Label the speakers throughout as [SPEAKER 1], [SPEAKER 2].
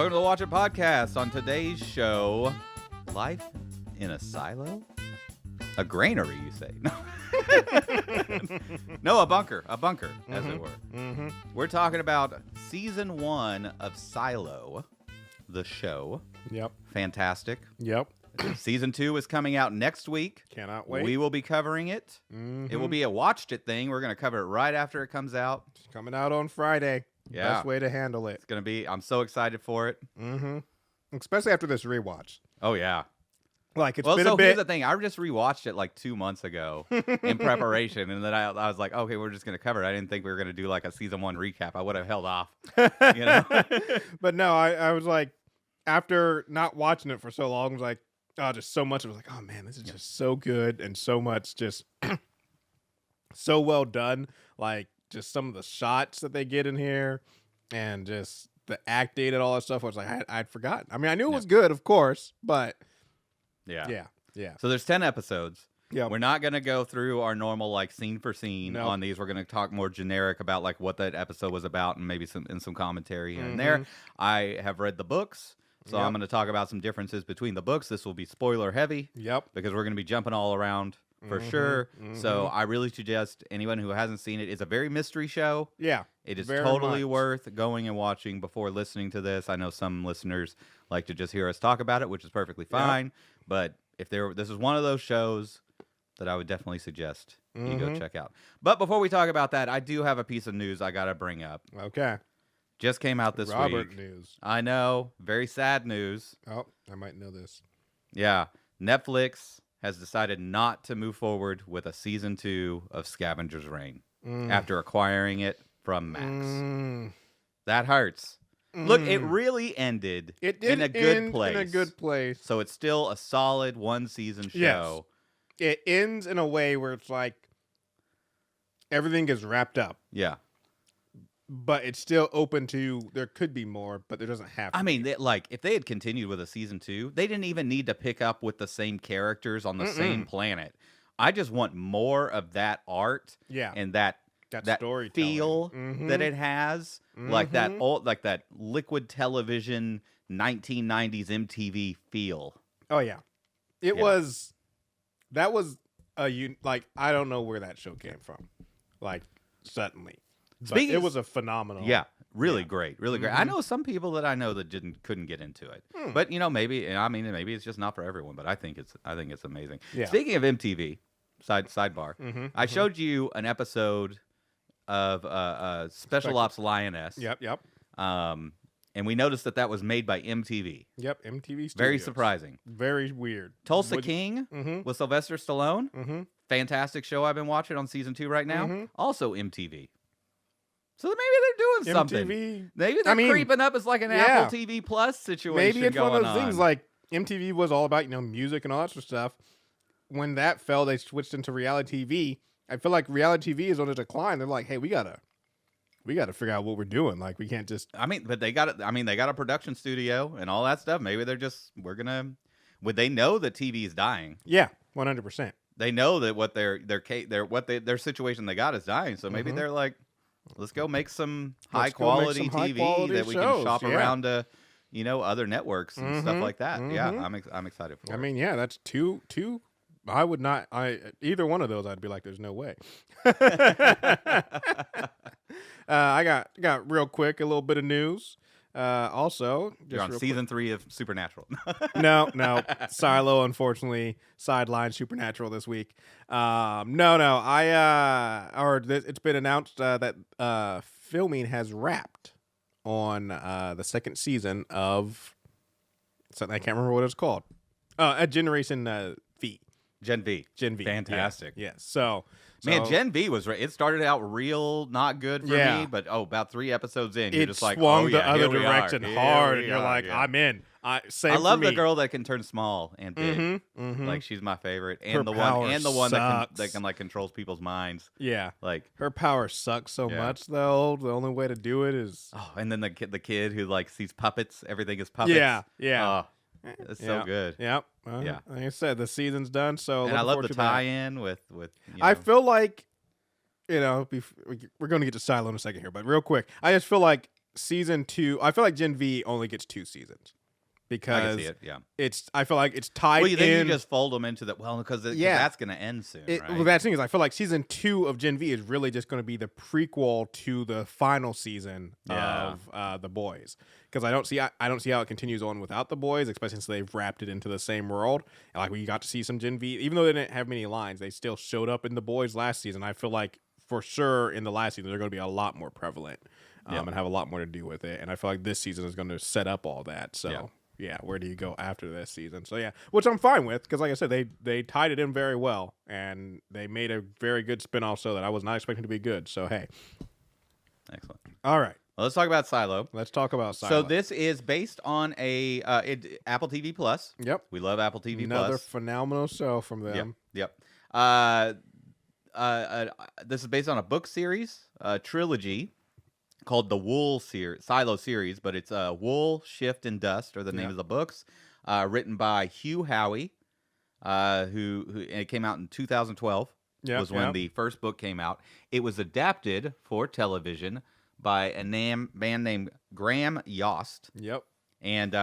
[SPEAKER 1] Welcome to the Watch It podcast. On today's show, life in a silo? A granary, you say? No, a bunker, as it were. Mm-hmm. We're talking about season 1 of Silo, the show.
[SPEAKER 2] Yep.
[SPEAKER 1] Fantastic.
[SPEAKER 2] Yep.
[SPEAKER 1] Season 2 is coming out next week.
[SPEAKER 2] Cannot wait.
[SPEAKER 1] We will be covering it. Mm-hmm. It will be a Watched It thing. We're going to cover it right after it comes out.
[SPEAKER 2] It's coming out on Friday.
[SPEAKER 1] Yeah.
[SPEAKER 2] Best way to handle it.
[SPEAKER 1] It's going to be, I'm so excited for it.
[SPEAKER 2] Mm-hmm. Especially after this rewatch.
[SPEAKER 1] Oh, yeah.
[SPEAKER 2] Like, it's been a bit.
[SPEAKER 1] Here's the thing. I just rewatched it like 2 months ago in preparation, and then I was like, okay, we're just going to cover it. I didn't think we were going to do like a season 1 recap. I would have held off. You know?
[SPEAKER 2] But no, I was like, after not watching it for so long, I was like, oh, just so much. I was like, oh man, this is just so good and so much just so well done. Like, just some of the shots that they get in here and just the acting and all that stuff. I was like, I'd forgotten. I mean, I knew it was good, of course, but yeah.
[SPEAKER 1] So there's 10 episodes.
[SPEAKER 2] Yeah.
[SPEAKER 1] We're not going to go through our normal like scene for scene on these. We're going to talk more generic about like what that episode was about and maybe some commentary here and there. I have read the books. So I'm going to talk about some differences between the books. This will be spoiler heavy.
[SPEAKER 2] Yep.
[SPEAKER 1] Because we're going to be jumping all around for sure. So I really suggest anyone who hasn't seen it. It's a very mystery show.
[SPEAKER 2] Yeah.
[SPEAKER 1] It is totally worth going and watching before listening to this. I know some listeners like to just hear us talk about it, which is perfectly fine. Yep. But if this is one of those shows that I would definitely suggest you go check out. But before we talk about that, I do have a piece of news I got to bring up.
[SPEAKER 2] Okay.
[SPEAKER 1] Just came out this
[SPEAKER 2] Robert
[SPEAKER 1] week.
[SPEAKER 2] news.
[SPEAKER 1] I know. Very sad news.
[SPEAKER 2] Oh, I might know this.
[SPEAKER 1] Yeah. Netflix has decided not to move forward with a season 2 of Scavenger's Reign after acquiring it from Max. That hurts. Look, it really ended in a good place.
[SPEAKER 2] In a good place.
[SPEAKER 1] So it's still a solid 1-season show.
[SPEAKER 2] Yes. It ends in a way where it's like everything is wrapped up.
[SPEAKER 1] Yeah.
[SPEAKER 2] But it's still open to, there could be more, but there doesn't have to.
[SPEAKER 1] I mean, if they had continued with a season 2, they didn't even need to pick up with the same characters on the same planet. I just want more of that art and that
[SPEAKER 2] story
[SPEAKER 1] feel that it has, like that old, like that liquid television 1990s MTV feel.
[SPEAKER 2] Oh yeah, that was like, I don't know where that show came from, like suddenly. It was a phenomenal.
[SPEAKER 1] Yeah, really great, really great. I know some people that I know that couldn't get into it, but maybe it's just not for everyone. But I think it's amazing. Yeah. Speaking of MTV, sidebar, I showed you an episode of Special Ops Lioness.
[SPEAKER 2] Yep.
[SPEAKER 1] And we noticed that was made by MTV.
[SPEAKER 2] Yep, MTV Studios.
[SPEAKER 1] Very surprising.
[SPEAKER 2] Very weird.
[SPEAKER 1] Dollars King with Sylvester Stallone. Fantastic show I've been watching on season 2 right now. Also MTV. So maybe they're doing something. Maybe they're creeping up as like an Apple TV Plus situation.
[SPEAKER 2] Maybe it's one of those things like MTV was all about, music and all that sort of stuff. When that fell, they switched into reality TV. I feel like reality TV is on a decline. They're like, hey, we gotta figure out what we're doing. Like, we can't just.
[SPEAKER 1] But they got a production studio and all that stuff. Maybe they're just would they know that TV is dying?
[SPEAKER 2] Yeah, 100%.
[SPEAKER 1] They know that what their situation they got is dying. So maybe they're like, let's go make some high quality TV that we can shop around to, other networks and stuff like that. Yeah, I'm excited for it.
[SPEAKER 2] I mean, yeah, that's two. I would not. Either one of those, I'd be like, there's no way. I got real quick a little bit of news. Also,
[SPEAKER 1] you're on season 3 of Supernatural.
[SPEAKER 2] No, Silo unfortunately sidelined Supernatural this week. It's been announced that filming has wrapped on the second season of something I can't remember what it's called. Generation V.
[SPEAKER 1] Gen V. Fantastic.
[SPEAKER 2] Yes. So
[SPEAKER 1] man, Gen V it started out real not good for me, but about 3 episodes in, you're just like,
[SPEAKER 2] swung the other direction hard, and you're like, I'm in. I
[SPEAKER 1] love the girl that can turn small and big. Like, she's my favorite, and the one that can like controls people's minds.
[SPEAKER 2] Yeah,
[SPEAKER 1] like
[SPEAKER 2] her power sucks so much though. The only way to do it is
[SPEAKER 1] and then the kid who like sees puppets. Everything is puppets.
[SPEAKER 2] Yeah.
[SPEAKER 1] It's so good.
[SPEAKER 2] Yep. Like I said, the season's done. So,
[SPEAKER 1] and I love the tie-in with.
[SPEAKER 2] I feel like, we're going to get to Silo in a second here, but real quick, I just feel like season 2, I feel like Gen V only gets 2 seasons
[SPEAKER 1] I
[SPEAKER 2] because
[SPEAKER 1] can see it. Yeah.
[SPEAKER 2] I feel like it's tied
[SPEAKER 1] Well, then
[SPEAKER 2] in.
[SPEAKER 1] you just fold them into that. Well, because
[SPEAKER 2] Yeah.
[SPEAKER 1] that's going to end soon, right?
[SPEAKER 2] Well, that's the thing is, I feel like season 2 of Gen V is really just going to be the prequel to the final season of The Boys, because I don't see how it continues on without The Boys, especially since they've wrapped it into the same world. And like we got to see some Gen V, even though they didn't have many lines, they still showed up in The Boys last season. I feel like for sure in the last season they're going to be a lot more prevalent and have a lot more to do with it. And I feel like this season is going to set up all that. So. Yeah, where do you go after this season? So yeah, which I'm fine with because, like I said, they tied it in very well and they made a very good spinoff show that I was not expecting to be good. So hey,
[SPEAKER 1] excellent.
[SPEAKER 2] All right,
[SPEAKER 1] Well, let's talk about Silo.
[SPEAKER 2] let's talk about Silo.
[SPEAKER 1] So this is based on a Apple TV Plus.
[SPEAKER 2] Yep,
[SPEAKER 1] We love Apple TV
[SPEAKER 2] another
[SPEAKER 1] Plus.
[SPEAKER 2] phenomenal show from them.
[SPEAKER 1] Yep. This is based on a book series, trilogy called the Silo series, but it's Wool, Shift, and Dust are the name of the books. Written by Hugh Howey, who and it came out in 2012. Was when the first book came out. It was adapted for television by a man named Graham Yost.
[SPEAKER 2] Yep.
[SPEAKER 1] And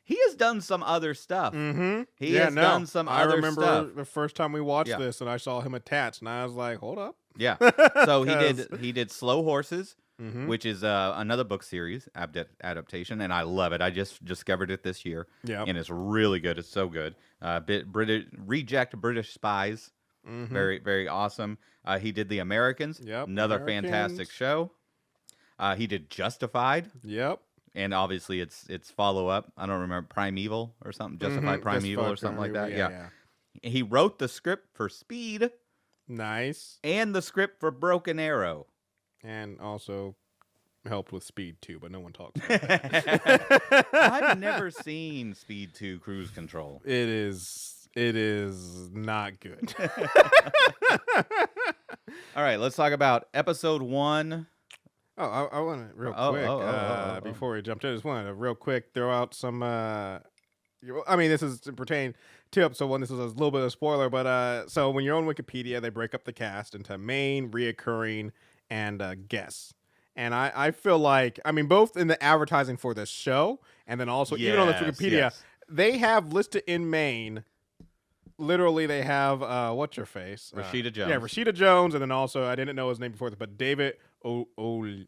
[SPEAKER 1] he has done some other stuff.
[SPEAKER 2] Mm-hmm.
[SPEAKER 1] He has done some other stuff.
[SPEAKER 2] I remember the first time we watched this, and I saw him attached, and I was like, "Hold up."
[SPEAKER 1] Yeah. So he did Slow Horses, which is another book series adaptation, and I love it. I just discovered it this year, and it's really good. It's so good. Reject British Spies, very very awesome. He did The Americans, another fantastic show. He did Justified, and obviously it's follow up. I don't remember, Primeval or something, Justified Primeval or something like that. Yeah. He wrote the script for Speed,
[SPEAKER 2] nice,
[SPEAKER 1] and the script for Broken Arrow.
[SPEAKER 2] And also helped with Speed 2, but no one talks about that.
[SPEAKER 1] I've never seen Speed 2 Cruise Control.
[SPEAKER 2] It is not good.
[SPEAKER 1] All right, let's talk about episode 1.
[SPEAKER 2] Oh, I want to real quick before we jump in. I just wanted to real quick throw out some. I mean, this is to pertain to episode 1. This was a little bit of a spoiler, but so when you're on Wikipedia, they break up the cast into main, reoccurring, and guests. And I feel like, I mean, both in the advertising for this show and then also even on the Wikipedia, they have listed in main. Literally, they have what's your face?
[SPEAKER 1] Rashida Jones.
[SPEAKER 2] Yeah, Rashida Jones, and then also I didn't know his name before this, but David Oyelowo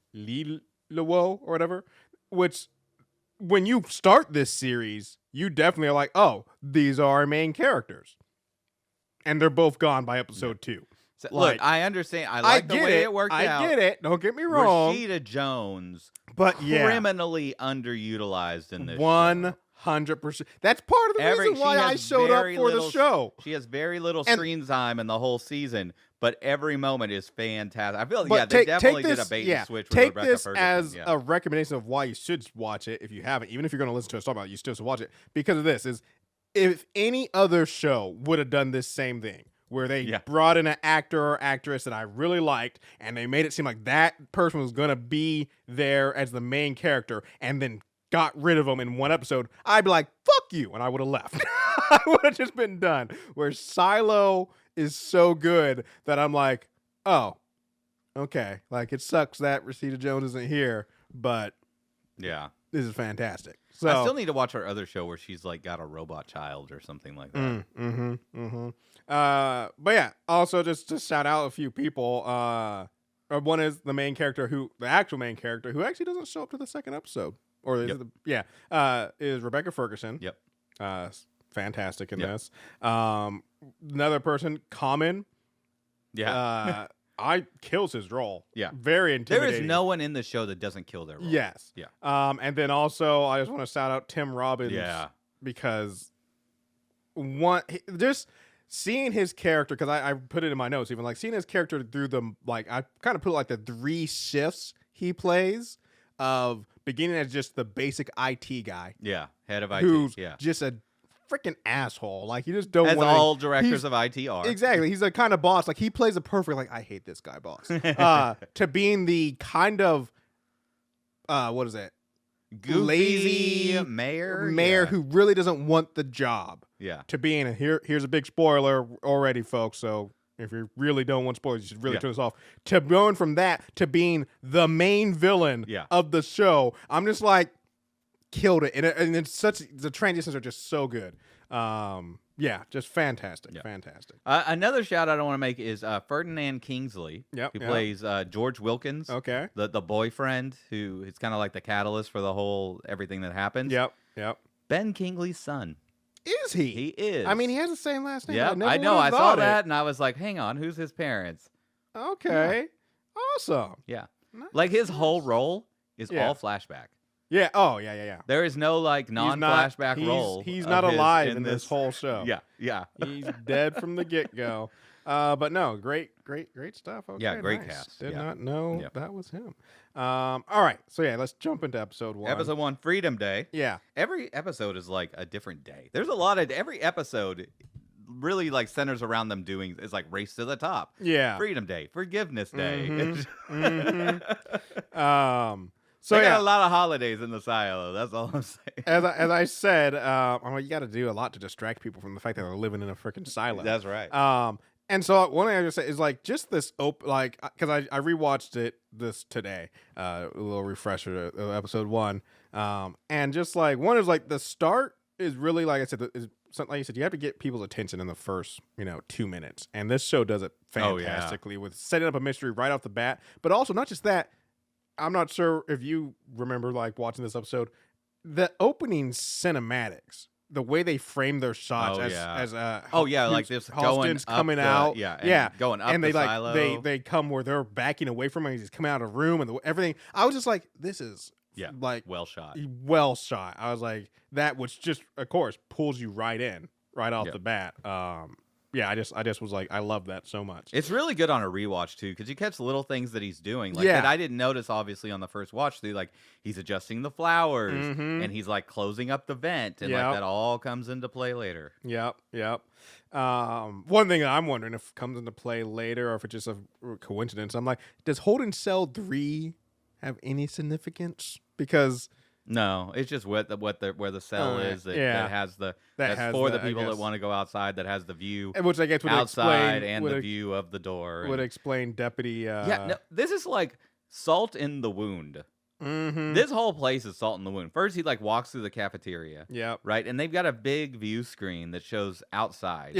[SPEAKER 2] or whatever. Which, when you start this series, you definitely are like, oh, these are our main characters, and they're both gone by episode 2.
[SPEAKER 1] So,
[SPEAKER 2] like,
[SPEAKER 1] look, I understand. I like the way it worked out.
[SPEAKER 2] I get it. Don't get me wrong.
[SPEAKER 1] Rashida Jones,
[SPEAKER 2] but
[SPEAKER 1] criminally underutilized in this
[SPEAKER 2] 100%. That's part of the reason why I showed up for the show.
[SPEAKER 1] She has very little screen time in the whole season, but every moment is fantastic. I feel like they definitely did a bait and switch with Rebecca Ferguson.
[SPEAKER 2] Take this as a recommendation of why you should watch it if you haven't. Even if you're going to listen to us talk about it, you still should watch it. Because of this, is if any other show would have done this same thing, where they brought in an actor or actress that I really liked, and they made it seem like that person was going to be there as the main character, and then got rid of them in one episode, I'd be like, fuck you, and I would have left. I would have just been done. Where Silo is so good that I'm like, oh, okay. Like, it sucks that Rashida Jones isn't here, but this is fantastic. So
[SPEAKER 1] I still need to watch her other show where she's like got a robot child or something like that.
[SPEAKER 2] But yeah, also just to shout out a few people. One is the actual main character who actually doesn't show up to the second episode. Or is Rebecca Ferguson. Fantastic in this. Another person, Common. Kills his role. Very intimidating.
[SPEAKER 1] There is no one in the show that doesn't kill their role.
[SPEAKER 2] Yes. And then also, I just want to shout out Tim Robbins. Because just seeing his character, because I put it in my notes, even like seeing his character through the, like, I kind of put like the 3 shifts he plays of beginning as just the basic IT guy.
[SPEAKER 1] Head of IT.
[SPEAKER 2] Who's just a freaking asshole. Like, you just don't want to.
[SPEAKER 1] As all directors of IT are.
[SPEAKER 2] Exactly. He's a kind of boss. Like, he plays a perfect, like, I hate this guy boss. To being the kind of, what is it?
[SPEAKER 1] Goofy,
[SPEAKER 2] lazy mayor who really doesn't want the job. To being here's a big spoiler already, folks. So if you really don't want spoilers, you should really turn this off. To going from that to being the main villain of the show, I'm just like, killed it. And it's the transitions are just so good. Just fantastic. Fantastic.
[SPEAKER 1] Another shout out I want to make is Ferdinand Kingsley, who plays George Wilkins.
[SPEAKER 2] Okay.
[SPEAKER 1] The boyfriend who is kind of like the catalyst for the whole everything that happens.
[SPEAKER 2] Yep.
[SPEAKER 1] Ben Kingsley's son.
[SPEAKER 2] Is he?
[SPEAKER 1] He is.
[SPEAKER 2] I mean, he has the same last name.
[SPEAKER 1] Yeah, I know. I saw that, and I was like, hang on, who's his parents?
[SPEAKER 2] Okay. Awesome.
[SPEAKER 1] Yeah.
[SPEAKER 2] Nice.
[SPEAKER 1] Like, his whole role is all flashback.
[SPEAKER 2] Yeah. Oh, yeah.
[SPEAKER 1] There is no, like, non-flashback role.
[SPEAKER 2] He's not alive in this whole show.
[SPEAKER 1] Yeah.
[SPEAKER 2] He's dead from the get-go. But no, great stuff. Okay,
[SPEAKER 1] yeah, great
[SPEAKER 2] nice.
[SPEAKER 1] cast.
[SPEAKER 2] Did not know that was him. All right, so let's jump into episode 1.
[SPEAKER 1] Episode 1, Freedom Day.
[SPEAKER 2] Yeah.
[SPEAKER 1] Every episode is like a different day. There's a lot of every episode really like centers around them doing is like Race to the Top.
[SPEAKER 2] Yeah.
[SPEAKER 1] Freedom Day, Forgiveness Day.
[SPEAKER 2] So
[SPEAKER 1] they got a lot of holidays in the silo. That's all I'm saying.
[SPEAKER 2] As I said, you got to do a lot to distract people from the fact that they're living in a freaking silo.
[SPEAKER 1] That's right.
[SPEAKER 2] And so one thing I just say is like just this because I rewatched it this today, a little refresher of episode 1, and just like one is like the start is really like I said is something like you said you have to get people's attention in the first 2 minutes, and this show does it fantastically with setting up a mystery right off the bat, but also not just that. I'm not sure if you remember like watching this episode, the opening cinematics. The way they frame their shots
[SPEAKER 1] like this going
[SPEAKER 2] coming
[SPEAKER 1] up
[SPEAKER 2] out,
[SPEAKER 1] going up
[SPEAKER 2] and they
[SPEAKER 1] the
[SPEAKER 2] like
[SPEAKER 1] silo.
[SPEAKER 2] they come where they're backing away from him. He's coming out of the room and everything. I was just like, this is like
[SPEAKER 1] well shot.
[SPEAKER 2] I was like, that which just of course pulls you right in right off the bat. I just was like, I love that so much.
[SPEAKER 1] It's really good on a rewatch too, because you catch little things that he's doing, like that I didn't notice obviously on the first watch through. Like he's adjusting the flowers and he's like closing up the vent, and like that all comes into play later.
[SPEAKER 2] Yep. One thing that I'm wondering if it comes into play later, or if it's just a coincidence. I'm like, does Holding Cell 3 have any significance? Because
[SPEAKER 1] no, it's just where the cell is that has the for the people that want to go outside, that has the view,
[SPEAKER 2] which I guess would
[SPEAKER 1] outside
[SPEAKER 2] explain,
[SPEAKER 1] and the view of the door
[SPEAKER 2] would explain Deputy.
[SPEAKER 1] This is like salt in the wound. This whole place is salt in the wound. First, he like walks through the cafeteria, right, and they've got a big view screen that shows outside,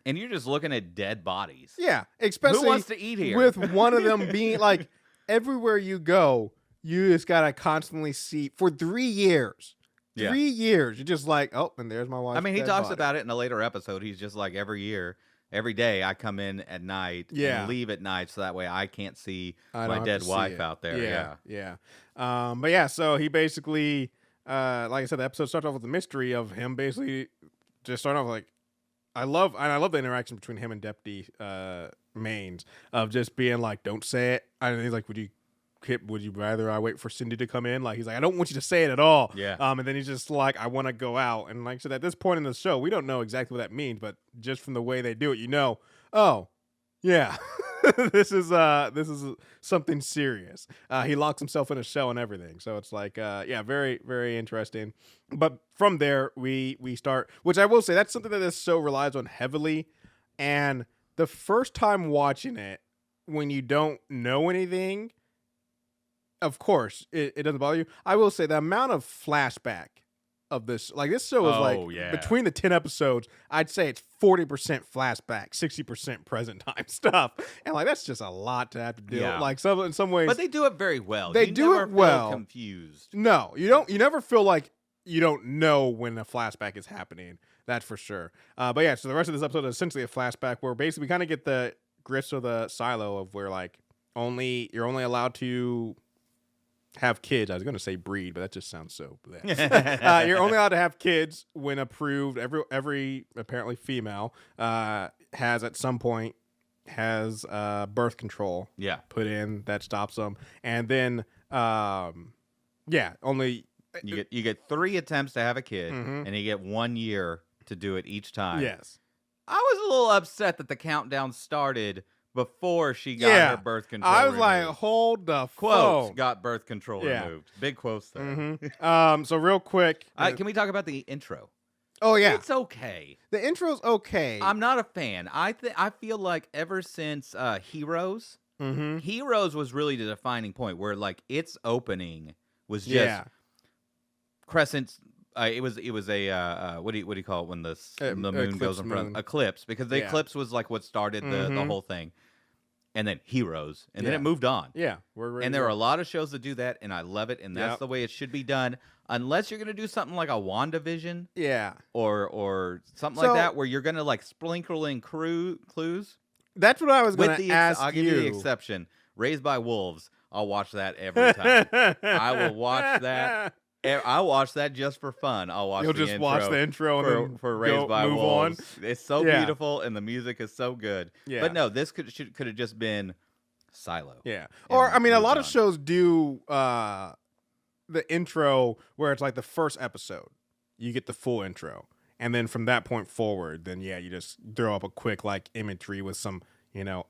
[SPEAKER 1] and you're just looking at dead bodies,
[SPEAKER 2] especially
[SPEAKER 1] who wants to eat here?
[SPEAKER 2] With one of them being like everywhere you go. You just gotta constantly see for 3 years. 3 years, you're just like, oh, and there's my wife.
[SPEAKER 1] I mean, he talks about it in a later episode. He's just like, every day, I come in at night and leave at night, so that way I can't see my dead wife out there.
[SPEAKER 2] So he basically, like I said, the episode starts off with the mystery of him basically just starting off like, I love the interaction between him and Deputy Maines of just being like, don't say it. And he's like, would you rather I wait for Cindy to come in? Like, he's like, I don't want you to say it at all. And then he's just like, I want to go out. And like I said, at this point in the show, we don't know exactly what that means, but just from the way they do it, oh, yeah, this is something serious. He locks himself in a shell and everything. So it's like, very, very interesting. But from there, we start, which I will say, that's something that this show relies on heavily. And the first time watching it, when you don't know anything, of course, it doesn't bother you. I will say the amount of flashback of this, like this show is between the 10 episodes, I'd say it's 40% flashback, 60% present time stuff, and like that's just a lot to have to do. Like in some ways,
[SPEAKER 1] but they do it very well.
[SPEAKER 2] They do it well.
[SPEAKER 1] Confused?
[SPEAKER 2] No, you don't. You never feel like you don't know when a flashback is happening. That's for sure. But so the rest of this episode is essentially a flashback where basically we kind of get the grist of the silo of where like you're only allowed to have kids. I was going to say breed, but that just sounds so bad. You're only allowed to have kids when approved. Every apparently female has at some point has birth control put in that stops them, and then only
[SPEAKER 1] you get 3 attempts to have a kid, and you get 1 year to do it each time.
[SPEAKER 2] Yes,
[SPEAKER 1] I was a little upset that the countdown started before she got her birth control
[SPEAKER 2] I was
[SPEAKER 1] removed.
[SPEAKER 2] like, hold the
[SPEAKER 1] quotes
[SPEAKER 2] phone.
[SPEAKER 1] Got birth control removed. Big quotes there.
[SPEAKER 2] So real quick.
[SPEAKER 1] Can we talk about the intro?
[SPEAKER 2] Oh yeah,
[SPEAKER 1] it's okay.
[SPEAKER 2] the intro's okay.
[SPEAKER 1] I'm not a fan. I feel like ever since Heroes,
[SPEAKER 2] Mm-hmm.
[SPEAKER 1] Heroes was really the defining point where like its opening was just
[SPEAKER 2] Yeah.
[SPEAKER 1] crescent. It was a what do you call it when the moon goes in front?
[SPEAKER 2] Moon.
[SPEAKER 1] Eclipse, because the
[SPEAKER 2] Yeah.
[SPEAKER 1] eclipse was like what started the whole thing, and then Heroes, and then
[SPEAKER 2] Yeah.
[SPEAKER 1] it moved on.
[SPEAKER 2] Yeah, we're ready
[SPEAKER 1] And
[SPEAKER 2] to
[SPEAKER 1] there
[SPEAKER 2] go.
[SPEAKER 1] are a lot of shows that do that, and I love it, and that's
[SPEAKER 2] Yep.
[SPEAKER 1] the way it should be done. Unless you're gonna do something like a WandaVision
[SPEAKER 2] Yeah,
[SPEAKER 1] or something
[SPEAKER 2] So-
[SPEAKER 1] like that, where you're gonna like sprinkle in clues.
[SPEAKER 2] that's what I was going
[SPEAKER 1] With
[SPEAKER 2] to
[SPEAKER 1] the
[SPEAKER 2] ask
[SPEAKER 1] I'll give
[SPEAKER 2] you.
[SPEAKER 1] you the exception. Raised by Wolves. I'll watch that every time. I will watch that. I'll watch that just for fun. I'll watch.
[SPEAKER 2] You'll
[SPEAKER 1] the
[SPEAKER 2] just
[SPEAKER 1] intro
[SPEAKER 2] watch the intro and then
[SPEAKER 1] for Raised by
[SPEAKER 2] move
[SPEAKER 1] Wolves.
[SPEAKER 2] on.
[SPEAKER 1] It's so
[SPEAKER 2] Yeah.
[SPEAKER 1] beautiful and the music is so good.
[SPEAKER 2] Yeah.
[SPEAKER 1] But no, this could have just been Silo.
[SPEAKER 2] Yeah. Or
[SPEAKER 1] And
[SPEAKER 2] I mean, a
[SPEAKER 1] moved
[SPEAKER 2] lot of
[SPEAKER 1] on.
[SPEAKER 2] shows do the intro where it's like the first episode, you get the full intro, and then from that point forward, then yeah, you just throw up a quick like imagery with some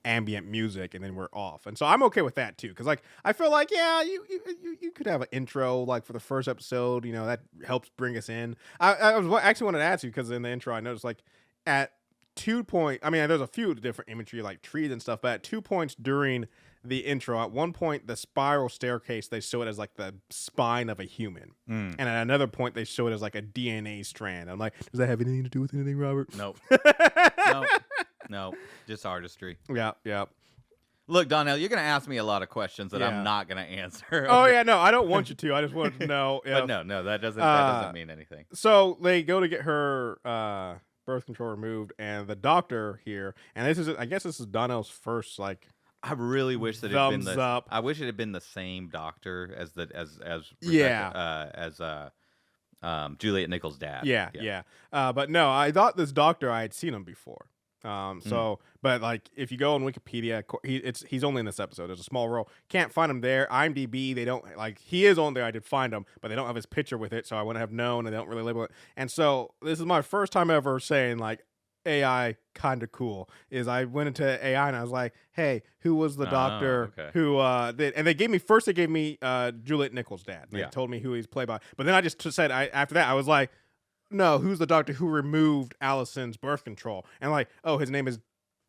[SPEAKER 2] ambient music, and then we're off. And so I'm okay with that too, because like I feel like you could have an intro like for the first episode, that helps bring us in. I was actually wanted to ask you because in the intro I noticed like at 2 point, I mean there's a few different imagery like trees and stuff, but at 2 points during the intro, at one point the spiral staircase they show it as like the spine of a human, and at another point they show it as like a DNA strand. I'm like, does that have anything to do with anything, Robert?
[SPEAKER 1] Nope. No, just artistry.
[SPEAKER 2] Yeah.
[SPEAKER 1] Look, Donnell, you're going to ask me a lot of questions that
[SPEAKER 2] Yeah.
[SPEAKER 1] I'm not going to answer.
[SPEAKER 2] Oh yeah, no, I don't want you to. I just wanted to know.
[SPEAKER 1] But no, that doesn't mean anything.
[SPEAKER 2] So they go to get her birth control removed, and the doctor here, and I guess this is Donnell's first like.
[SPEAKER 1] I really wish that it had been
[SPEAKER 2] Thumbs up.
[SPEAKER 1] I wish it had been the same doctor as
[SPEAKER 2] Yeah.
[SPEAKER 1] Rebecca, as Juliet Nichols' dad.
[SPEAKER 2] Yeah. But no, I thought this doctor I had seen him before. But like if you go on Wikipedia, he's only in this episode. There's a small role. Can't find him there. IMDb, they don't like he is on there. I did find him, but they don't have his picture with it, so I wouldn't have known, and they don't really label it. And so this is my first time ever saying like AI kind of cool. Is I went into AI and I was like, hey, who was the doctor who did? And they gave me Juliet Nichols' dad. They told me who he's played by, but then I just said after that I was like, no, who's the doctor who removed Allison's birth control? And like, oh, his name is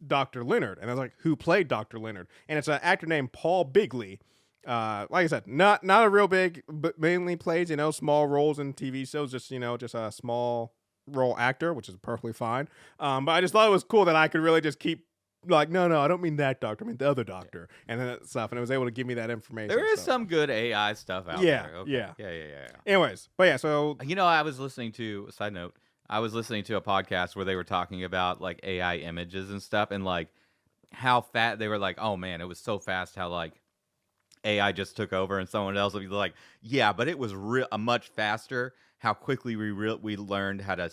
[SPEAKER 2] Dr. Leonard. And I was like, who played Dr. Leonard? And it's an actor named Paul Bigley. Like I said, not a real big, but mainly plays, small roles in TV shows, just a small role actor, which is perfectly fine. But I just thought it was cool that I could really just keep like, no, I don't mean that doctor, I mean the other doctor, and then that stuff, and it was able to give me that information.
[SPEAKER 1] There is some good AI stuff out there. Okay. Yeah.
[SPEAKER 2] Anyways, but yeah, so
[SPEAKER 1] I was listening to side note. I was listening to a podcast where they were talking about like AI images and stuff, and like how fat they were. Like, oh man, it was so fast how like AI just took over, and someone else would be like, yeah, but it was much faster. How quickly we learned how to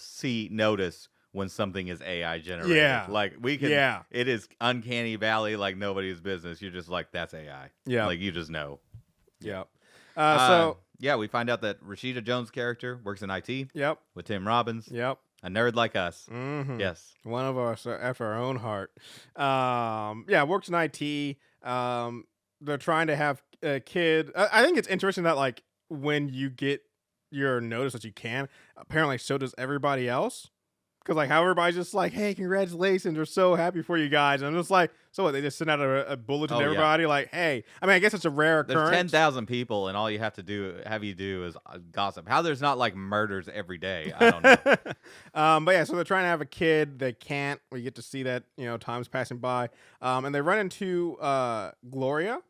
[SPEAKER 1] notice when something is AI generated.
[SPEAKER 2] Yeah.
[SPEAKER 1] Like we can, it is uncanny valley like nobody's business. You're just like, that's AI.
[SPEAKER 2] Yeah.
[SPEAKER 1] Like you just know.
[SPEAKER 2] Yeah.
[SPEAKER 1] We find out that Rashida Jones' character works in IT.
[SPEAKER 2] Yep.
[SPEAKER 1] With Tim Robbins.
[SPEAKER 2] Yep.
[SPEAKER 1] A nerd like us.
[SPEAKER 2] Mm-hmm.
[SPEAKER 1] Yes.
[SPEAKER 2] One of us after our own heart. Works in IT. They're trying to have a kid. I think it's interesting that like when you get your notice that you can, apparently so does everybody else. Because like how everybody's just like, hey, congratulations, we're so happy for you guys. And I'm just like, so what? They just send out a bulletin to everybody like, hey. I mean, I guess it's a rare occurrence.
[SPEAKER 1] There's 10,000 people, and all you have to do is gossip. How there's not like murders every day? I don't know.
[SPEAKER 2] But yeah, so they're trying to have a kid. They can't. We get to see that time's passing by. And they run into Gloria,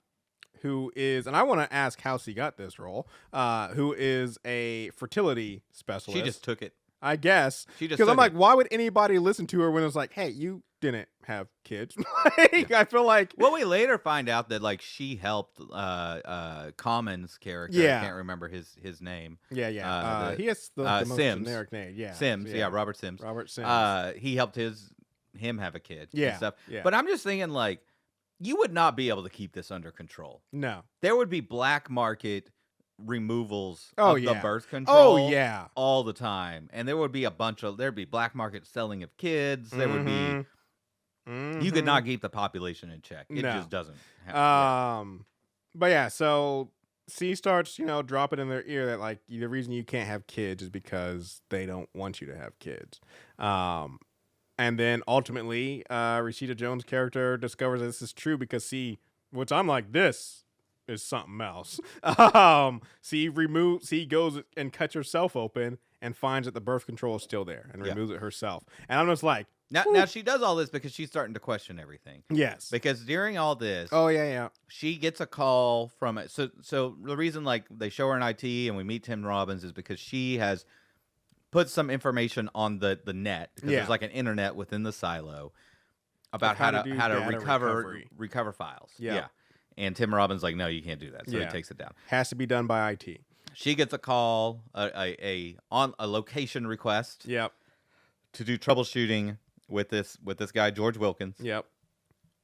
[SPEAKER 2] who is, and I want to ask how she got this role. Who is a fertility specialist?
[SPEAKER 1] She just took it.
[SPEAKER 2] I guess.
[SPEAKER 1] Because
[SPEAKER 2] I'm like, why would anybody listen to her when it's like, hey, you didn't have kids? I feel like.
[SPEAKER 1] Well, we later find out that like she helped Common's character.
[SPEAKER 2] Yeah.
[SPEAKER 1] I can't remember his name.
[SPEAKER 2] He has the most
[SPEAKER 1] Sims.
[SPEAKER 2] generic name. Yeah.
[SPEAKER 1] Sims. Yeah, Robert Sims.
[SPEAKER 2] Robert Sims.
[SPEAKER 1] He helped him have a kid.
[SPEAKER 2] Yeah.
[SPEAKER 1] And stuff.
[SPEAKER 2] Yeah.
[SPEAKER 1] But I'm just thinking like, you would not be able to keep this under control.
[SPEAKER 2] No.
[SPEAKER 1] There would be black market removals
[SPEAKER 2] of
[SPEAKER 1] the birth control all the time, and there would be there'd be black market selling of kids. There would be you could not keep the population in check. It just doesn't happen.
[SPEAKER 2] But yeah, so C starts, dropping in their ear that like the reason you can't have kids is because they don't want you to have kids. And then ultimately, Rashida Jones' character discovers that this is true because C, which I'm like, this is something else. C goes and cuts herself open and finds that the birth control is still there and removes it herself. And I'm just like,
[SPEAKER 1] now she does all this because she's starting to question everything.
[SPEAKER 2] Yes.
[SPEAKER 1] Because during all this,
[SPEAKER 2] she
[SPEAKER 1] gets a call from it. So the reason like they show her in IT and we meet Tim Robbins is because she has put some information on the net because there's like an internet within the silo about how to recover files. Yeah. And Tim Robbins like, no, you can't do that. So he takes it down.
[SPEAKER 2] Has to be done by IT.
[SPEAKER 1] She gets a call, a location request.
[SPEAKER 2] Yep.
[SPEAKER 1] To do troubleshooting with this guy George Wilkins.
[SPEAKER 2] Yep.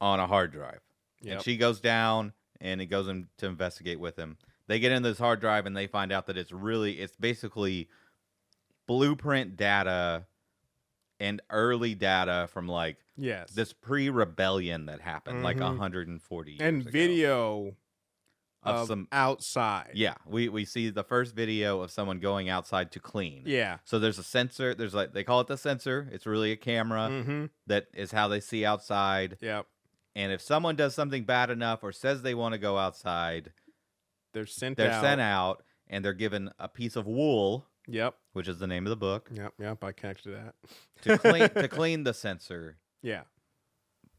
[SPEAKER 1] On a hard drive.
[SPEAKER 2] Yep.
[SPEAKER 1] And she goes down and it goes in to investigate with him. They get into this hard drive and they find out that it's basically blueprint data and early data from like this pre-rebellion that happened like 140 years
[SPEAKER 2] and
[SPEAKER 1] ago.
[SPEAKER 2] Video of some outside.
[SPEAKER 1] Yeah, we see the first video of someone going outside to clean.
[SPEAKER 2] Yeah.
[SPEAKER 1] So there's a sensor. There's like they call it the sensor. It's really a camera that is how they see outside.
[SPEAKER 2] Yep.
[SPEAKER 1] And if someone does something bad enough or says they want to go outside,
[SPEAKER 2] they're sent
[SPEAKER 1] out and they're given a piece of wool.
[SPEAKER 2] Yep.
[SPEAKER 1] Which is the name of the book.
[SPEAKER 2] Yep. I connected that.
[SPEAKER 1] to clean the sensor.
[SPEAKER 2] Yeah.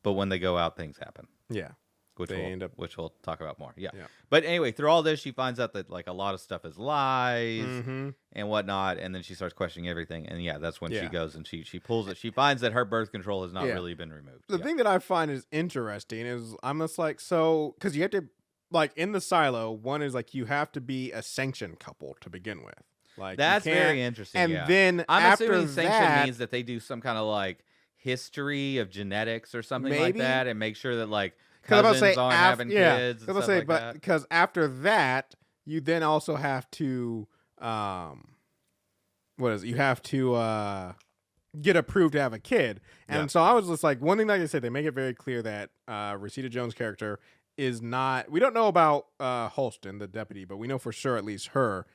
[SPEAKER 1] But when they go out, things happen.
[SPEAKER 2] Yeah.
[SPEAKER 1] Which we'll talk about more. Yeah.
[SPEAKER 2] Yeah.
[SPEAKER 1] But anyway, through all this, she finds out that like a lot of stuff is lies and whatnot, and then she starts questioning everything. And that's when she goes and she pulls it. She finds that her birth control has not really been removed.
[SPEAKER 2] The thing that I find is interesting is I'm just like, so because you have to like in the silo, one is like you have to be a sanctioned couple to begin with. Like
[SPEAKER 1] that's very interesting.
[SPEAKER 2] And then I'm assuming
[SPEAKER 1] sanction means that they do some kind of like history of genetics or something like that, and make sure that like cousins aren't having kids. And stuff like that.
[SPEAKER 2] Because after that, you then also have to you have to get approved to have a kid. And so I was just like, one thing like I said, they make it very clear that Rashida Jones' character is not. We don't know about Holston, the deputy, but we know for sure at least her.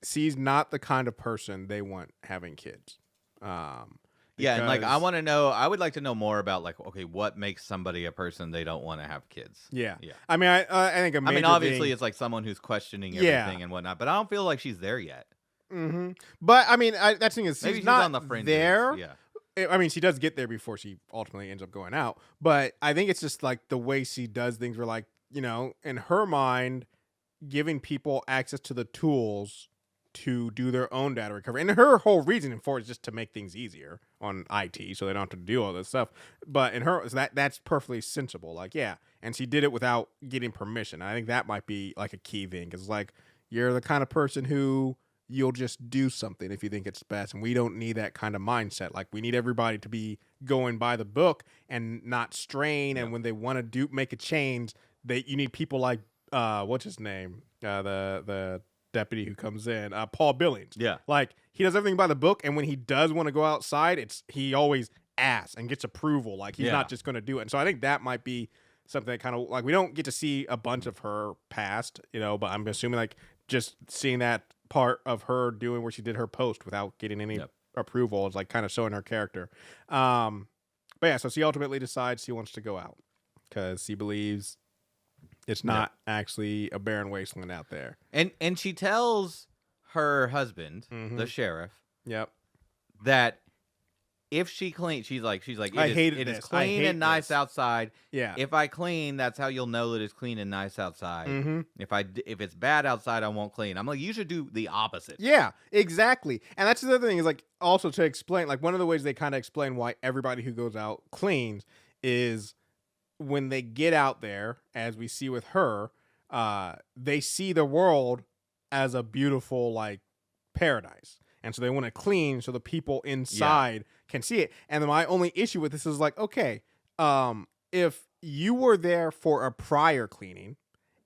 [SPEAKER 2] She's not the kind of person they want having kids.
[SPEAKER 1] And like I want to know. I would like to know more about like what makes somebody a person they don't want to have kids.
[SPEAKER 2] Yeah. I mean, I think
[SPEAKER 1] obviously it's like someone who's questioning everything and whatnot, but I don't feel like she's there yet.
[SPEAKER 2] Mm-hmm. But I mean, that thing is she's not
[SPEAKER 1] on the fringes.
[SPEAKER 2] There.
[SPEAKER 1] Yeah.
[SPEAKER 2] I mean, she does get there before she ultimately ends up going out. But I think it's just like the way she does things. Where like in her mind, giving people access to the tools to do their own data recovery. And her whole reasoning for it is just to make things easier on IT so they don't have to do all this stuff. But in her, that's perfectly sensible. Like, and she did it without getting permission. I think that might be like a key thing because like you're the kind of person who you'll just do something if you think it's best. And we don't need that kind of mindset. Like we need everybody to be going by the book and not strain. And when they want to make a change, you need people like, what's his name? The deputy who comes in, Paul Billings.
[SPEAKER 1] Yeah.
[SPEAKER 2] Like he does everything by the book, and when he does want to go outside, he always asks and gets approval. Like he's not just going to do it. And so I think that might be something that kind of like we don't get to see a bunch of her past, but I'm assuming like just seeing that part of her doing where she did her post without getting any approval is like kind of showing her character. But so she ultimately decides she wants to go out because she believes it's not actually a barren wasteland out there.
[SPEAKER 1] And she tells her husband, the sheriff, that if she cleans, she's like, it is clean and nice outside.
[SPEAKER 2] Yeah.
[SPEAKER 1] If I clean, that's how you'll know that it's clean and nice outside. If it's bad outside, I won't clean. I'm like, you should do the opposite.
[SPEAKER 2] Yeah, exactly. And that's the other thing is like also to explain, like one of the ways they kind of explain why everybody who goes out cleans is when they get out there, as we see with her, they see the world as a beautiful like paradise. And so they want to clean so the people inside can see it. And then my only issue with this is like, okay, if you were there for a prior cleaning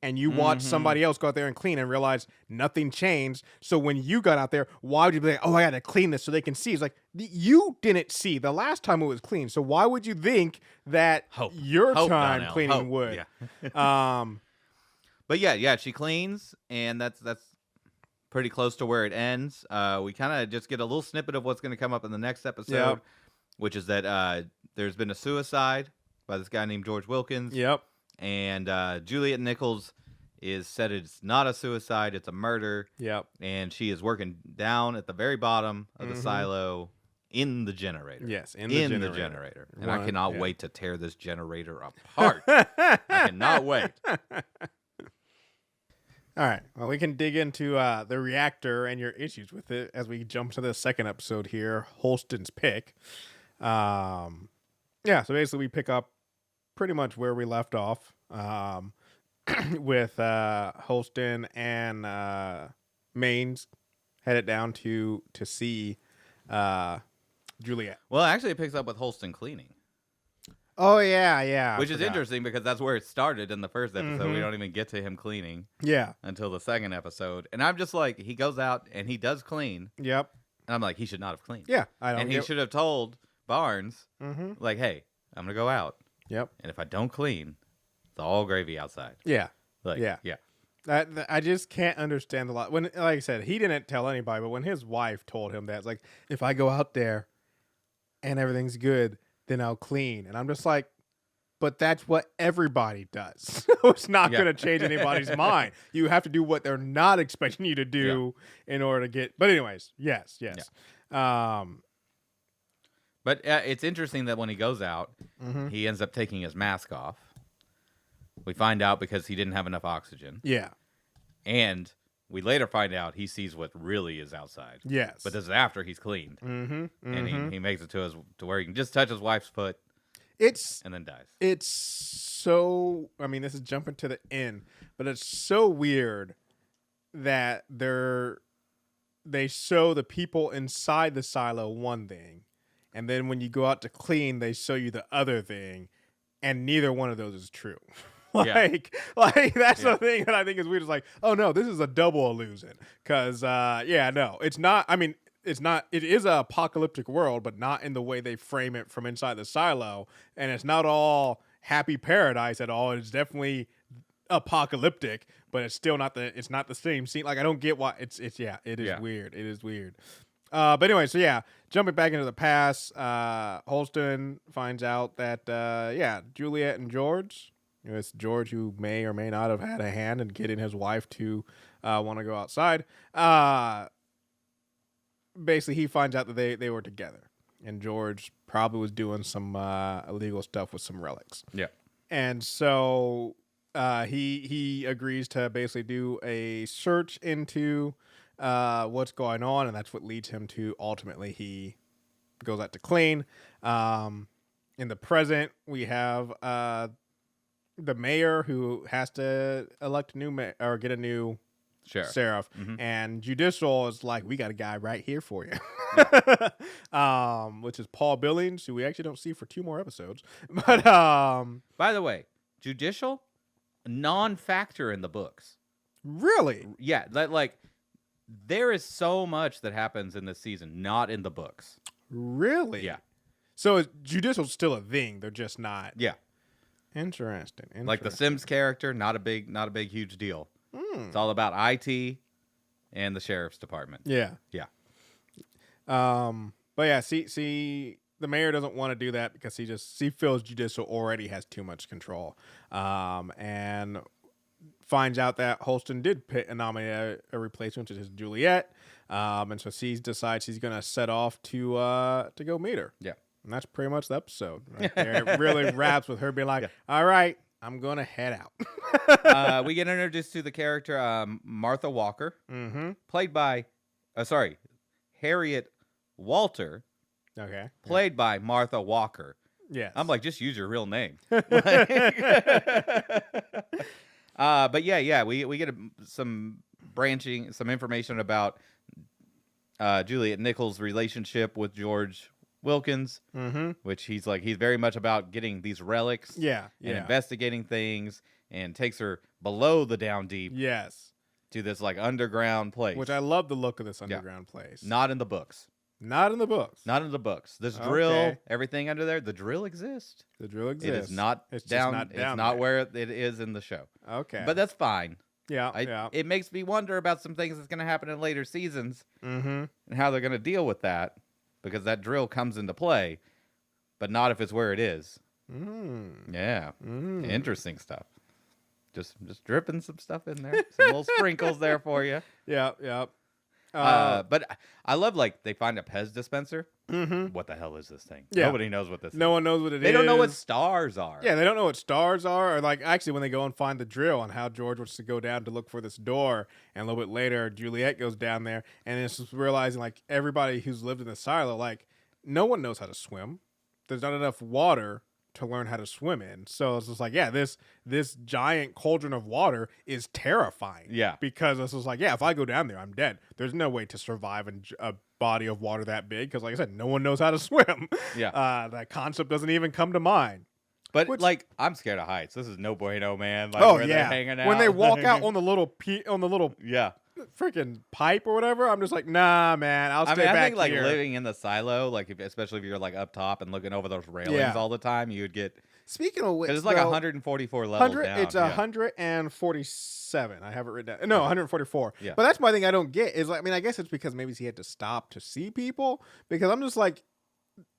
[SPEAKER 2] and you watched somebody else go out there and clean and realize nothing changed, so when you got out there, why would you be like, oh, I got to clean this so they can see? It's like, you didn't see the last time it was clean, so why would you think that your time cleaning would?
[SPEAKER 1] Yeah. But yeah, she cleans, and that's pretty close to where it ends. We kind of just get a little snippet of what's going to come up in the next episode, which is that there's been a suicide by this guy named George Wilkins.
[SPEAKER 2] Yep.
[SPEAKER 1] And Juliet Nichols is said it's not a suicide, it's a murder.
[SPEAKER 2] Yep.
[SPEAKER 1] And she is working down at the very bottom of the silo in the generator.
[SPEAKER 2] Yes, in
[SPEAKER 1] the generator. And I cannot wait to tear this generator apart. I cannot wait.
[SPEAKER 2] All right. Well, we can dig into the reactor and your issues with it as we jump to the second episode here, Holston's Pick. So basically we pick up pretty much where we left off with Holston and Maines headed down to see Juliet.
[SPEAKER 1] Well, actually, it picks up with Holston cleaning.
[SPEAKER 2] Oh, yeah.
[SPEAKER 1] Which is interesting because that's where it started in the first episode. We don't even get to him cleaning until the second episode. And I'm just like, he goes out and he does clean.
[SPEAKER 2] Yep.
[SPEAKER 1] And I'm like, he should not have cleaned.
[SPEAKER 2] Yeah.
[SPEAKER 1] He should have told Barnes, like, hey, I'm going to go out.
[SPEAKER 2] Yep.
[SPEAKER 1] And if I don't clean, it's all gravy outside.
[SPEAKER 2] Yeah.
[SPEAKER 1] Like, yeah.
[SPEAKER 2] I just can't understand a lot. When, like I said, he didn't tell anybody, but when his wife told him that, it's like, if I go out there and everything's good, then I'll clean. And I'm just like, but that's what everybody does. So it's not going to change anybody's mind. You have to do what they're not expecting you to do in order to get. But anyways, yes.
[SPEAKER 1] Yeah. But it's interesting that when he goes out, he ends up taking his mask off. We find out because he didn't have enough oxygen.
[SPEAKER 2] Yeah.
[SPEAKER 1] And we later find out he sees what really is outside.
[SPEAKER 2] Yes.
[SPEAKER 1] But this is after he's cleaned. And he makes it to where he can just touch his wife's foot and then dies.
[SPEAKER 2] It's so, I mean, this is jumping to the end, but it's so weird that they show the people inside the silo one thing, and then when you go out to clean, they show you the other thing, and neither one of those is true. Like that's the thing that I think is weird. It's like, oh no, this is a double illusion. Because no, it's not. I mean, it's not. It is an apocalyptic world, but not in the way they frame it from inside the silo. And it's not all happy paradise at all. It's definitely apocalyptic, but it's still not the. It's not the same scene. Like I don't get why it's. It is weird. It is weird. But anyway, so jumping back into the past, Holston finds out that Juliet and George. It's George who may or may not have had a hand in getting his wife to want to go outside. Basically, he finds out that they were together, and George probably was doing some illegal stuff with some relics.
[SPEAKER 1] Yeah,
[SPEAKER 2] and so he agrees to basically do a search into what's going on, and that's what leads him to ultimately he goes out to clean. In the present, we have the mayor who has to elect a new mayor or get a new sheriff, and judicial is like, we got a guy right here for you, which is Paul Billings, who we actually don't see for 2 more episodes. But
[SPEAKER 1] by the way, judicial non-factor in the books.
[SPEAKER 2] Really?
[SPEAKER 1] Yeah, like there is so much that happens in this season not in the books.
[SPEAKER 2] Really?
[SPEAKER 1] Yeah.
[SPEAKER 2] So judicial's still a thing. They're just not.
[SPEAKER 1] Yeah.
[SPEAKER 2] Interesting.
[SPEAKER 1] Like the Sims character, not a big, huge deal. It's all about IT and the sheriff's department.
[SPEAKER 2] Yeah.
[SPEAKER 1] Yeah.
[SPEAKER 2] But yeah, see, the mayor doesn't want to do that because he feels judicial already has too much control. And finds out that Holston did nominate a replacement, which is Juliet. And so she decides she's going to set off to go meet her.
[SPEAKER 1] Yeah.
[SPEAKER 2] And that's pretty much the episode right there. It really wraps with her being like, all right, I'm going to head
[SPEAKER 1] out. We get introduced to the character Martha Walker, played by, Harriet Walter, played by Martha Walker.
[SPEAKER 2] Yes.
[SPEAKER 1] I'm like, just use your real name. But we get some information about Juliet Nichols' relationship with George Wilkins, which he's very much about getting these relics and investigating things, and takes her below the down deep to this like underground place,
[SPEAKER 2] which I love the look of this underground place.
[SPEAKER 1] Not in the books.
[SPEAKER 2] Not in the books.
[SPEAKER 1] Not in the books. This drill,
[SPEAKER 2] Okay.
[SPEAKER 1] everything under there, the drill exists.
[SPEAKER 2] The drill exists.
[SPEAKER 1] It is not
[SPEAKER 2] It's just
[SPEAKER 1] down.
[SPEAKER 2] not down
[SPEAKER 1] it's not
[SPEAKER 2] there.
[SPEAKER 1] where it is in the show.
[SPEAKER 2] Okay.
[SPEAKER 1] But that's fine.
[SPEAKER 2] yeah.
[SPEAKER 1] It makes me wonder about some things that's going to happen in later seasons
[SPEAKER 2] Mm-hmm.
[SPEAKER 1] and how they're going to deal with that, because that drill comes into play, but not if it's where it is.
[SPEAKER 2] Mm.
[SPEAKER 1] Yeah,
[SPEAKER 2] Mm.
[SPEAKER 1] interesting stuff. Just dripping some stuff in there, some little sprinkles there for you.
[SPEAKER 2] Yeah.
[SPEAKER 1] But I love, like, they find a Pez dispenser.
[SPEAKER 2] Mm-hmm.
[SPEAKER 1] What the hell is this thing?
[SPEAKER 2] Yeah.
[SPEAKER 1] Nobody knows what this is.
[SPEAKER 2] No one knows what it is.
[SPEAKER 1] They don't know what stars are.
[SPEAKER 2] Yeah, they don't know what stars are. Or like actually when they go and find the drill and how George wants to go down to look for this door, and a little bit later Juliet goes down there and it's just realizing like everybody who's lived in the silo, like no one knows how to swim. There's not enough water to learn how to swim in. So it's just like, yeah, this giant cauldron of water is terrifying.
[SPEAKER 1] Yeah.
[SPEAKER 2] Because it's just like, yeah, if I go down there, I'm dead. There's no way to survive in a body of water that big because, like I said, no one knows how to swim.
[SPEAKER 1] Yeah.
[SPEAKER 2] That concept doesn't even come to mind.
[SPEAKER 1] But
[SPEAKER 2] Which-
[SPEAKER 1] like, I'm scared of heights. This is no bueno, man. Like,
[SPEAKER 2] Oh
[SPEAKER 1] where they're
[SPEAKER 2] yeah,
[SPEAKER 1] hanging out.
[SPEAKER 2] when they walk out on the little
[SPEAKER 1] yeah.
[SPEAKER 2] freaking pipe or whatever, I'm just like, nah, man, I'll stay
[SPEAKER 1] I
[SPEAKER 2] back
[SPEAKER 1] think like
[SPEAKER 2] here.
[SPEAKER 1] living in the silo, like especially if you're like up top and looking over those railings
[SPEAKER 2] Yeah.
[SPEAKER 1] all the time, you'd get,
[SPEAKER 2] Speaking of which,
[SPEAKER 1] because it's like
[SPEAKER 2] though,
[SPEAKER 1] 144 levels down.
[SPEAKER 2] It's
[SPEAKER 1] yeah.
[SPEAKER 2] 147. I have it written down. No, 144.
[SPEAKER 1] Yeah.
[SPEAKER 2] But that's my thing I don't get is like, I mean, I guess it's because maybe he had to stop to see people because I'm just like,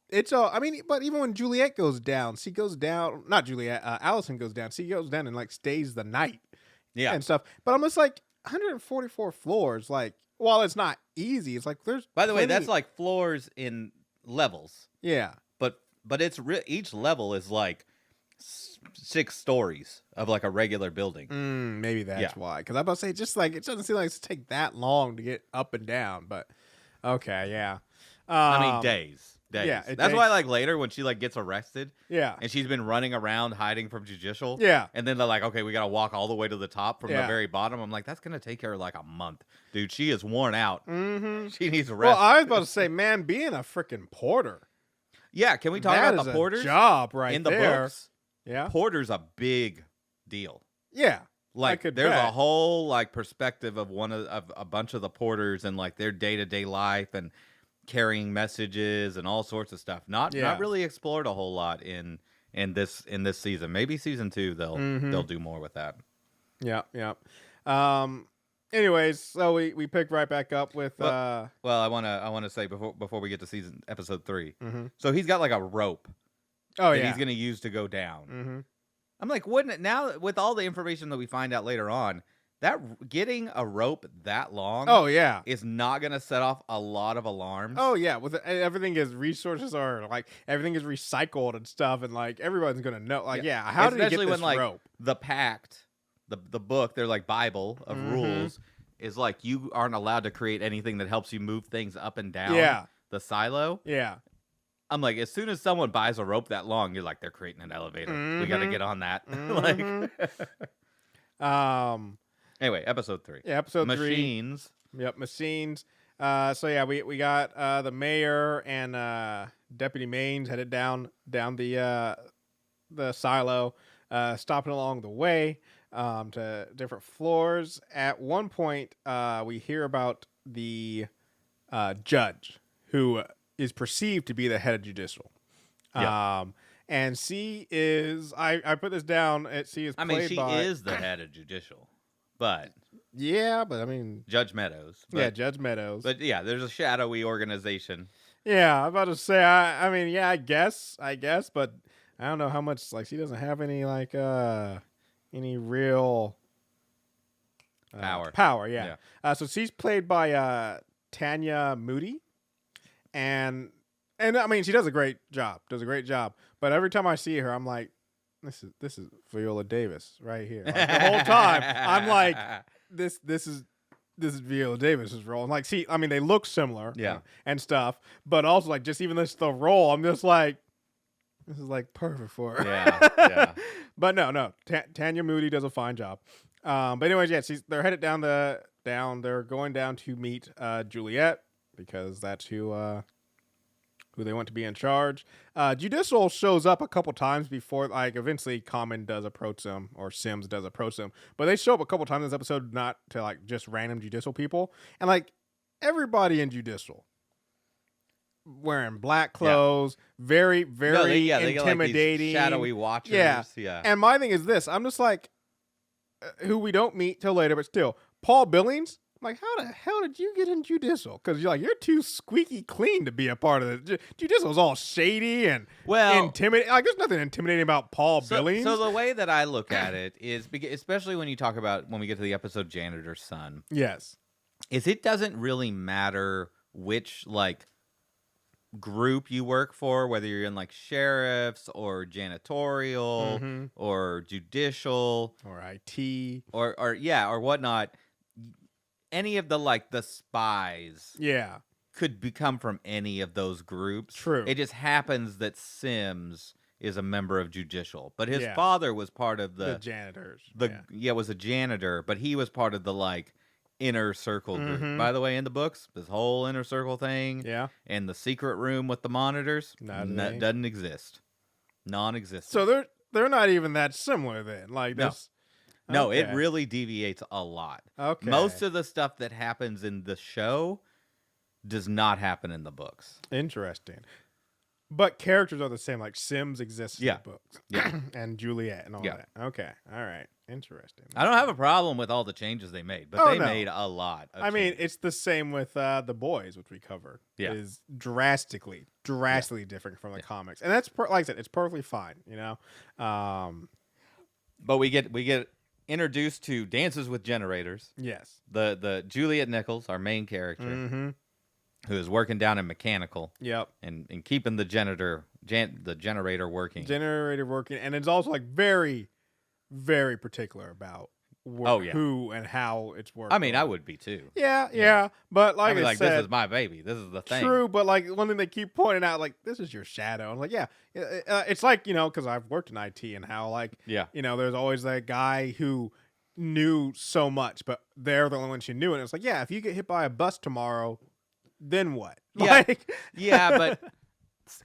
[SPEAKER 2] it's all, I mean, but even when Juliet goes down, she goes down, not Juliet, Allison goes down. She goes down and like stays the night
[SPEAKER 1] Yeah.
[SPEAKER 2] and stuff. But I'm just like, 144 floors, like, while it's not easy, it's like there's
[SPEAKER 1] By the way,
[SPEAKER 2] plenty-
[SPEAKER 1] that's like floors in levels,
[SPEAKER 2] yeah.
[SPEAKER 1] but it's each level is like 6 stories of like a regular building.
[SPEAKER 2] Maybe that's
[SPEAKER 1] Yeah.
[SPEAKER 2] why. Because I'm about to say, just like it doesn't seem like it's take that long to get up and down. But okay, yeah.
[SPEAKER 1] I mean, days.
[SPEAKER 2] yeah,
[SPEAKER 1] That's
[SPEAKER 2] it
[SPEAKER 1] why,
[SPEAKER 2] takes-
[SPEAKER 1] like, later when she like gets arrested
[SPEAKER 2] Yeah,
[SPEAKER 1] and she's been running around hiding from judicial.
[SPEAKER 2] yeah.
[SPEAKER 1] And then they're like, okay, we got to walk all the way to the top from the
[SPEAKER 2] Yeah.
[SPEAKER 1] very bottom. I'm like, that's going to take her like a month. Dude, she is worn out.
[SPEAKER 2] Mm-hmm.
[SPEAKER 1] She needs
[SPEAKER 2] Well,
[SPEAKER 1] rest.
[SPEAKER 2] I was about to say, man, being a freaking porter.
[SPEAKER 1] Yeah, can we talk
[SPEAKER 2] that
[SPEAKER 1] about
[SPEAKER 2] is
[SPEAKER 1] the
[SPEAKER 2] a
[SPEAKER 1] porters?
[SPEAKER 2] job right
[SPEAKER 1] in the
[SPEAKER 2] there.
[SPEAKER 1] books?
[SPEAKER 2] Yeah,
[SPEAKER 1] Porter's a big deal.
[SPEAKER 2] yeah.
[SPEAKER 1] Like,
[SPEAKER 2] could
[SPEAKER 1] there's a
[SPEAKER 2] bet.
[SPEAKER 1] whole like perspective of of a bunch of the porters and like their day-to-day life and carrying messages and all sorts of stuff. Not really explored a whole lot in this season. Maybe season 2 they'll do more with that.
[SPEAKER 2] Yeah. Anyways, so we pick right back up with
[SPEAKER 1] Well, I wanna say before we get to episode 3.
[SPEAKER 2] mhm.
[SPEAKER 1] So he's got like a rope
[SPEAKER 2] Oh
[SPEAKER 1] that
[SPEAKER 2] yeah.
[SPEAKER 1] he's gonna use to go down.
[SPEAKER 2] Mm-hmm.
[SPEAKER 1] I'm like, wouldn't it now with all the information that we find out later on, that getting a rope that long
[SPEAKER 2] Oh yeah.
[SPEAKER 1] is not gonna set off a lot of alarms.
[SPEAKER 2] Oh yeah. With everything is resources are like everything is recycled and stuff, and like everybody's gonna know. Like yeah, how did he
[SPEAKER 1] Especially
[SPEAKER 2] get
[SPEAKER 1] when
[SPEAKER 2] this
[SPEAKER 1] like
[SPEAKER 2] rope?
[SPEAKER 1] the pact, the book, their like Bible of
[SPEAKER 2] Mhm.
[SPEAKER 1] rules is like you aren't allowed to create anything that helps you move things up and down
[SPEAKER 2] Yeah.
[SPEAKER 1] the silo.
[SPEAKER 2] Yeah.
[SPEAKER 1] I'm like, as soon as someone buys a rope that long, you're like, they're creating an elevator. We got to
[SPEAKER 2] Mhm.
[SPEAKER 1] get on that.
[SPEAKER 2] Mhm.
[SPEAKER 1] Anyway, episode 3.
[SPEAKER 2] Yeah, episode 3.
[SPEAKER 1] Machines.
[SPEAKER 2] Yep, machines. So yeah, we got the mayor and Deputy Maines headed down the silo, stopping along the way to different floors. At one point, we hear about the judge who is perceived to be the head of judicial.
[SPEAKER 1] Yeah.
[SPEAKER 2] And she is. I put this down. She is.
[SPEAKER 1] I mean,
[SPEAKER 2] played
[SPEAKER 1] she
[SPEAKER 2] by,
[SPEAKER 1] is the head of judicial, but
[SPEAKER 2] Yeah, but I mean,
[SPEAKER 1] Judge Meadows. But,
[SPEAKER 2] yeah, Judge Meadows.
[SPEAKER 1] But yeah, there's a shadowy organization.
[SPEAKER 2] Yeah, I'm about to say. I mean, yeah, I guess, but I don't know how much. Like, she doesn't have any like any real
[SPEAKER 1] Power.
[SPEAKER 2] Power, yeah. So she's played by Tanya Moody, and I mean, she does a great job. But every time I see her, I'm like, this is Viola Davis right here. Like, the whole time, I'm like, this is Viola Davis's role. And like, see, I mean, they look similar,
[SPEAKER 1] Yeah.
[SPEAKER 2] and stuff, but also like just even this the role, I'm just like, this is like perfect for her.
[SPEAKER 1] Yeah.
[SPEAKER 2] But no, Tanya Moody does a fine job. But anyways, yeah, they're headed down. They're going down to meet Juliet because that's who they want to be in charge. Judicial shows up a couple times before, like eventually Common does approach them or Sims does approach them, but they show up a couple times in this episode, not to like just random Judicial people, and like everybody in Judicial wearing black clothes, very, very
[SPEAKER 1] they get, like, these
[SPEAKER 2] intimidating,
[SPEAKER 1] shadowy watchers. Yeah.
[SPEAKER 2] And my thing is this: I'm just like, who we don't meet till later, but still, Paul Billings. I'm like, how the hell did you get in judicial? Because you're too squeaky clean to be a part of it. Judicial is all shady and intimidating. Like, there's nothing intimidating about Paul Billings.
[SPEAKER 1] So the way that I look at it is, especially when you talk about when we get to the episode Janitor's Son.
[SPEAKER 2] Yes.
[SPEAKER 1] Is it doesn't really matter which like group you work for, whether you're in like sheriffs or janitorial or judicial
[SPEAKER 2] or IT
[SPEAKER 1] or whatnot. Any of the spies could become from any of those groups.
[SPEAKER 2] True.
[SPEAKER 1] It just happens that Sims is a member of judicial, but his father was part of the
[SPEAKER 2] janitors.
[SPEAKER 1] Was a janitor, but he was part of the like inner circle group. By the way, in the books, this whole inner circle thing, and the secret room with the monitors, doesn't exist, non-existent.
[SPEAKER 2] So they're not even that similar then. Like this.
[SPEAKER 1] No, it really deviates a lot.
[SPEAKER 2] Okay.
[SPEAKER 1] Most of the stuff that happens in the show does not happen in the books.
[SPEAKER 2] Interesting. But characters are the same. Like Sims exists in the books.
[SPEAKER 1] Yeah.
[SPEAKER 2] And Juliet and all that. Okay. All right. Interesting.
[SPEAKER 1] I don't have a problem with all the changes they made, but they made a lot of changes.
[SPEAKER 2] It's the same with The Boys, which we covered.
[SPEAKER 1] Yeah.
[SPEAKER 2] It is drastically different from the comics. And that's, like I said, it's perfectly fine, you know?
[SPEAKER 1] But we get introduced to Dances with Generators.
[SPEAKER 2] Yes.
[SPEAKER 1] The Juliet Nichols, our main character, who is working down in mechanical.
[SPEAKER 2] Yep.
[SPEAKER 1] And keeping the generator working.
[SPEAKER 2] And it's also like very, very particular about who and how it's working.
[SPEAKER 1] I mean, I would be too.
[SPEAKER 2] Yeah. But like I said,
[SPEAKER 1] this is my baby. This is the thing.
[SPEAKER 2] True, but like one thing they keep pointing out, like, this is your shadow. I'm like, it's like, because I've worked in IT and how like, there's always that guy who knew so much, but they're the only ones who knew it. And it's like, if you get hit by a bus tomorrow, then what?
[SPEAKER 1] But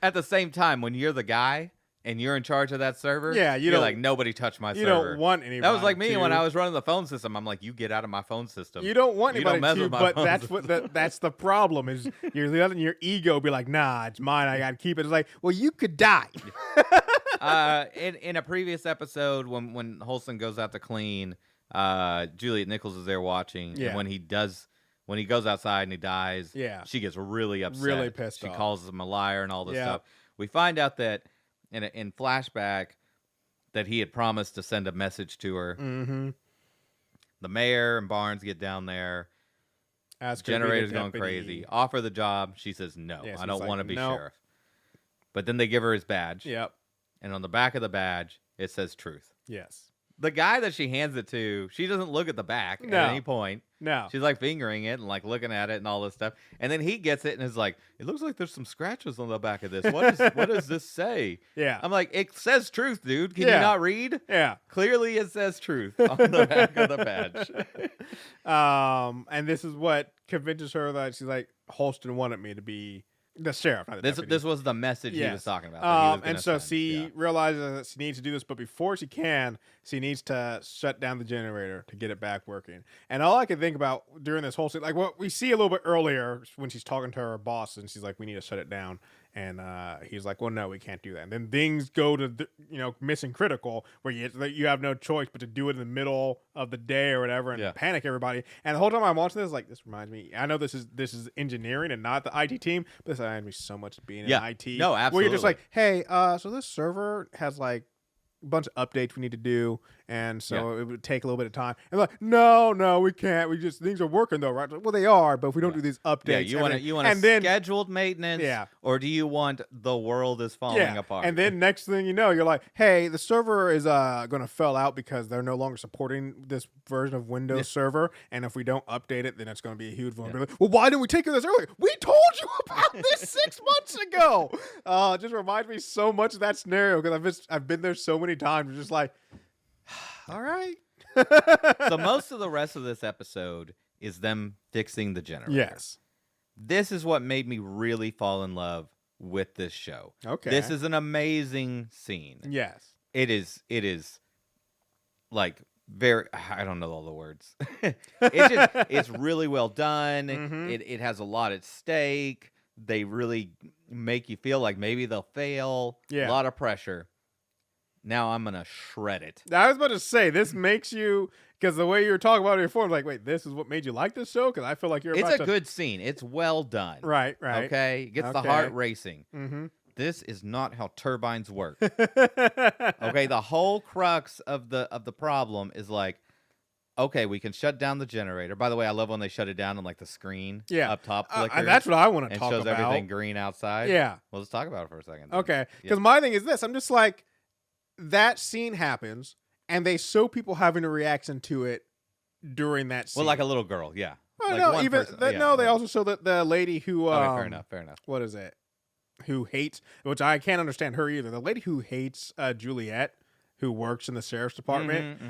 [SPEAKER 1] at the same time, when you're the guy and you're in charge of that server, you're like, nobody touched my server.
[SPEAKER 2] You don't want anybody.
[SPEAKER 1] That was like me when I was running the phone system. I'm like, you get out of my phone system.
[SPEAKER 2] You don't want anybody
[SPEAKER 1] to,
[SPEAKER 2] but that's the problem is you're letting your ego be like, nah, it's mine. I got to keep it. It's like, well, you could die.
[SPEAKER 1] In a previous episode, when Holston goes out to clean, Juliet Nichols is there watching. And when he goes outside and he dies, she gets really upset.
[SPEAKER 2] Really pissed off.
[SPEAKER 1] She calls him a liar and all this stuff. We find out that in flashback that he had promised to send a message to her. The mayor and Barnes get down there. Generator's going crazy. Offer the job. She says no. I don't want to be sheriff. But then they give her his badge.
[SPEAKER 2] Yep.
[SPEAKER 1] And on the back of the badge, it says truth.
[SPEAKER 2] Yes.
[SPEAKER 1] The guy that she hands it to, she doesn't look at the back at any point.
[SPEAKER 2] No.
[SPEAKER 1] She's like fingering it and like looking at it and all this stuff. And then he gets it and is like, it looks like there's some scratches on the back of this. What does this say?
[SPEAKER 2] Yeah.
[SPEAKER 1] I'm like, it says truth, dude. Can you not read?
[SPEAKER 2] Yeah.
[SPEAKER 1] Clearly it says truth on the back of the badge.
[SPEAKER 2] And this is what convinces her that she's like, Holston wanted me to be the sheriff.
[SPEAKER 1] This was the message he was talking about.
[SPEAKER 2] And so she realizes that she needs to do this, but before she can, she needs to shut down the generator to get it back working. And all I can think about during this whole scene, like what we see a little bit earlier when she's talking to her boss and she's like, we need to shut it down. And he's like, well, no, we can't do that. And then things go to, mission critical where you have no choice but to do it in the middle of the day or whatever and panic everybody. And the whole time I'm watching this, like, this reminds me, I know this is engineering and not the IT team, but this reminds me so much of being in IT.
[SPEAKER 1] No, absolutely.
[SPEAKER 2] Where you're just like, hey, so this server has like a bunch of updates we need to do. And so it would take a little bit of time. And like, no, we can't. Things are working though, right? Well, they are, but if we don't do these updates,
[SPEAKER 1] you want scheduled maintenance, or do you want the world is falling apart?
[SPEAKER 2] And then next thing you know, you're like, hey, the server is going to fail out because they're no longer supporting this version of Windows Server, and if we don't update it, then it's going to be a huge vulnerability. Well, why didn't we take care of this earlier? We told you about this 6 months ago. It just reminds me so much of that scenario because I've been there so many times. It's just like, all right.
[SPEAKER 1] So most of the rest of this episode is them fixing the generator.
[SPEAKER 2] Yes.
[SPEAKER 1] This is what made me really fall in love with this show.
[SPEAKER 2] Okay.
[SPEAKER 1] This is an amazing scene.
[SPEAKER 2] Yes.
[SPEAKER 1] It is like very, I don't know all the words. It's really well done. It has a lot at stake. they really make you feel like maybe they'll fail.
[SPEAKER 2] Yeah.
[SPEAKER 1] A lot of pressure. Now I'm gonna shred it.
[SPEAKER 2] I was about to say, this makes you, because the way you were talking about it before, I'm like, wait, this is what made you like this show? Because I feel like you're
[SPEAKER 1] It's
[SPEAKER 2] about
[SPEAKER 1] a good scene. It's well done.
[SPEAKER 2] Right.
[SPEAKER 1] Okay? It gets the
[SPEAKER 2] Okay.
[SPEAKER 1] heart racing.
[SPEAKER 2] Mm-hmm.
[SPEAKER 1] This is not how turbines work. Okay, the whole crux of the problem is like, okay, we can shut down the generator. By the way, I love when they shut it down and like the screen up top flickers.
[SPEAKER 2] That's what I want to
[SPEAKER 1] and
[SPEAKER 2] talk
[SPEAKER 1] shows
[SPEAKER 2] about.
[SPEAKER 1] everything green outside.
[SPEAKER 2] Yeah.
[SPEAKER 1] Well, let's talk about it for a second. Then.
[SPEAKER 2] Okay. Because my thing is this. I'm just like, that scene happens, and they show people having a reaction to it during that scene.
[SPEAKER 1] Well, like a little girl, yeah.
[SPEAKER 2] Oh,
[SPEAKER 1] like
[SPEAKER 2] no,
[SPEAKER 1] one
[SPEAKER 2] even
[SPEAKER 1] person,
[SPEAKER 2] no, they also show that the lady who
[SPEAKER 1] okay, fair enough.
[SPEAKER 2] What is it? Who hates, which I can't understand her either. The lady who hates Juliet, who works in the sheriff's department,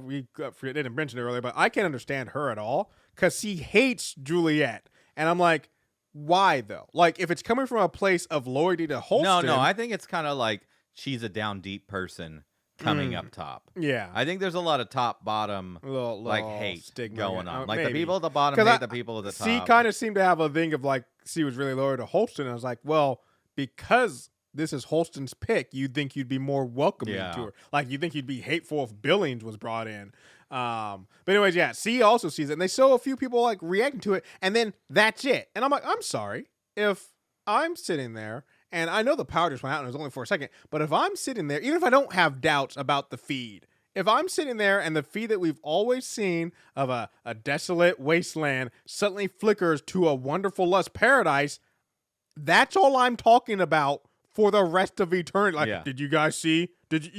[SPEAKER 2] we didn't mention it earlier, but I can't understand her at all because she hates Juliet, and I'm like, why though? Like, if it's coming from a place of loyalty to Holston,
[SPEAKER 1] No, I think it's kind of like she's a down deep person coming up top.
[SPEAKER 2] Yeah,
[SPEAKER 1] I think there's a lot of top bottom
[SPEAKER 2] little
[SPEAKER 1] like hate
[SPEAKER 2] stigma
[SPEAKER 1] going on. Like
[SPEAKER 2] maybe.
[SPEAKER 1] the people at the bottom hate the people at the top.
[SPEAKER 2] She kind of seemed to have a thing of like she was really loyal to Holston. And I was like, well, because this is Holston's pick, you'd think you'd be more welcoming to her. Like, you think you'd be hateful if Billings was brought in. But anyways, yeah, C also sees it, and they show a few people like reacting to it, and then that's it. And I'm like, I'm sorry if I'm sitting there. And I know the power just went out and it was only for a second. But if I'm sitting there, even if I don't have doubts about the feed, if I'm sitting there and the feed that we've always seen of a desolate wasteland suddenly flickers to a wonderful lush paradise, that's all I'm talking about for the rest of eternity. Like, did you guys see?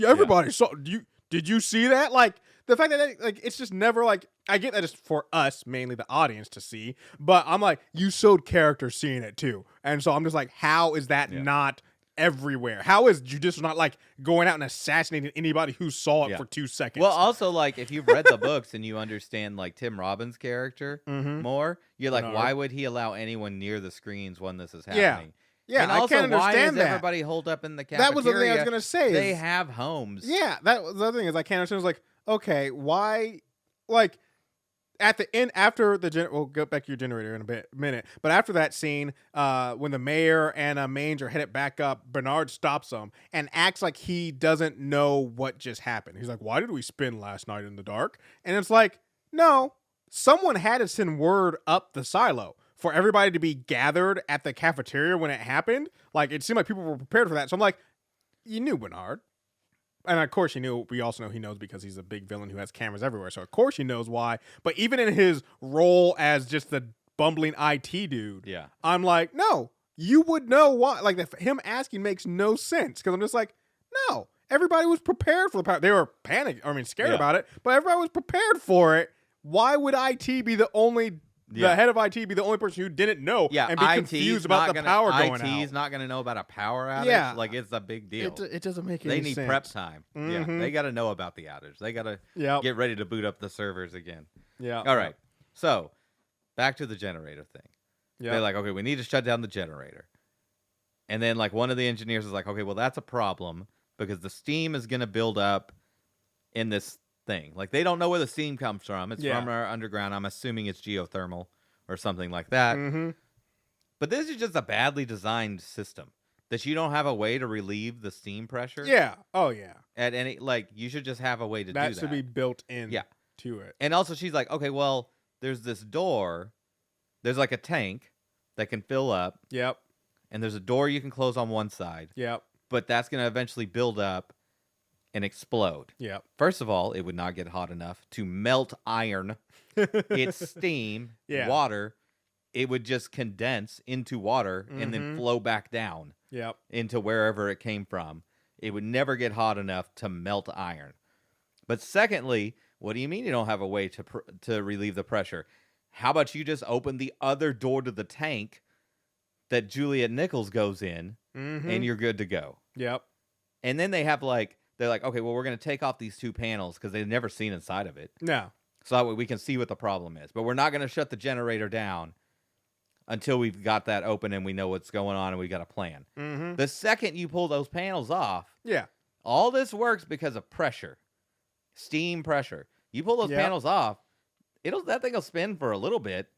[SPEAKER 2] Everybody saw? Did you see that? Like, the fact that like it's just never like, I get that it's for us, mainly the audience, to see, but I'm like, you showed characters seeing it too, and so I'm just like, how is that not everywhere? How is Judicial not like going out and assassinating anybody who saw it for 2 seconds?
[SPEAKER 1] Well, also, like, if you've read the books and you understand like Tim Robbins' character more, you're like, why would he allow anyone near the screens when this is happening?
[SPEAKER 2] Yeah,
[SPEAKER 1] and also,
[SPEAKER 2] I can't understand
[SPEAKER 1] why is
[SPEAKER 2] that.
[SPEAKER 1] everybody holed up in the cafeteria?
[SPEAKER 2] That was the thing I was gonna say.
[SPEAKER 1] They have homes.
[SPEAKER 2] Yeah, that was the other thing is I can't understand. It's like, okay, why, like, at the end, after the we'll go back to your generator in a minute, but after that scene, when the mayor and Mange are headed back up, Bernard stops them and acts like he doesn't know what just happened. He's like, why did we spend last night in the dark? And it's like, no, someone had to send word up the silo for everybody to be gathered at the cafeteria when it happened. Like, it seemed like people were prepared for that. So I'm like, you knew Bernard. And of course he knew. We also know he knows because he's a big villain who has cameras everywhere. So of course he knows why. But even in his role as just the bumbling IT dude, I'm like, no, you would know why. Like, him asking makes no sense, because I'm just like, no, everybody was prepared for the power. They were scared about it, but everybody was prepared for it. Why would IT be the only? The head of IT be the only person who didn't know and be confused about the power going out.
[SPEAKER 1] IT's not going to know about a power outage. Like, it's a big deal.
[SPEAKER 2] It doesn't make any sense.
[SPEAKER 1] They need prep time. Yeah, they got to know about the outage. They got to get ready to boot up the servers again.
[SPEAKER 2] Yeah.
[SPEAKER 1] All right. So, back to the generator thing. They're like, okay, we need to shut down the generator. And then, like, one of the engineers is like, okay, well, that's a problem because the steam is going to build up in this thing. Like, they don't know where the steam comes from. It's from our underground. I'm assuming it's geothermal or something like that. But this is just a badly designed system that you don't have a way to relieve the steam pressure.
[SPEAKER 2] Yeah. Oh yeah.
[SPEAKER 1] At any, like, you should just have a way to do that.
[SPEAKER 2] That should be built in. To it.
[SPEAKER 1] And also, she's like, okay, well, there's this door. There's like a tank that can fill up.
[SPEAKER 2] Yep.
[SPEAKER 1] And there's a door you can close on one side.
[SPEAKER 2] Yep.
[SPEAKER 1] But that's going to eventually build up and explode.
[SPEAKER 2] Yep.
[SPEAKER 1] First of all, it would not get hot enough to melt iron. It's steam, water. It would just condense into water and then flow back down into wherever it came from. It would never get hot enough to melt iron. But secondly, what do you mean you don't have a way to relieve the pressure? How about you just open the other door to the tank that Juliet Nichols goes in, and you're good to go.
[SPEAKER 2] Yep.
[SPEAKER 1] And then they have they're like, okay, well, we're going to take off these two panels because they've never seen inside of it.
[SPEAKER 2] No.
[SPEAKER 1] So that way we can see what the problem is. But we're not going to shut the generator down until we've got that open and we know what's going on and we got a plan. The second you pull those panels off, all this works because of pressure, steam pressure. You pull those panels off, that thing will spin for a little bit,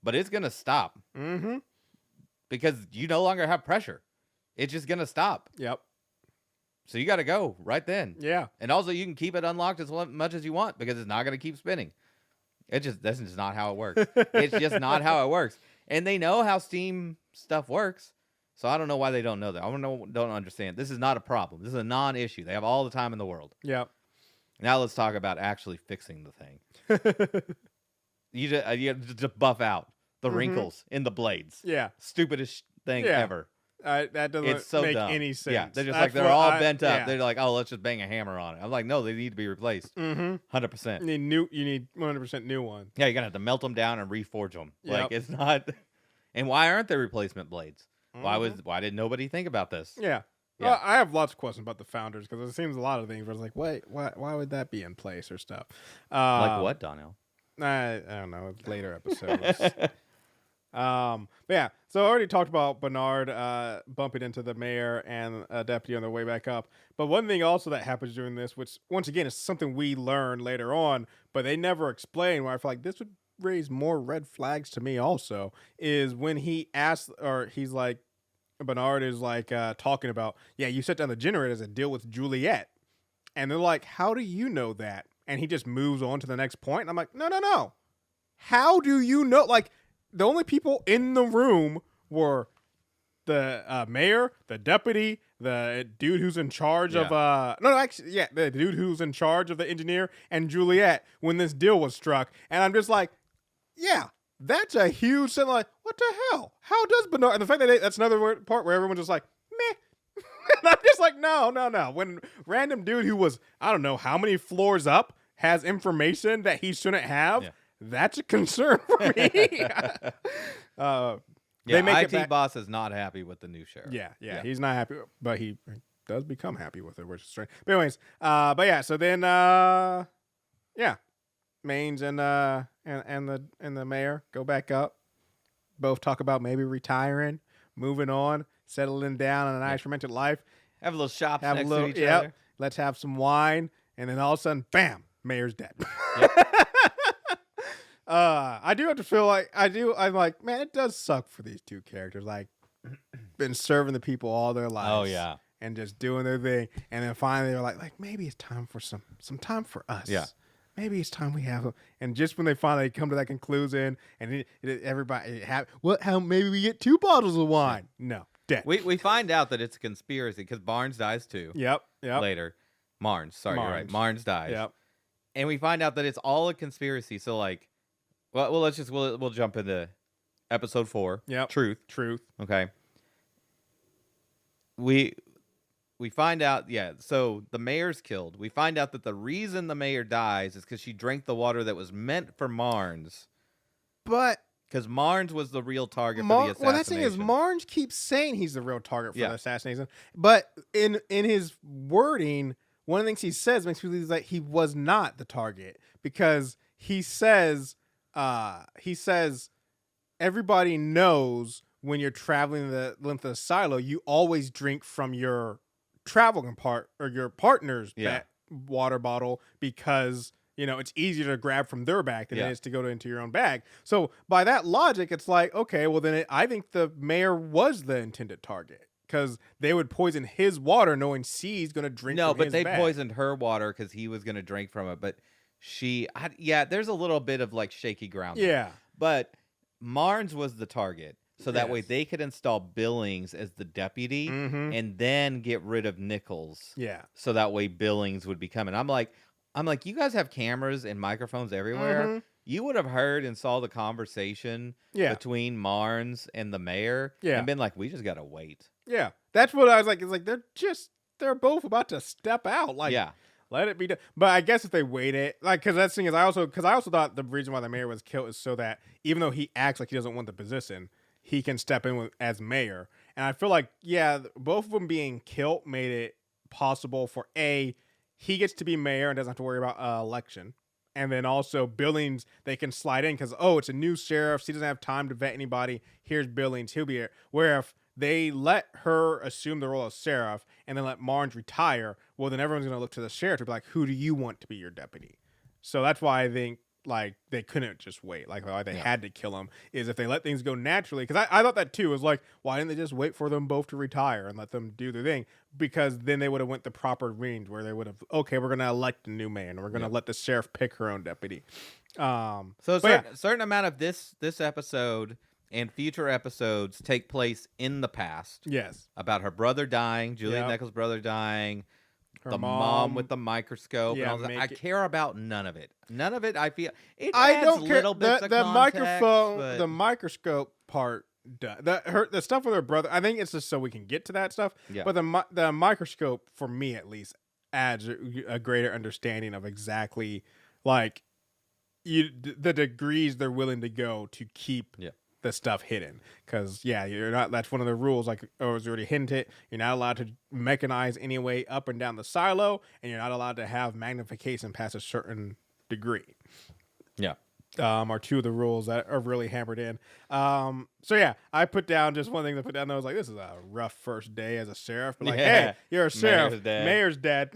[SPEAKER 1] but it's going to stop. because you no longer have pressure. It's just gonna stop.
[SPEAKER 2] Yep.
[SPEAKER 1] So you got to go right then.
[SPEAKER 2] Yeah.
[SPEAKER 1] And also, you can keep it unlocked as much as you want because it's not going to keep spinning. That's just not how it works. It's just not how it works. And they know how Steam stuff works. So I don't know why they don't know that. I don't understand. This is not a problem. This is a non-issue. They have all the time in the world.
[SPEAKER 2] Yep.
[SPEAKER 1] Now let's talk about actually fixing the thing. You just buff out the wrinkles in the blades.
[SPEAKER 2] Yeah.
[SPEAKER 1] Stupidest thing ever.
[SPEAKER 2] That doesn't make any sense.
[SPEAKER 1] Yeah, they're just like, they're all bent up. Yeah. They're like, oh, let's just bang a hammer on it. I'm like, no, they need to be replaced. 100%.
[SPEAKER 2] You need 100% new one.
[SPEAKER 1] Yeah, you're going to have to melt them down and reforge them.
[SPEAKER 2] Yep.
[SPEAKER 1] Like, it's not. And why aren't there replacement blades? Why did nobody think about this?
[SPEAKER 2] Yeah. Well, I have lots of questions about the founders because it seems a lot of things where I was like, wait, why would that be in place or stuff?
[SPEAKER 1] Like what, Donnell?
[SPEAKER 2] I don't know. It's later episodes. But yeah, so I already talked about Bernard bumping into the mayor and a deputy on their way back up. But one thing also that happens during this, which once again is something we learn later on, but they never explain, where I feel like this would raise more red flags to me also, is when he asks, or he's like, Bernard is like talking about, yeah, you set down the generators and deal with Juliet. And they're like, how do you know that? And he just moves on to the next point. And I'm like, no. How do you know? Like, the only people in the room were the mayor, the deputy, the dude who's in charge of the dude who's in charge of the engineer, and Juliet when this deal was struck. And I'm just like, yeah, that's a huge thing. Like, what the hell? How does Bernard? And the fact that that's another part where everyone's just like, meh. And I'm just like, no. When random dude who was, I don't know how many floors up has information that he shouldn't have. Yeah. That's a concern for me.
[SPEAKER 1] IT boss is not happy with the new sheriff.
[SPEAKER 2] Yeah, he's not happy, but he does become happy with it, which is strange. But anyways, so then, Maines and the mayor go back up. Both talk about maybe retiring, moving on, settling down on a nice romantic life.
[SPEAKER 1] Have a little shops next to each other.
[SPEAKER 2] Let's have some wine, and then all of a sudden, bam, mayor's dead. I do have to feel like I'm like, man, it does suck for these two characters. Like, been serving the people all their lives.
[SPEAKER 1] Oh yeah,
[SPEAKER 2] and just doing their thing, and then finally they're like maybe it's time for some time for us.
[SPEAKER 1] Yeah,
[SPEAKER 2] maybe it's time we have. And just when they finally come to that conclusion, and everybody how maybe we get 2 bottles of wine. No, dead.
[SPEAKER 1] We find out that it's a conspiracy because Barnes dies too.
[SPEAKER 2] Yep.
[SPEAKER 1] Later, Marnes. You're right. Marnes dies.
[SPEAKER 2] Yep.
[SPEAKER 1] And we find out that it's all a conspiracy. So like. Well, we'll jump into episode 4.
[SPEAKER 2] Yep.
[SPEAKER 1] Truth. Okay. We find out, so the mayor's killed. We find out that the reason the mayor dies is because she drank the water that was meant for Marnes.
[SPEAKER 2] But
[SPEAKER 1] because Marnes was the real target for the assassination.
[SPEAKER 2] Well, that thing is, Marnes keeps saying he's the real target for the assassination. But in his wording, one of the things he says makes me believe that he was not the target, because he says everybody knows when you're traveling the length of the silo, you always drink from your traveling part or your partner's water bottle, because it's easier to grab from their bag than it is to go into your own bag. So by that logic, it's like, okay, well then I think the mayor was the intended target, because they would poison his water knowing C's going to drink from his bag. No, but they
[SPEAKER 1] poisoned her water because he was going to drink from it. But there's a little bit of like shaky ground.
[SPEAKER 2] Yeah.
[SPEAKER 1] But Marnes was the target. So that way they could install Billings as the deputy and then get rid of Nichols.
[SPEAKER 2] Yeah.
[SPEAKER 1] So that way Billings would be coming. I'm like, you guys have cameras and microphones everywhere. You would have heard and saw the conversation between Marnes and the mayor and been like, we just got to wait.
[SPEAKER 2] Yeah. That's what I was like. It's like, they're both about to step out. Like, let it be done. But I guess if they waited, like, because that thing is, I also thought the reason why the mayor was killed is so that even though he acts like he doesn't want the position, he can step in as mayor. And I feel like, both of them being killed made it possible for he gets to be mayor and doesn't have to worry about election. And then also Billings, they can slide in because, it's a new sheriff. She doesn't have time to vet anybody. Here's Billings. He'll be here. Where if they let her assume the role of sheriff and then let Marnes retire, well, then everyone's going to look to the sheriff to be like, who do you want to be your deputy? So that's why I think like they couldn't just wait, like they had to kill him, is if they let things go naturally. Because I thought that too, was like, why didn't they just wait for them both to retire and let them do their thing? Because then they would have went the proper range where they would have, okay, we're gonna elect a new man, we're gonna let the sheriff pick her own deputy.
[SPEAKER 1] So a certain amount of this episode and future episodes take place in the past.
[SPEAKER 2] Yes,
[SPEAKER 1] about her brother dying, Juliet Nichols' brother dying. The mom with the microscope.
[SPEAKER 2] Yeah,
[SPEAKER 1] and all that. I care about none of it. None of it. I feel it
[SPEAKER 2] I
[SPEAKER 1] adds
[SPEAKER 2] don't care.
[SPEAKER 1] little bits of
[SPEAKER 2] The
[SPEAKER 1] context,
[SPEAKER 2] microphone,
[SPEAKER 1] but...
[SPEAKER 2] the microscope part. The stuff with her brother. I think it's just so we can get to that stuff.
[SPEAKER 1] Yeah.
[SPEAKER 2] But the microscope, for me at least, adds a greater understanding of exactly like the degrees they're willing to go to keep.
[SPEAKER 1] Yeah.
[SPEAKER 2] The stuff hidden, because you're not. That's one of the rules. Like, or was already hinted. You're not allowed to mechanize any way up and down the silo, and you're not allowed to have magnification past a certain degree.
[SPEAKER 1] Yeah,
[SPEAKER 2] are two of the rules that are really hammered in. I put down just one thing to put down. I was like, this is a rough first day as a sheriff. But like, hey, you're a sheriff. Mayor's dead.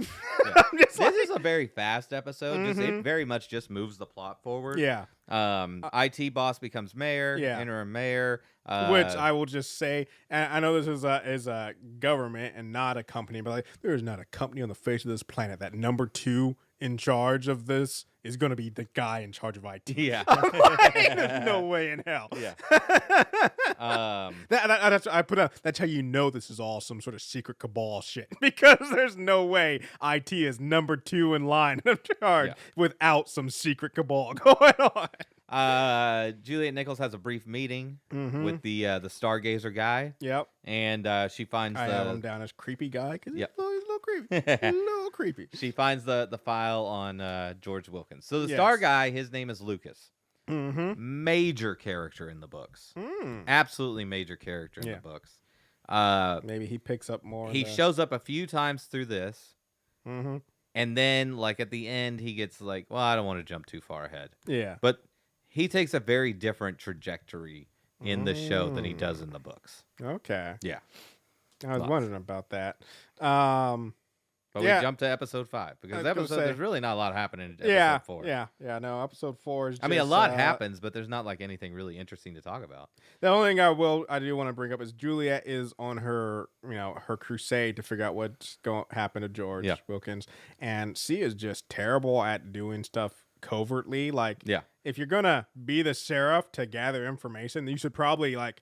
[SPEAKER 1] Yeah. This is a very fast episode.
[SPEAKER 2] Mm-hmm.
[SPEAKER 1] It very much just moves the plot forward.
[SPEAKER 2] Yeah.
[SPEAKER 1] IT boss becomes mayor.
[SPEAKER 2] Yeah.
[SPEAKER 1] Interim mayor.
[SPEAKER 2] Which I will just say, and I know this is a government and not a company, but like, there is not a company on the face of this planet that number 2 in charge of this is going to be the guy in charge of IT.
[SPEAKER 1] Yeah.
[SPEAKER 2] There's no way in hell.
[SPEAKER 1] Yeah.
[SPEAKER 2] That's I put out. That's how you know this is all some sort of secret cabal shit, because there's no way IT is number 2 in line of charge without some secret cabal going on.
[SPEAKER 1] Juliet Nichols has a brief meeting with the Stargazer guy.
[SPEAKER 2] Yep.
[SPEAKER 1] And she finds
[SPEAKER 2] I have him down as creepy guy because he's a little creepy. A little creepy.
[SPEAKER 1] She finds the file on George Wilkins. So the Star guy, his name is Lucas. Major character in the books. Absolutely major character in the books.
[SPEAKER 2] Maybe he picks up more.
[SPEAKER 1] He shows up a few times through this. And then, like, at the end, he gets like, well, I don't want to jump too far ahead. Yeah. But he takes a very different trajectory in the show than he does in the books.
[SPEAKER 2] Okay.
[SPEAKER 1] Yeah.
[SPEAKER 2] I was wondering about that.
[SPEAKER 1] But we jumped to episode 5 because there's really not a lot happening in episode 4.
[SPEAKER 2] Yeah. No, episode 4 is.
[SPEAKER 1] I mean, a lot happens, but there's not like anything really interesting to talk about.
[SPEAKER 2] The only thing I do want to bring up is Juliet is on her, her crusade to figure out what's going to happen to George Wilkins, and she is just terrible at doing stuff covertly. Like, if you're gonna be the sheriff to gather information, you should probably like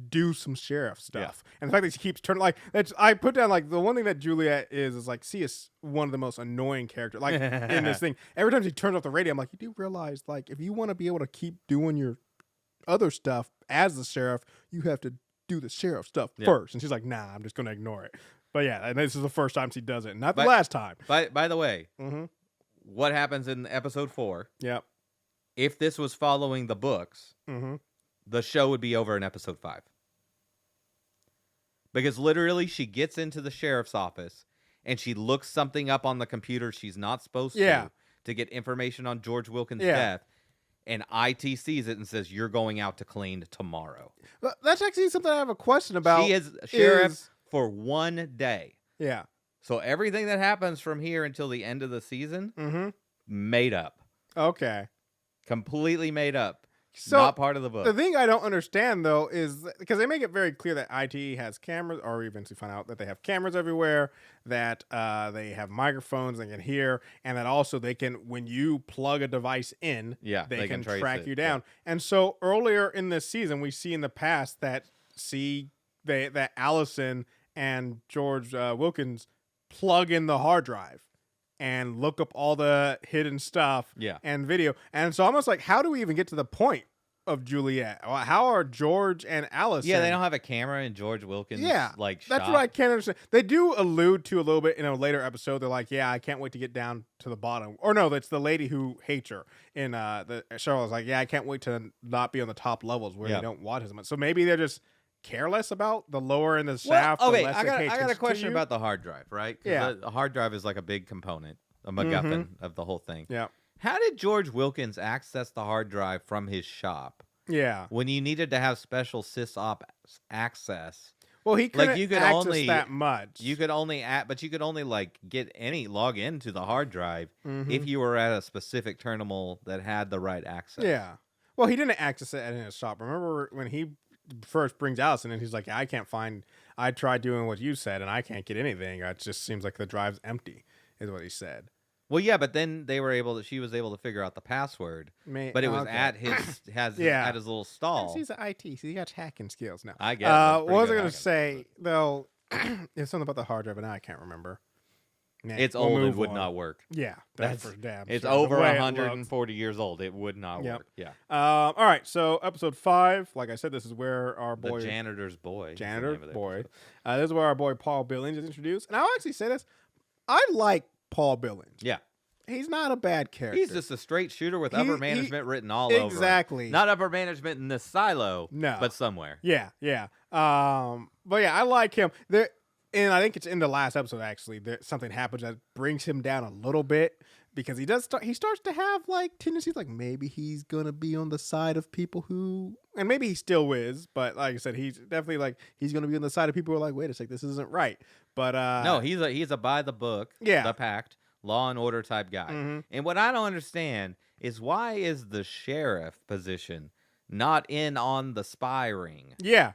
[SPEAKER 2] do some sheriff stuff. And the fact that she keeps turning, like, I put down, like, the one thing that Juliet is like, she is one of the most annoying characters, like, in this thing. Every time she turns off the radio, I'm like, you do realize, like, if you want to be able to keep doing your other stuff as the sheriff, you have to do the sheriff stuff first. And she's like, nah, I'm just gonna ignore it. But yeah, and this is the first time she does it, not the last time.
[SPEAKER 1] By the way, what happens in episode 4? Yep. If this was following the books, the show would be over in episode 5. Because literally, she gets into the sheriff's office and she looks something up on the computer she's not supposed to get information on George Wilkins' death. And IT sees it and says, you're going out to clean tomorrow.
[SPEAKER 2] That's actually something I have a question about.
[SPEAKER 1] She is sheriff for 1 day. Yeah. So everything that happens from here until the end of the season, made up. Okay. Completely made up. So not part of the book.
[SPEAKER 2] The thing I don't understand, though, is because they make it very clear that IT has cameras, or we eventually find out that they have cameras everywhere, that they have microphones they can hear, and that also they can, when you plug a device in, they can track you down. Yeah. And so earlier in this season, we see in the past that that Allison and George Wilkins plug in the hard drive and look up all the hidden stuff and video. And so almost like, how do we even get to the point of Juliet? How are George and Allison?
[SPEAKER 1] Yeah, they don't have a camera in George Wilkins' shop.
[SPEAKER 2] That's what I can't understand. They do allude to a little bit in a later episode. They're like, I can't wait to get down to the bottom. Or no, that's the lady who hates her. In the Charlotte's like, I can't wait to not be on the top lles where they don't watch as much. So maybe they're just careless about the lower in the shaft.
[SPEAKER 1] Well, okay, I got a question about the hard drive, right? The hard drive is like a big component, a MacGuffin of the whole thing. Yeah. How did George Wilkins access the hard drive from his shop? Yeah. When you needed to have special sysop access
[SPEAKER 2] Well, he couldn't
[SPEAKER 1] you could
[SPEAKER 2] access
[SPEAKER 1] only
[SPEAKER 2] that much.
[SPEAKER 1] You could only but you could only like log into the hard drive
[SPEAKER 2] Mhm.
[SPEAKER 1] if you were at a specific terminal that had the right access.
[SPEAKER 2] Yeah. Well, he didn't access it in his shop. Remember when he first brings Allison and he's like, I can't find. I tried doing what you said and I can't get anything. It just seems like the drive's empty, is what he said.
[SPEAKER 1] Well, yeah, but then she was able to figure out the password, but it was at his at his little stall.
[SPEAKER 2] He's an IT, so he got hacking skills now.
[SPEAKER 1] I guess.
[SPEAKER 2] What was I going to say though? There's something about the hard drive, and I can't remember. Nah,
[SPEAKER 1] It's old and would not work.
[SPEAKER 2] Yeah, that's for damn.
[SPEAKER 1] It's
[SPEAKER 2] sure.
[SPEAKER 1] over
[SPEAKER 2] The way it
[SPEAKER 1] 140 years old. It would not work. Yeah.
[SPEAKER 2] All right, so episode 5, like I said, this is where our boy,
[SPEAKER 1] the janitor's boy,
[SPEAKER 2] this is where our boy Paul Billings is introduced, and I'll actually say this: I like Paul Billings.
[SPEAKER 1] Yeah.
[SPEAKER 2] He's not a bad character.
[SPEAKER 1] He's just a straight shooter with upper management written all over him.
[SPEAKER 2] Exactly.
[SPEAKER 1] Not upper management in this silo,
[SPEAKER 2] no,
[SPEAKER 1] but somewhere.
[SPEAKER 2] Yeah. But yeah, I like him. And I think it's in the last episode actually. Something happens that brings him down a little bit because he starts to have like tendencies like maybe he's gonna be on the side of people who, and maybe he still is, but like I said, he's definitely like he's gonna be on the side of people who are like, wait a sec, this isn't right. But
[SPEAKER 1] no, he's a by the book, the pact, law and order type guy.
[SPEAKER 2] Mm-hmm.
[SPEAKER 1] And what I don't understand is why is the sheriff position not in on the spy ring?
[SPEAKER 2] Yeah.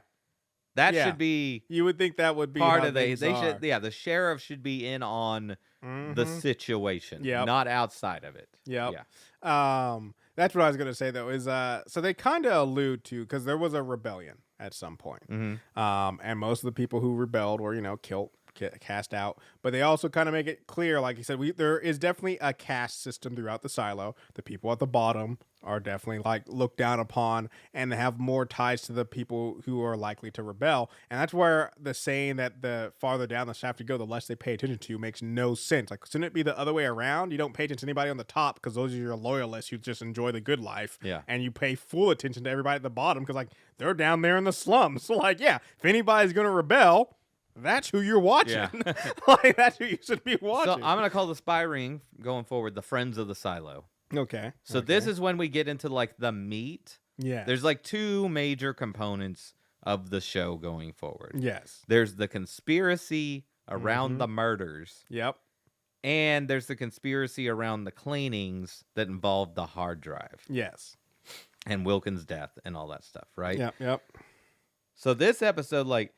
[SPEAKER 1] That should be.
[SPEAKER 2] You would think that would be
[SPEAKER 1] part
[SPEAKER 2] how
[SPEAKER 1] of they
[SPEAKER 2] are.
[SPEAKER 1] should. Yeah, the sheriff should be in on the situation, not outside of it.
[SPEAKER 2] Yep.
[SPEAKER 1] Yeah.
[SPEAKER 2] That's what I was gonna say though. Is so they kind of allude to because there was a rebellion at some point, and most of the people who rebelled were killed, cast out. But they also kind of make it clear, like you said, there is definitely a caste system throughout the silo. The people at the bottom are definitely like looked down upon and have more ties to the people who are likely to rebel. And that's where the saying that the farther down the shaft you go, the less they pay attention to makes no sense. Like, shouldn't it be the other way around? You don't pay attention to anybody on the top because those are your loyalists who just enjoy the good life.
[SPEAKER 1] Yeah.
[SPEAKER 2] And you pay full attention to everybody at the bottom because like they're down there in the slums. So like, yeah, if anybody's going to rebel, that's who you're watching.
[SPEAKER 1] Yeah.
[SPEAKER 2] Like, that's who you should be watching.
[SPEAKER 1] So I'm going to call the spy ring going forward the Friends of the Silo.
[SPEAKER 2] Okay.
[SPEAKER 1] So this is when we get into like the meat.
[SPEAKER 2] Yeah.
[SPEAKER 1] There's like two major components of the show going forward.
[SPEAKER 2] Yes.
[SPEAKER 1] There's the conspiracy around the murders.
[SPEAKER 2] Yep.
[SPEAKER 1] And there's the conspiracy around the cleanings that involved the hard drive.
[SPEAKER 2] Yes.
[SPEAKER 1] And Wilkins' death and all that stuff, right?
[SPEAKER 2] Yep.
[SPEAKER 1] So this episode, like,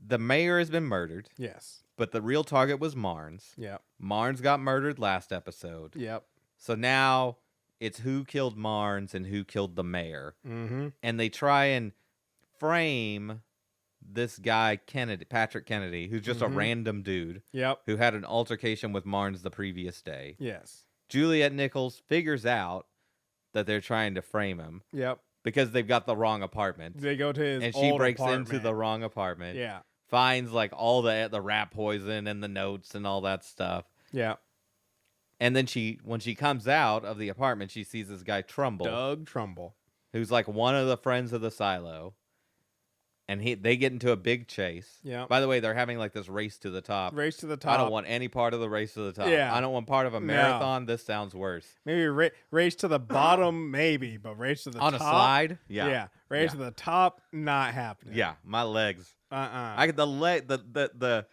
[SPEAKER 1] the mayor has been murdered.
[SPEAKER 2] Yes.
[SPEAKER 1] But the real target was Marnes.
[SPEAKER 2] Yep.
[SPEAKER 1] Marnes got murdered last episode.
[SPEAKER 2] Yep.
[SPEAKER 1] So now it's who killed Marnes and who killed the mayor.
[SPEAKER 2] Mm-hmm.
[SPEAKER 1] And they try and frame this guy, Patrick Kennedy, who's just a random dude.
[SPEAKER 2] Yep.
[SPEAKER 1] Who had an altercation with Marnes the previous day.
[SPEAKER 2] Yes.
[SPEAKER 1] Juliet Nichols figures out that they're trying to frame him.
[SPEAKER 2] Yep.
[SPEAKER 1] Because they've got the wrong apartment.
[SPEAKER 2] They go to his
[SPEAKER 1] and she
[SPEAKER 2] old
[SPEAKER 1] breaks
[SPEAKER 2] apartment.
[SPEAKER 1] into the wrong apartment.
[SPEAKER 2] Yeah.
[SPEAKER 1] Finds like all the rat poison and the notes and all that stuff.
[SPEAKER 2] Yeah.
[SPEAKER 1] And then when she comes out of the apartment, she sees this guy Trumbull.
[SPEAKER 2] Doug Trumbull.
[SPEAKER 1] Who's like one of the friends of the silo. And they get into a big chase.
[SPEAKER 2] Yeah.
[SPEAKER 1] By the way, they're having like this race to the top.
[SPEAKER 2] Race to the top.
[SPEAKER 1] I don't want any part of the race to the top.
[SPEAKER 2] Yeah.
[SPEAKER 1] I don't want part of a marathon. This sounds worse.
[SPEAKER 2] Maybe race to the bottom, maybe, but race to the top.
[SPEAKER 1] On a slide? Yeah.
[SPEAKER 2] Yeah. Race to the top, not happening.
[SPEAKER 1] Yeah. My legs.
[SPEAKER 2] I
[SPEAKER 1] get the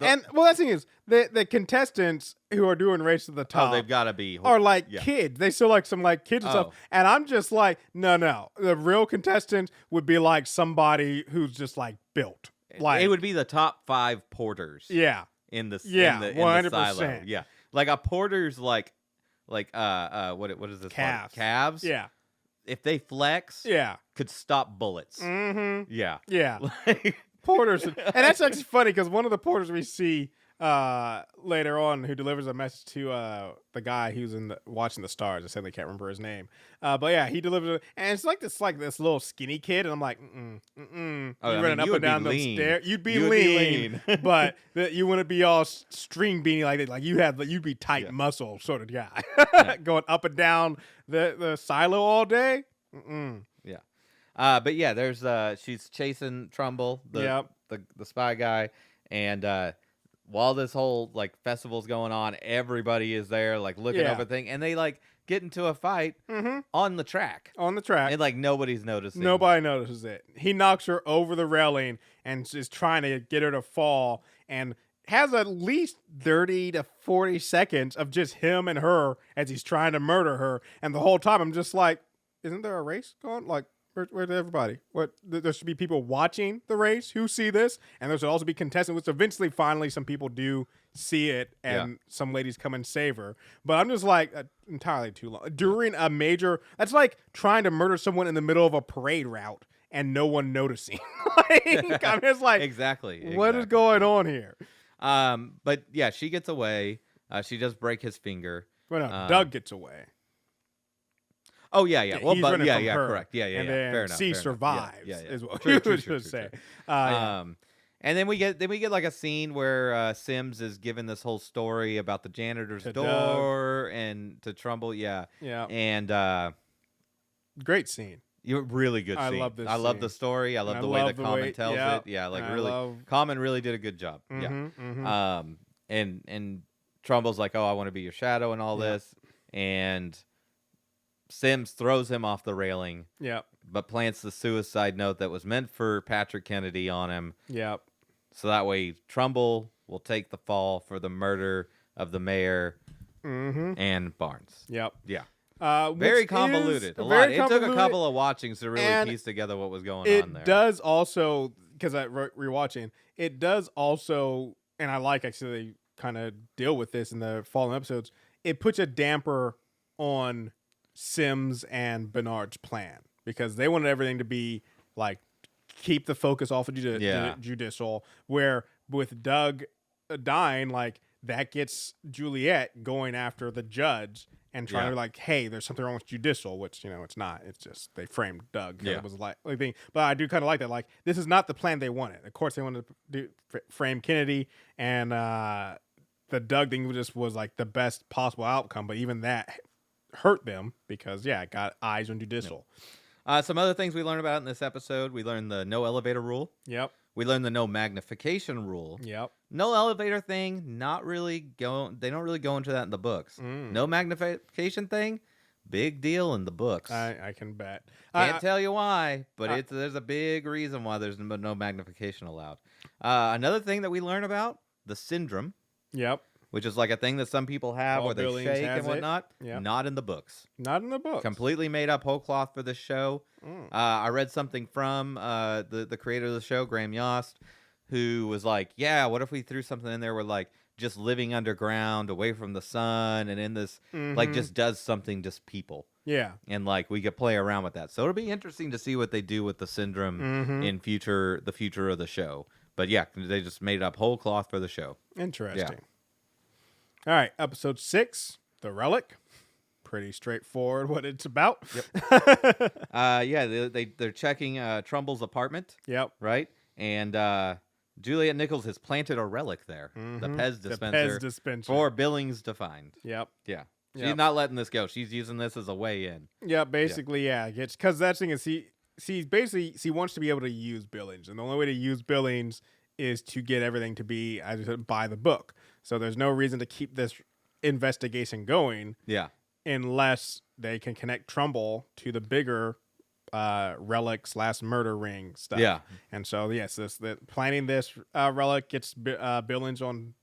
[SPEAKER 2] and well, that thing is the contestants who are doing race to the top,
[SPEAKER 1] they've got to be
[SPEAKER 2] are like kids. They still like some like kids and stuff. And I'm just like, no. The real contestant would be like somebody who's just like built. Like
[SPEAKER 1] it would be the top 5 porters.
[SPEAKER 2] Yeah.
[SPEAKER 1] In the
[SPEAKER 2] 100%.
[SPEAKER 1] silo. Yeah. Like a porter's like what is this?
[SPEAKER 2] Calves.
[SPEAKER 1] Calves.
[SPEAKER 2] Yeah.
[SPEAKER 1] If they flex, could stop bullets.
[SPEAKER 2] Mm-hmm.
[SPEAKER 1] Yeah.
[SPEAKER 2] Yeah. Porters. And that's actually funny because one of the porters we see later on who delivers a message to the guy who's watching the stars. I sadly can't remember his name. But yeah, he delivers it. And it's like this little skinny kid. And I'm like, you running up and down those stairs. You'd be lean. But you wouldn't be all string beanie like that. Like you'd be tight muscle sort of guy. Going up and down the silo all day.
[SPEAKER 1] Yeah. But yeah, there's she's chasing Trumbull, the spy guy, and while this whole like festival's going on, everybody is there like looking over thing, and they like get into a fight on the track.
[SPEAKER 2] On the track.
[SPEAKER 1] And like nobody's noticing.
[SPEAKER 2] Nobody notices it. He knocks her over the railing and is trying to get her to fall and has at least 30 to 40 seconds of just him and her as he's trying to murder her. And the whole time I'm just like, isn't there a race going? Like, where's everybody? What? There should be people watching the race who see this, and there should also be contestants, which eventually, finally, some people do see it, and some ladies come and save her. But I'm just like, entirely too long. During a major, that's like trying to murder someone in the middle of a parade route and no one noticing. Like, I'm just like,
[SPEAKER 1] exactly.
[SPEAKER 2] What is going on here?
[SPEAKER 1] But yeah, she gets away. She does break his finger.
[SPEAKER 2] Well, no, Doug gets away.
[SPEAKER 1] Oh yeah. Well,
[SPEAKER 2] he's
[SPEAKER 1] but
[SPEAKER 2] running from her,
[SPEAKER 1] correct. Yeah.
[SPEAKER 2] And then
[SPEAKER 1] fair enough.
[SPEAKER 2] C
[SPEAKER 1] fair
[SPEAKER 2] survives.
[SPEAKER 1] Enough. Yeah.
[SPEAKER 2] Is what
[SPEAKER 1] True,
[SPEAKER 2] you
[SPEAKER 1] true,
[SPEAKER 2] should
[SPEAKER 1] true,
[SPEAKER 2] say.
[SPEAKER 1] true. And then we get like a scene where Sims is given this whole story about the janitor's
[SPEAKER 2] To
[SPEAKER 1] door and to Trumbull. Yeah. And
[SPEAKER 2] great scene.
[SPEAKER 1] you're really good scene.
[SPEAKER 2] I love this
[SPEAKER 1] I love
[SPEAKER 2] scene.
[SPEAKER 1] the story. I love
[SPEAKER 2] And
[SPEAKER 1] the
[SPEAKER 2] I
[SPEAKER 1] way
[SPEAKER 2] love
[SPEAKER 1] that
[SPEAKER 2] the
[SPEAKER 1] Common
[SPEAKER 2] way-
[SPEAKER 1] tells
[SPEAKER 2] yeah.
[SPEAKER 1] it. Yeah, like
[SPEAKER 2] And I
[SPEAKER 1] really,
[SPEAKER 2] love-
[SPEAKER 1] Common really did a good job. Yeah. And Trumbull's like, oh, I want to be your shadow and all this, and Sims throws him off the railing.
[SPEAKER 2] Yep.
[SPEAKER 1] But plants the suicide note that was meant for Patrick Kennedy on him.
[SPEAKER 2] Yep.
[SPEAKER 1] So that way Trumbull will take the fall for the murder of the mayor and Barnes.
[SPEAKER 2] Yep.
[SPEAKER 1] Yeah.
[SPEAKER 2] Very
[SPEAKER 1] Very convoluted. A lot. It took a couple of watchings to really
[SPEAKER 2] and
[SPEAKER 1] piece together what was going
[SPEAKER 2] It
[SPEAKER 1] on there.
[SPEAKER 2] does also, because I rewatching, it does also, and I like actually kind of deal with this in the following episodes, it puts a damper on Sims and Bernard's plan because they wanted everything to be like keep the focus off of judicial, where with Doug dying, like that gets Juliet going after the judge and trying to like, hey, there's something wrong with judicial, which, it's not. It's just they framed Doug. It was like thing. But I do kind of like that. Like, this is not the plan they wanted. Of course, they wanted to frame Kennedy, and the Doug thing was like the best possible outcome. But even that hurt them because, it got eyes on judicial.
[SPEAKER 1] Some other things we learned about in this episode. We learned the no elevator rule.
[SPEAKER 2] Yep.
[SPEAKER 1] We learned the no magnification rule.
[SPEAKER 2] Yep.
[SPEAKER 1] No elevator thing, not really going. They don't really go into that in the books. No magnification thing, big deal in the books.
[SPEAKER 2] I can bet.
[SPEAKER 1] Can't tell you why, but there's a big reason why there's no magnification allowed. Another thing that we learn about, the syndrome.
[SPEAKER 2] Yep.
[SPEAKER 1] Which is like a thing that some people have where they
[SPEAKER 2] Billings
[SPEAKER 1] shake
[SPEAKER 2] has
[SPEAKER 1] and whatnot.
[SPEAKER 2] Yep.
[SPEAKER 1] Not in the books.
[SPEAKER 2] Not in the book.
[SPEAKER 1] Completely made up whole cloth for this show. I read something from the creator of the show, Graham Yost, who was like, yeah, what if we threw something in there where like just living underground away from the sun and in this like just does something to people.
[SPEAKER 2] Yeah.
[SPEAKER 1] And like we could play around with that. So it'll be interesting to see what they do with the syndrome in the future of the show. But yeah, they just made up whole cloth for the show.
[SPEAKER 2] Interesting.
[SPEAKER 1] Yeah.
[SPEAKER 2] All right, episode 6, The Relic. Pretty straightforward what it's about.
[SPEAKER 1] Yep. They're checking Trumbull's apartment.
[SPEAKER 2] Yep.
[SPEAKER 1] Right? And Juliet Nichols has planted a relic there. The Pez dispenser. For Billings to find.
[SPEAKER 2] Yep.
[SPEAKER 1] Yeah. She's not letting this go. She's using this as a way in.
[SPEAKER 2] Yeah, basically, yeah. Because that thing is, he wants to be able to use Billings. And the only way to use Billings is to get everything to be, as I said, by the book. So there's no reason to keep this investigation going.
[SPEAKER 1] Yeah.
[SPEAKER 2] Unless they can connect Trumbull to the bigger relic / murder ring stuff.
[SPEAKER 1] Yeah.
[SPEAKER 2] And so yes, planning this relic gets Billings on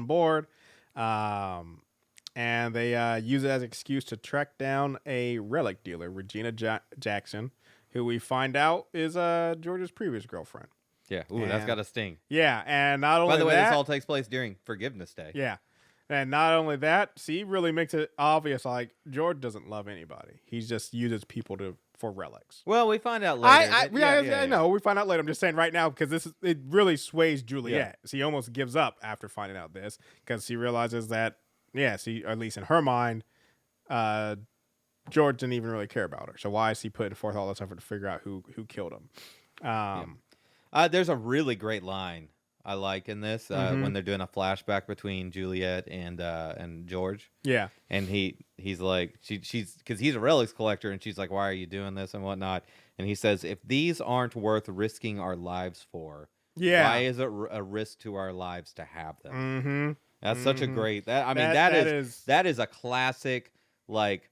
[SPEAKER 2] board, and they use it as an excuse to track down a relic dealer, Regina Jackson, who we find out is George's previous girlfriend.
[SPEAKER 1] Yeah. Ooh, that's got a sting.
[SPEAKER 2] Yeah, and not only
[SPEAKER 1] by the way,
[SPEAKER 2] that,
[SPEAKER 1] this all takes place during Forgiveness Day.
[SPEAKER 2] Yeah. And not only that, she really makes it obvious, like, George doesn't love anybody. He just uses people for relics.
[SPEAKER 1] Well, we find out later.
[SPEAKER 2] I know. We find out later. I'm just saying right now because it really sways Juliet. Yeah. She almost gives up after finding out this because she realizes that, at least in her mind, George didn't even really care about her. So why is he putting forth all this effort to figure out who killed him?
[SPEAKER 1] There's a really great line I like in this when they're doing a flashback between Juliet and George.
[SPEAKER 2] Yeah,
[SPEAKER 1] and he's like she's because he's a relics collector, and she's like, why are you doing this and whatnot? And he says, if these aren't worth risking our lives for, why is it a risk to our lives to have them? That's such a great that is a classic like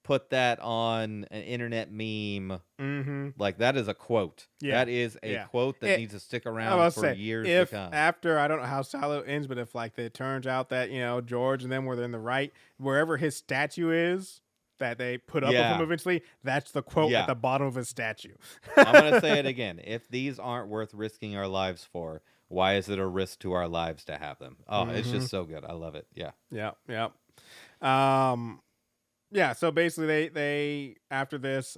[SPEAKER 1] put that on an internet meme.
[SPEAKER 2] Mm-hmm.
[SPEAKER 1] Like that is a quote.
[SPEAKER 2] Yeah.
[SPEAKER 1] That is a quote that needs to stick
[SPEAKER 2] I
[SPEAKER 1] around
[SPEAKER 2] was
[SPEAKER 1] for
[SPEAKER 2] say,
[SPEAKER 1] years
[SPEAKER 2] if
[SPEAKER 1] to come.
[SPEAKER 2] after, I don't know how Silo ends, but if like it turns out that, George and them were in the right, wherever his statue is that they put up of him eventually, that's the quote at the bottom of his statue.
[SPEAKER 1] I'm going to say it again. If these aren't worth risking our lives for, why is it a risk to our lives to have them? Oh, it's just so good. I love it. Yeah.
[SPEAKER 2] Yeah. Yeah, so basically they after this,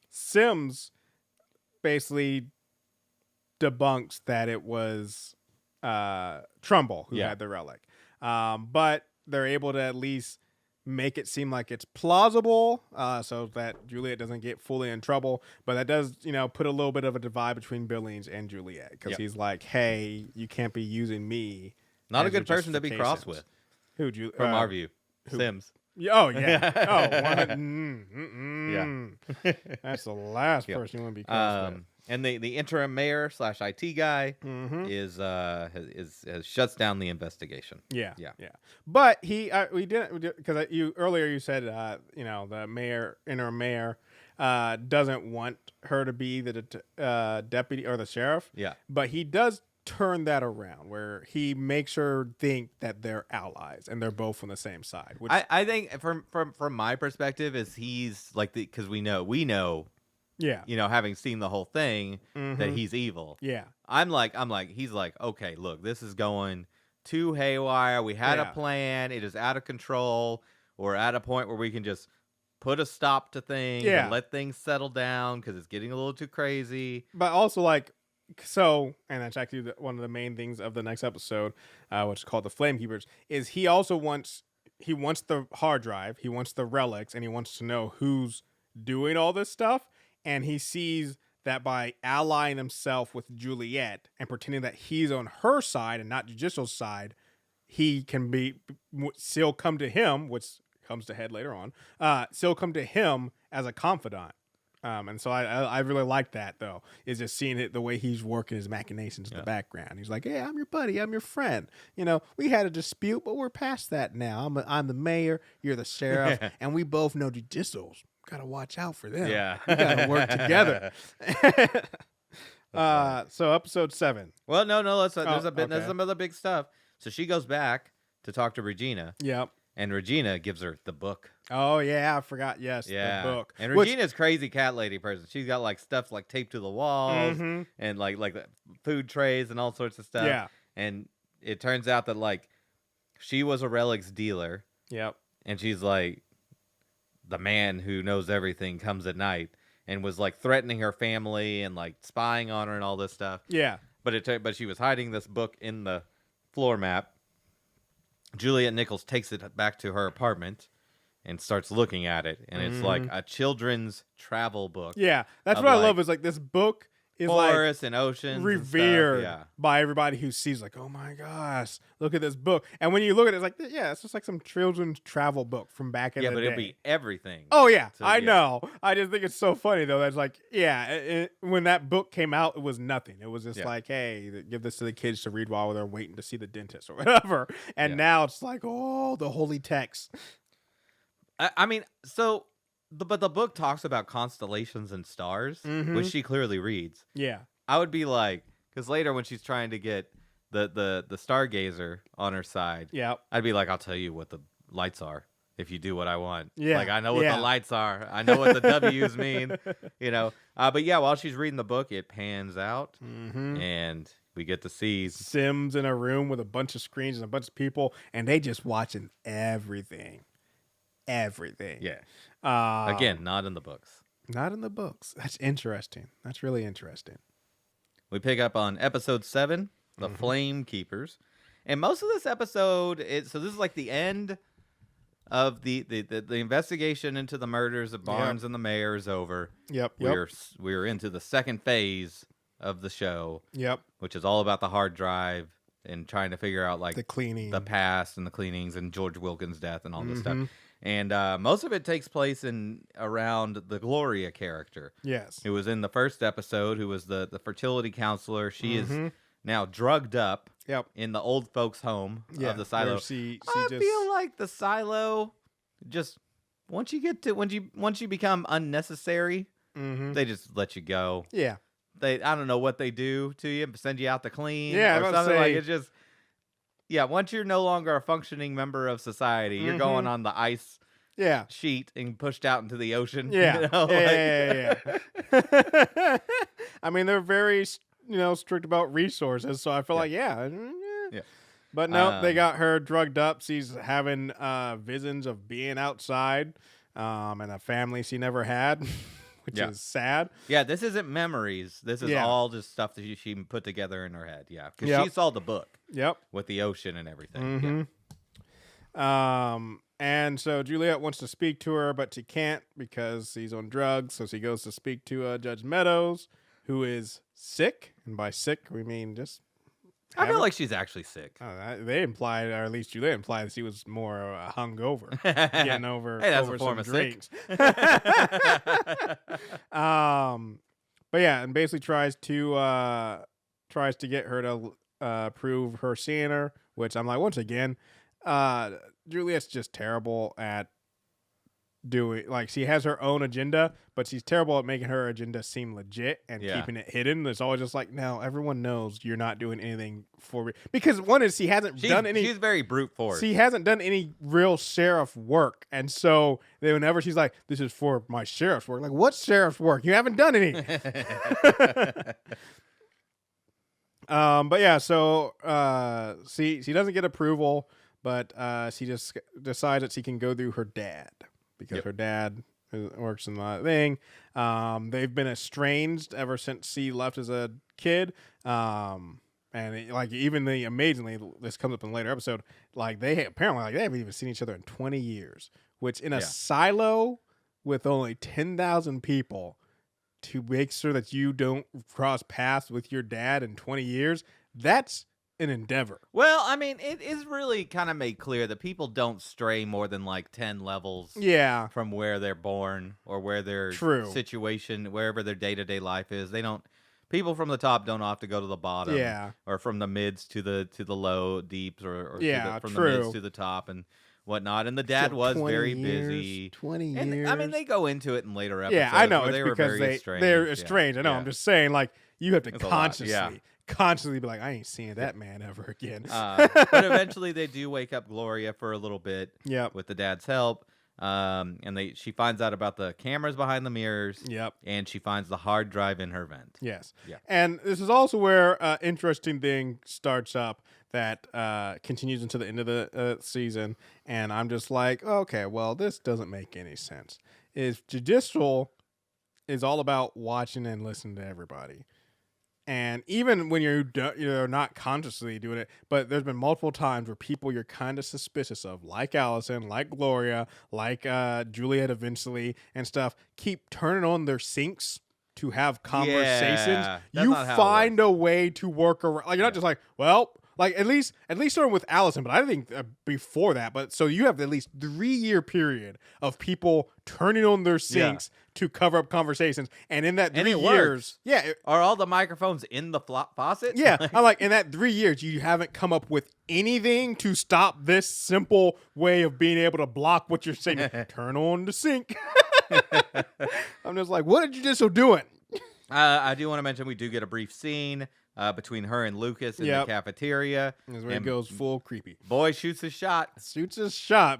[SPEAKER 2] Sims basically debunks that it was Trumbull who had the relic. But they're able to at least make it seem like it's plausible, so that Juliet doesn't get fully in trouble. But that does, put a little bit of a divide between Billings and Juliet, because he's like, hey, you can't be using me.
[SPEAKER 1] Not a good person to be crossed with.
[SPEAKER 2] Who,
[SPEAKER 1] from our view. Sims.
[SPEAKER 2] Oh, yeah.
[SPEAKER 1] Yeah.
[SPEAKER 2] That's the last person you want to be crossed with.
[SPEAKER 1] And the interim mayor / IT guy is shuts down the investigation.
[SPEAKER 2] Yeah. But we didn't, because earlier you said the interim mayor doesn't want her to be the deputy or the sheriff.
[SPEAKER 1] Yeah.
[SPEAKER 2] But he does turn that around, where he makes her think that they're allies and they're both on the same side. Which
[SPEAKER 1] I think from my perspective is he's like because we know.
[SPEAKER 2] Yeah.
[SPEAKER 1] Having seen the whole thing, that he's evil.
[SPEAKER 2] Yeah.
[SPEAKER 1] He's like, okay, look, this is going too haywire. We had a plan. It is out of control. We're at a point where we can just put a stop to things and let things settle down because it's getting a little too crazy.
[SPEAKER 2] But also, and that's actually one of the main things of the next episode, which is called the Flame Keepers, is he also wants the hard drive, he wants the relics, and he wants to know who's doing all this stuff. And he sees that by allying himself with Juliet and pretending that he's on her side and not Judicial's side, he can still come to him, which comes to head later on, still come to him as a confidant. And so I really like that, though, is just seeing it the way he's working his machinations in the background. He's like, hey, I'm your buddy. I'm your friend. We had a dispute, but we're past that now. I'm the mayor. You're the sheriff. And we both know Judicials. Got to watch out for them.
[SPEAKER 1] Yeah.
[SPEAKER 2] We got to work together. So episode 7.
[SPEAKER 1] Well, no. There's some other big stuff. So she goes back to talk to Regina.
[SPEAKER 2] Yep.
[SPEAKER 1] And Regina gives her the book.
[SPEAKER 2] Oh, yeah. I forgot. Yes. The book.
[SPEAKER 1] And Regina's crazy cat lady person. She's got stuff taped to the walls and like the food trays and all sorts of stuff.
[SPEAKER 2] Yeah.
[SPEAKER 1] And it turns out that she was a relics dealer.
[SPEAKER 2] Yep.
[SPEAKER 1] And she's like, the man who knows everything comes at night, and was threatening her family and spying on her and all this stuff.
[SPEAKER 2] Yeah.
[SPEAKER 1] But she was hiding this book in the floor map. Juliet Nichols takes it back to her apartment and starts looking at it, and it's like a children's travel book.
[SPEAKER 2] Yeah, that's what I love. Is this book is
[SPEAKER 1] forests and oceans,
[SPEAKER 2] revered by everybody who sees oh my gosh, look at this book. And when you look at it, it's it's just some children's travel book from back in the day.
[SPEAKER 1] Yeah, but it'll be everything.
[SPEAKER 2] Oh yeah, I know. I just think it's so funny though. That's when that book came out, it was nothing. It was just hey, give this to the kids to read while they're waiting to see the dentist or whatever. And now it's the holy text.
[SPEAKER 1] I mean, so. But the book talks about constellations and stars, which she clearly reads.
[SPEAKER 2] Yeah.
[SPEAKER 1] I would be because later when she's trying to get the stargazer on her side, I'd be I'll tell you what the lights are if you do what I want.
[SPEAKER 2] Yeah.
[SPEAKER 1] I know what the lights are. I know what the W's mean, But yeah, while she's reading the book, it pans out and we get to see
[SPEAKER 2] Sims in a room with a bunch of screens and a bunch of people, and they just watching everything.
[SPEAKER 1] Yeah. Again, not in the books.
[SPEAKER 2] Not in the books. That's interesting. That's really interesting.
[SPEAKER 1] We pick up on episode 7, The Flame Keepers. And most of this episode, so this is the end of the investigation into the murders of Barnes and the mayor is over.
[SPEAKER 2] Yep.
[SPEAKER 1] We're into the second phase of the show.
[SPEAKER 2] Yep.
[SPEAKER 1] Which is all about the hard drive and trying to figure out
[SPEAKER 2] the cleaning,
[SPEAKER 1] the past and the cleanings and George Wilkins' death and all this stuff. And most of it takes place around the Gloria character.
[SPEAKER 2] Yes.
[SPEAKER 1] Who was in the first episode, who was the fertility counselor. She is now drugged up in the old folks' home of the silo.
[SPEAKER 2] I
[SPEAKER 1] feel like the silo just once you become unnecessary,
[SPEAKER 2] Mm-hmm.
[SPEAKER 1] they just let you go.
[SPEAKER 2] Yeah.
[SPEAKER 1] I don't know what they do to you, send you out to clean
[SPEAKER 2] Yeah, I
[SPEAKER 1] or
[SPEAKER 2] was
[SPEAKER 1] something
[SPEAKER 2] about to
[SPEAKER 1] like
[SPEAKER 2] say-
[SPEAKER 1] it's just once you're no longer a functioning member of society, you're going on the ice
[SPEAKER 2] Yeah.
[SPEAKER 1] sheet and pushed out into the ocean.
[SPEAKER 2] Yeah.
[SPEAKER 1] You know?
[SPEAKER 2] Yeah. I mean, they're very, strict about resources, so I feel like, yeah. But no, they got her drugged up. She's having visions of being outside and a family she never had, which is sad.
[SPEAKER 1] Yeah, this isn't memories. This is all just stuff that she put together in her head. Yeah, because she saw the book.
[SPEAKER 2] Yep.
[SPEAKER 1] With the ocean and everything.
[SPEAKER 2] Mm-hmm. And so Juliet wants to speak to her, but she can't because he's on drugs. So she goes to speak to Judge Meadows, who is sick. And by sick, we mean just...
[SPEAKER 1] I feel like she's actually sick.
[SPEAKER 2] They implied, or at least Juliet implied, that she was more hungover, getting over,
[SPEAKER 1] that's
[SPEAKER 2] over
[SPEAKER 1] a form
[SPEAKER 2] some
[SPEAKER 1] of
[SPEAKER 2] drinks. But yeah, and basically tries to get her to prove her seeing her, which I'm like, once again, Juliet's just terrible at doing, like, she has her own agenda, but she's terrible at making her agenda seem legit and keeping it hidden. It's always just like, no, everyone knows you're not doing anything for me. Because one is she hasn't done any.
[SPEAKER 1] She's very brute force.
[SPEAKER 2] She hasn't done any real sheriff work, and so whenever she's like, "This is for my sheriff's work," like, what sheriff's work? You haven't done any. But yeah, so she doesn't get approval, but she just decides that she can go through her dad because her dad works in the thing. They've been estranged ever since she left as a kid. And amazingly, this comes up in a later episode. Like they haven't even seen each other in 20 years, which in a silo with only 10,000 people, to make sure that you don't cross paths with your dad in 20 years, that's an endeavor.
[SPEAKER 1] Well, I mean, it is really kind of made clear that people don't stray more than like 10 levels from where they're born or where their situation, wherever their day-to-day life is. People from the top don't have to go to the bottom or from the mids to the low deeps or from the mids to the top and whatnot. And the dad was very busy.
[SPEAKER 2] 20 years.
[SPEAKER 1] And, I mean, they go into it in later episodes.
[SPEAKER 2] Yeah, I know.
[SPEAKER 1] It's because
[SPEAKER 2] they're estranged. I know. I'm just saying, like, you have to consciously be like, I ain't seeing that man ever again.
[SPEAKER 1] But eventually they do wake up Gloria for a little bit with the dad's help. And she finds out about the cameras behind the mirrors. And she finds the hard drive in her vent.
[SPEAKER 2] Yes. Yeah. And this is also where interesting thing starts up that continues into the end of the season. And I'm just like, okay, well, this doesn't make any sense. Judicial is all about watching and listening to everybody. And even when you're not consciously doing it, but there's been multiple times where people you're kind of suspicious of, like Allison, like Gloria, like Juliet eventually and stuff, keep turning on their syncs to have conversations. You find a way to work around. Like, you're not just like, well, like at least starting with Allison, but I think before that. But so you have at least 3-year period of people turning on their syncs to cover up conversations, and in that 3 years,
[SPEAKER 1] are all the microphones in the faucet?
[SPEAKER 2] Yeah, I'm like, in that 3 years, you haven't come up with anything to stop this simple way of being able to block what you're saying. Turn on the sync. I'm just like, what are Judicial doing?
[SPEAKER 1] I do want to mention we do get a brief scene between her and Lucas in the cafeteria.
[SPEAKER 2] This is where it goes full creepy.
[SPEAKER 1] Boy shoots his shot.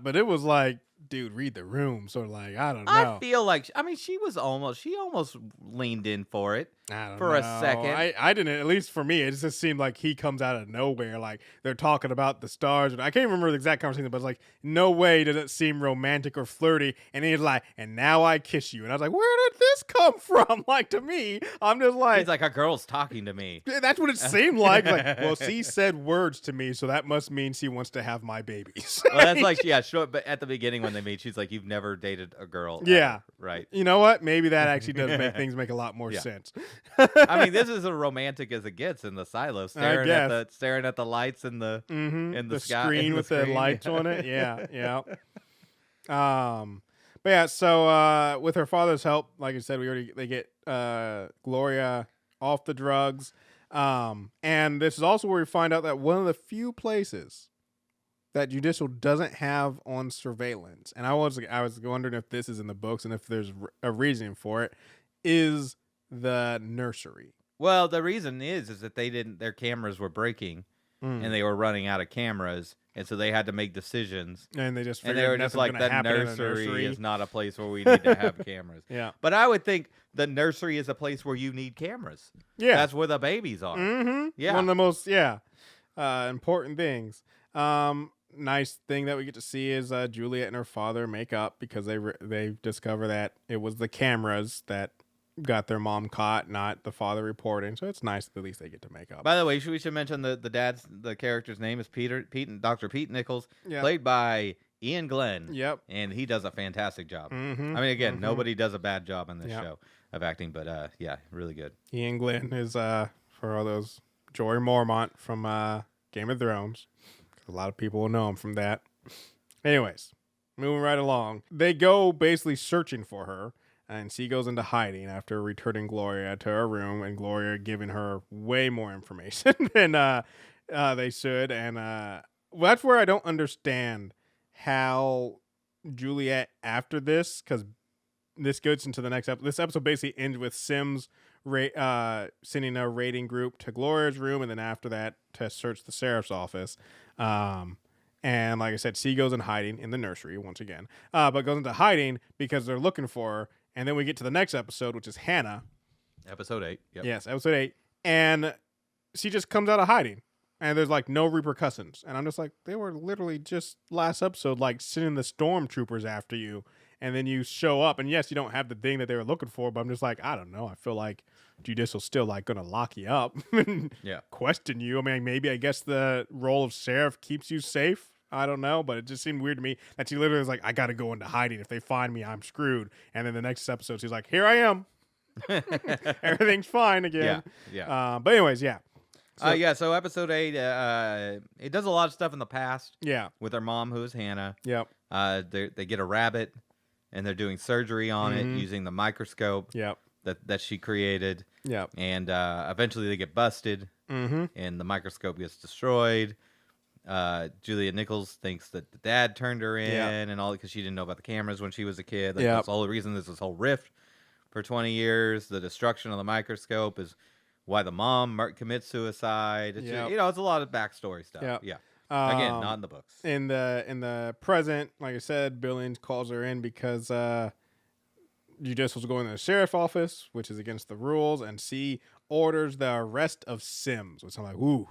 [SPEAKER 2] But it was like, dude, read the room. So like, I don't know.
[SPEAKER 1] I feel like, I mean, she almost leaned in for it for a second.
[SPEAKER 2] I didn't, at least for me, it just seemed like he comes out of nowhere. Like they're talking about the stars. I can't remember the exact conversation, but it's like, no way did it seem romantic or flirty. And he's like, and now I kiss you. And I was like, where did this come from? Like, to me, I'm just like,
[SPEAKER 1] he's like, a girl's talking to me.
[SPEAKER 2] That's what it seemed like. Like, well, she said words to me, so that must mean she wants to have my babies.
[SPEAKER 1] Well, that's like, sure. But at the beginning when they meet, she's like, you've never dated a girl.
[SPEAKER 2] Yeah.
[SPEAKER 1] Ever, right.
[SPEAKER 2] You know what? Maybe that actually does make things make a lot more sense.
[SPEAKER 1] I mean, this is as romantic as it gets in the silo, staring at the lights in the in the sky,
[SPEAKER 2] screen with the lights on it. Yeah. But yeah, so with her father's help, like I said, they get Gloria off the drugs. And this is also where we find out that one of the few places that Judicial doesn't have on surveillance, and I was wondering if this is in the books and if there's a reason for it, is the nursery.
[SPEAKER 1] Well, the reason is that their cameras were breaking and they were running out of cameras, and so they had to make decisions.
[SPEAKER 2] And they just
[SPEAKER 1] And
[SPEAKER 2] figured
[SPEAKER 1] they were just like,
[SPEAKER 2] the
[SPEAKER 1] the nursery is not a place where we need to have cameras.
[SPEAKER 2] Yeah.
[SPEAKER 1] But I would think the nursery is a place where you need cameras.
[SPEAKER 2] Yeah.
[SPEAKER 1] That's where the babies are.
[SPEAKER 2] Mm-hmm.
[SPEAKER 1] Yeah.
[SPEAKER 2] One of the most, important things. Nice thing that we get to see is Juliet and her father make up because they discover that it was the cameras that got their mom caught, not the father reporting. So it's nice that at least they get to make up.
[SPEAKER 1] By the way, we should mention the character's name is Dr. Pete Nichols, played by Ian Glenn.
[SPEAKER 2] Yep.
[SPEAKER 1] And he does a fantastic job.
[SPEAKER 2] Mm-hmm.
[SPEAKER 1] I mean, again, nobody does a bad job in this show of acting, but really good.
[SPEAKER 2] Ian Glenn is for all those Jorah Mormont from Game of Thrones. A lot of people will know him from that. Anyways, moving right along. They go basically searching for her. And she goes into hiding after returning Gloria to her room, and Gloria giving her way more information than they should. And that's where I don't understand how Juliet, after this, because this goes into the next episode. This episode basically ends with Sims sending a raiding group to Gloria's room, and then after that to search the sheriff's office. And like I said, she goes in hiding in the nursery once again, but goes into hiding because they're looking for her. And then we get to the next episode, which is Hannah.
[SPEAKER 1] Episode 8. Yep.
[SPEAKER 2] Yes, episode 8. And she just comes out of hiding. And there's like no repercussions. And I'm just like, they were literally just last episode, like sending the stormtroopers after you. And then you show up. And yes, you don't have the thing that they were looking for. But I'm just like, I don't know. I feel like Judicial's still like going to lock you up and question you. I mean, maybe I guess the role of sheriff keeps you safe. I don't know, but it just seemed weird to me that she literally was like, I got to go into hiding. If they find me, I'm screwed. And then the next episode, she's like, here I am. Everything's fine again.
[SPEAKER 1] Yeah.
[SPEAKER 2] But anyways, yeah.
[SPEAKER 1] So episode 8, it does a lot of stuff in the past.
[SPEAKER 2] Yeah.
[SPEAKER 1] With her mom, who is Hannah.
[SPEAKER 2] Yep.
[SPEAKER 1] They get a rabbit, and they're doing surgery on it using the microscope
[SPEAKER 2] Yep.
[SPEAKER 1] that she created.
[SPEAKER 2] Yep.
[SPEAKER 1] And eventually they get busted, and the microscope gets destroyed. Juliet Nichols thinks that the dad turned her in and all because she didn't know about the cameras when she was a kid. That's the whole reason there's this whole rift for 20 years. The destruction of the microscope is why the mom commits suicide. It's just, it's a lot of backstory stuff. Yeah. Again, not in the books.
[SPEAKER 2] In the present, like I said, Billings calls her in because Judicial's going to the sheriff's office, which is against the rules, and she orders the arrest of Sims, which I'm like, ooh.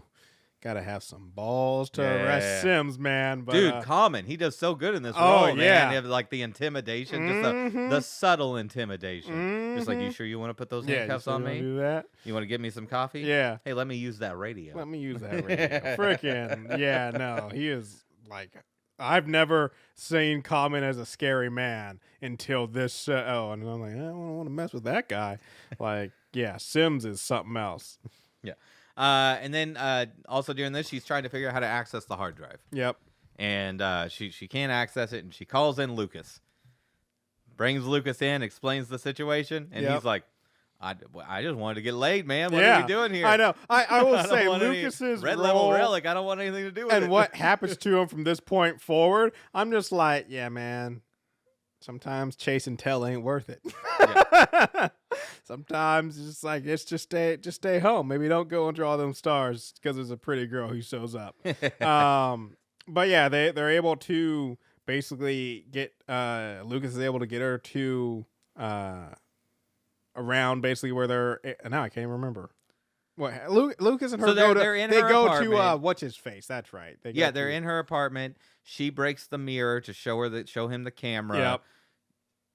[SPEAKER 2] Gotta have some balls to arrest Sims, man. But,
[SPEAKER 1] dude, Common, he does so good in this role, man. They have, like the intimidation, just the subtle intimidation. Just like, you sure you want to put those handcuffs on me?
[SPEAKER 2] Do that?
[SPEAKER 1] You want to get me some coffee?
[SPEAKER 2] Yeah.
[SPEAKER 1] Hey, let me use that radio.
[SPEAKER 2] Let me use that radio. Freaking no, he is like, I've never seen Common as a scary man until this show, and I'm like, I don't want to mess with that guy. Like, Sims is something else.
[SPEAKER 1] Yeah. And then also during this, she's trying to figure out how to access the hard drive.
[SPEAKER 2] Yep.
[SPEAKER 1] And she can't access it, and she calls in Lucas. Brings Lucas in, explains the situation, and he's like, I just wanted to get laid, man. What are we doing here?
[SPEAKER 2] I know. I will say Lucas's
[SPEAKER 1] red
[SPEAKER 2] role,
[SPEAKER 1] level relic. I don't want anything to do with it.
[SPEAKER 2] And what happens to him from this point forward, I'm just like, yeah, man. Sometimes chase and tell ain't worth it. Sometimes it's just like, just stay home. Maybe don't go and draw them stars because there's a pretty girl who shows up. But yeah, they're able to basically get Lucas is able to get her to around basically where they're now I can't even remember. What Lucas and her go to what's his face? That's right.
[SPEAKER 1] They're in her apartment. She breaks the mirror to show him the camera.
[SPEAKER 2] Yep.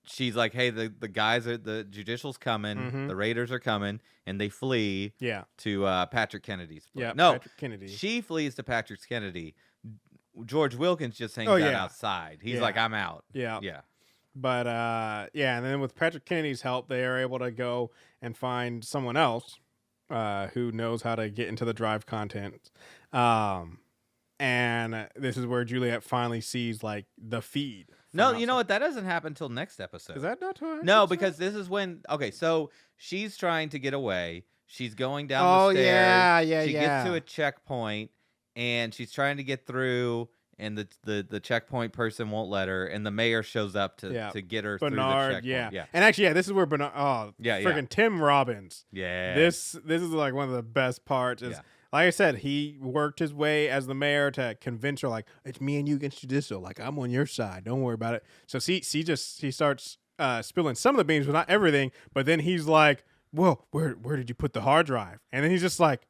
[SPEAKER 1] She's like, hey, the guys the judicial's coming, the raiders are coming, and they flee to Patrick Kennedy's place.
[SPEAKER 2] Yeah,
[SPEAKER 1] no,
[SPEAKER 2] Patrick Kennedy.
[SPEAKER 1] She flees to Patrick Kennedy. George Wilkins just hangs out outside. He's like, I'm out.
[SPEAKER 2] Yeah.
[SPEAKER 1] Yeah.
[SPEAKER 2] But and then with Patrick Kennedy's help, they are able to go and find someone else who knows how to get into the drive content. And this is where Juliet finally sees like the feed.
[SPEAKER 1] No, you know what? That doesn't happen until next episode.
[SPEAKER 2] Is that not till
[SPEAKER 1] No, because this is when. Okay, so she's trying to get away. She's going down the stairs.
[SPEAKER 2] Yeah.
[SPEAKER 1] She gets to a checkpoint, and she's trying to get through. and the checkpoint person won't let her, and the mayor shows up to get her through the
[SPEAKER 2] Bernard,
[SPEAKER 1] checkpoint.
[SPEAKER 2] yeah. And actually, this is where Bernard. Oh, freaking Tim Robbins.
[SPEAKER 1] Yeah.
[SPEAKER 2] This is like one of the best parts. Is like I said, he worked his way as the mayor to convince her, like, it's me and you against judicial. Like, I'm on your side. Don't worry about it. So he starts spilling some of the beans, but not everything. But then he's like, well, where did you put the hard drive? And then he's just like,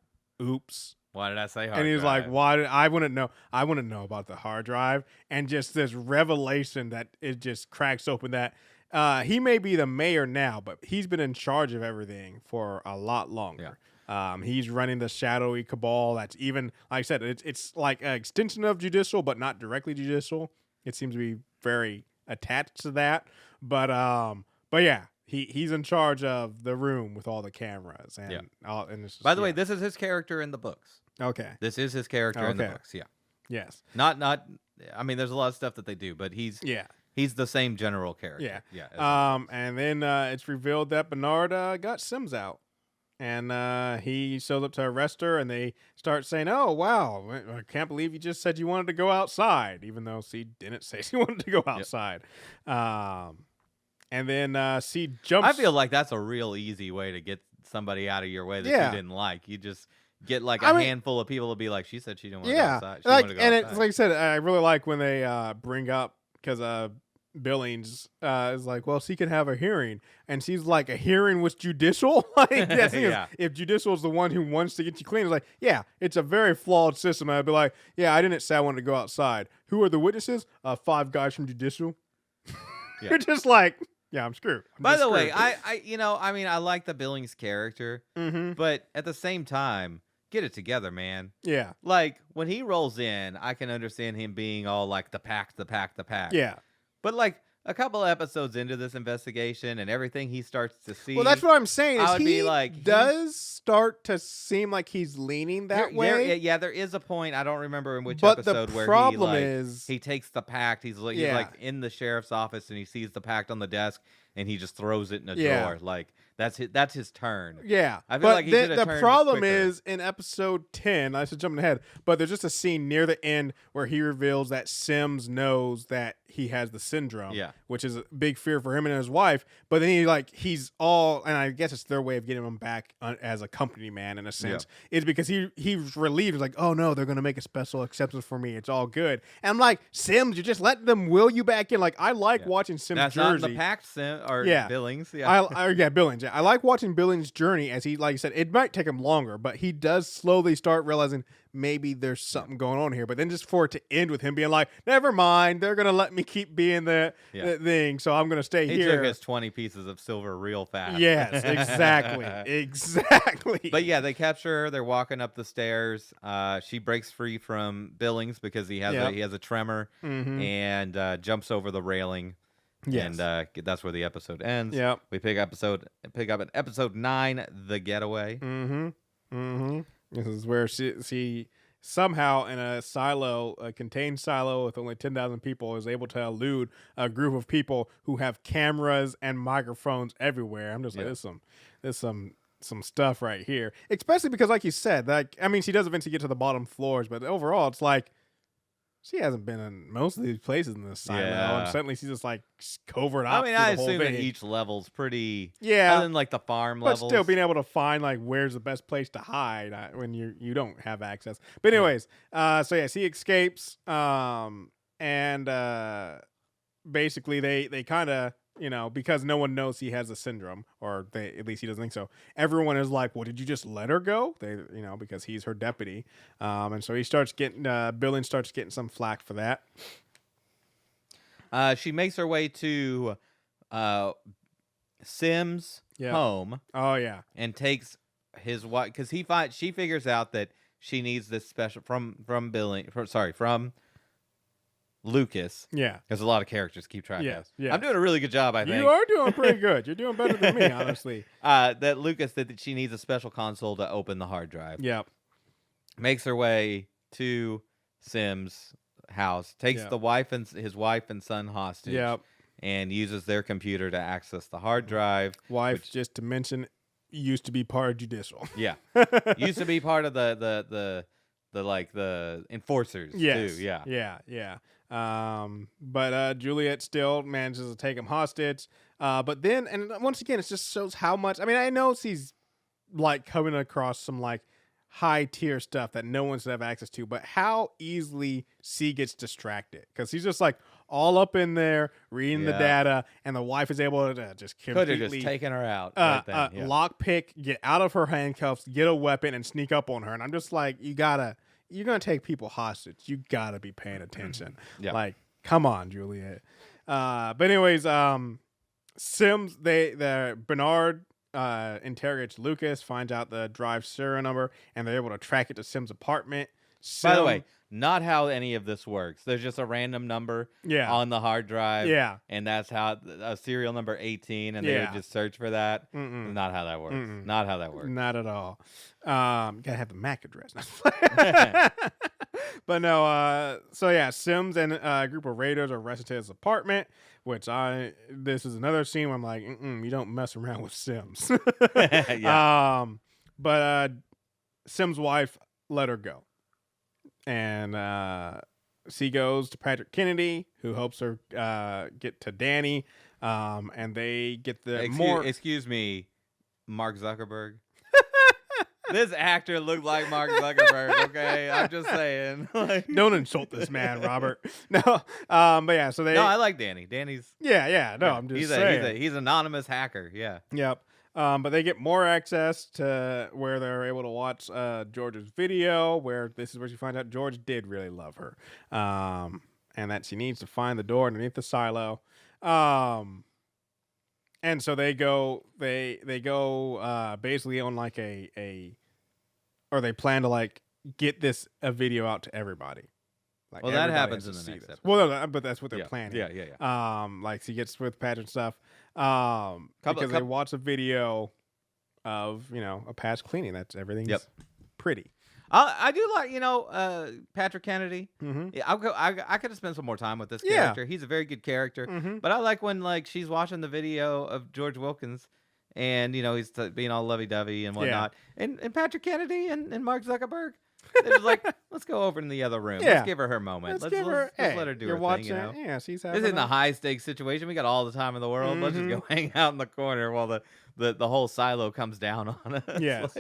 [SPEAKER 2] oops.
[SPEAKER 1] Why did I say hard drive?
[SPEAKER 2] And he's like, why did I wouldn't know? I wouldn't know about the hard drive. And just this revelation that it just cracks open that he may be the mayor now, but he's been in charge of everything for a lot longer. He's running the shadowy cabal. That's even, like I said, it's like an extension of judicial, but not directly judicial. It seems to be very attached to that. But yeah. He's in charge of the room with all the cameras and all. And it's just,
[SPEAKER 1] by the way, this is his character in the books.
[SPEAKER 2] Okay,
[SPEAKER 1] this is his character in the books. Yeah.
[SPEAKER 2] Yes.
[SPEAKER 1] Not. I mean, there's a lot of stuff that they do, but he's the same general character.
[SPEAKER 2] Yeah. And then it's revealed that Bernard got Sims out, and he shows up to arrest her, and they start saying, "Oh wow, I can't believe you just said you wanted to go outside," even though she didn't say she wanted to go outside. And then C jumps.
[SPEAKER 1] I feel like that's a real easy way to get somebody out of your way that you didn't like. You just get like a handful of people to be like, she said she didn't want to go outside. She wanted to go outside.
[SPEAKER 2] It's like I said, I really like when they bring up, because Billings is like, well, she can have a hearing. And she's like, a hearing with judicial? Like, if judicial is the one who wants to get you clean, it's like, yeah, it's a very flawed system. I'd be like, yeah, I didn't say I wanted to go outside. Who are the witnesses? 5 guys from judicial. You're just like... Yeah, I'm screwed.
[SPEAKER 1] By the way, I like the Billings character, but at the same time, get it together, man.
[SPEAKER 2] Yeah.
[SPEAKER 1] Like, when he rolls in, I can understand him being all like, the pack.
[SPEAKER 2] Yeah.
[SPEAKER 1] But like, a couple of episodes into this investigation and everything he starts to see.
[SPEAKER 2] Well, that's what I'm saying. Is he does start to seem like he's leaning that way.
[SPEAKER 1] There is a point. I don't remember in which episode where he takes the pact. He's like in the sheriff's office and he sees the pact on the desk and he just throws it in a drawer. Like that's his turn.
[SPEAKER 2] Yeah,
[SPEAKER 1] I feel like he
[SPEAKER 2] the problem is in episode 10. I should jump ahead, but there's just a scene near the end where he reveals that Sims knows that he has the syndrome.
[SPEAKER 1] Yeah.
[SPEAKER 2] Which is a big fear for him and his wife. But then he's all, and I guess it's their way of getting him back as a company man in a sense. Is because he's relieved. He's like, oh no, they're gonna make a special acceptance for me. It's all good. And I'm like, Sims, you just let them will you back in. Like I like watching Sims
[SPEAKER 1] That's
[SPEAKER 2] Jersey.
[SPEAKER 1] Not the pact or Billings.
[SPEAKER 2] Billings. I like watching Billings' journey as he, like I said, it might take him longer, but he does slowly start realizing maybe there's something going on here. But then just for it to end with him being like, never mind, they're gonna let me keep being the thing, so I'm gonna stay here.
[SPEAKER 1] He took his 20 pieces of silver real fast.
[SPEAKER 2] Yes, exactly.
[SPEAKER 1] But yeah, they capture her. They're walking up the stairs. She breaks free from Billings because he has a tremor and jumps over the railing.
[SPEAKER 2] Yes.
[SPEAKER 1] And that's where the episode ends.
[SPEAKER 2] Yep.
[SPEAKER 1] We pick up at episode 9, The Getaway.
[SPEAKER 2] This is where she somehow in a contained silo with only 10,000 people is able to elude a group of people who have cameras and microphones everywhere. I'm just like, there's some stuff right here. Especially because, like you said, she does eventually get to the bottom floors, but overall it's like, she hasn't been in most of these places in this silo, and suddenly she's just like covert up.
[SPEAKER 1] I assume that each level's pretty, other than like the farm
[SPEAKER 2] but
[SPEAKER 1] levels.
[SPEAKER 2] Still being able to find like where's the best place to hide when you don't have access. But anyways, she escapes, and basically they kind of, because no one knows he has a syndrome, or at least he doesn't think so. Everyone is like, well, did you just let her go? Because he's her deputy. And so Billings starts getting some flack for that.
[SPEAKER 1] She makes her way to Sims' home.
[SPEAKER 2] Oh yeah.
[SPEAKER 1] And takes his wife, because she figures out that she needs this special from Lucas.
[SPEAKER 2] Yeah.
[SPEAKER 1] Because a lot of characters keep track of.
[SPEAKER 2] Yeah.
[SPEAKER 1] I'm doing a really good job, I think.
[SPEAKER 2] You are doing pretty good. You're doing better than me, honestly.
[SPEAKER 1] That Lucas that she needs a special console to open the hard drive.
[SPEAKER 2] Yep.
[SPEAKER 1] Makes her way to Sims' house, takes his wife and son hostage.
[SPEAKER 2] Yep.
[SPEAKER 1] And uses their computer to access the hard drive.
[SPEAKER 2] Wife, just to mention, used to be part of judicial.
[SPEAKER 1] Yeah. Used to be part of the the enforcers
[SPEAKER 2] Yes.
[SPEAKER 1] too. Yeah.
[SPEAKER 2] Yeah. But Juliet still manages to take him hostage. But then, and once again, it just shows how much. I mean, I know she's like coming across some like high tier stuff that no one should have access to, but how easily she gets distracted because he's just like all up in there reading the data, and the wife is able to just
[SPEAKER 1] Could
[SPEAKER 2] completely
[SPEAKER 1] have just taken her out right then. Yeah.
[SPEAKER 2] lockpick, get out of her handcuffs, get a weapon, and sneak up on her. And I'm just like, you're gonna take people hostage. You gotta be paying attention.
[SPEAKER 1] Yeah.
[SPEAKER 2] Like, come on, Juliet. But anyways, Sims, Bernard interrogates Lucas, finds out the drive serial number, and they're able to track it to Sims' apartment.
[SPEAKER 1] By the way, not how any of this works. There's just a random number on the hard drive.
[SPEAKER 2] Yeah.
[SPEAKER 1] And that's how a serial number 18, and they would just search for that. Not how that works. Not how that works.
[SPEAKER 2] Not at all. Gotta have the MAC address. But no, so yeah, Sims and a group of raiders are arrested to his apartment, which this is another scene where I'm like, you don't mess around with Sims.
[SPEAKER 1] Yeah.
[SPEAKER 2] But Sims' wife let her go. And she goes to Patrick Kennedy, who helps her get to Danny. And they get the
[SPEAKER 1] Excuse me, Mark Zuckerberg. This actor looked like Mark Zuckerberg, okay? I'm just saying.
[SPEAKER 2] Don't insult this man, Robert. No, but yeah, so they...
[SPEAKER 1] No, I like Danny. Danny's...
[SPEAKER 2] Yeah, no, I'm just saying.
[SPEAKER 1] He's an anonymous hacker, yeah.
[SPEAKER 2] Yep. But they get more access to where they're able to watch George's video, where this is where she finds out George did really love her. And that she needs to find the door underneath the silo. And so they go basically on like or they plan to like get a video out to everybody. Like,
[SPEAKER 1] well, that happens in the next episode.
[SPEAKER 2] Well, no, but that's what they're planning.
[SPEAKER 1] Yeah.
[SPEAKER 2] Like she gets with Patrick and stuff. Because they watch a video of a past cleaning. That's everything's pretty.
[SPEAKER 1] I do like Patrick Kennedy. Yeah, I could have spent some more time with this character. He's a very good character. But I like when like she's watching the video of George Wilkins, and he's being all lovey dovey and whatnot. And Patrick Kennedy and Mark Zuckerberg, they're just like, let's go over in the other room. Let's give her her moment. Let's let her do her thing.
[SPEAKER 2] Yeah, she's having.
[SPEAKER 1] This isn't a high stakes situation. We got all the time in the world. Let's just go hang out in the corner while the whole silo comes down on us.
[SPEAKER 2] Yes.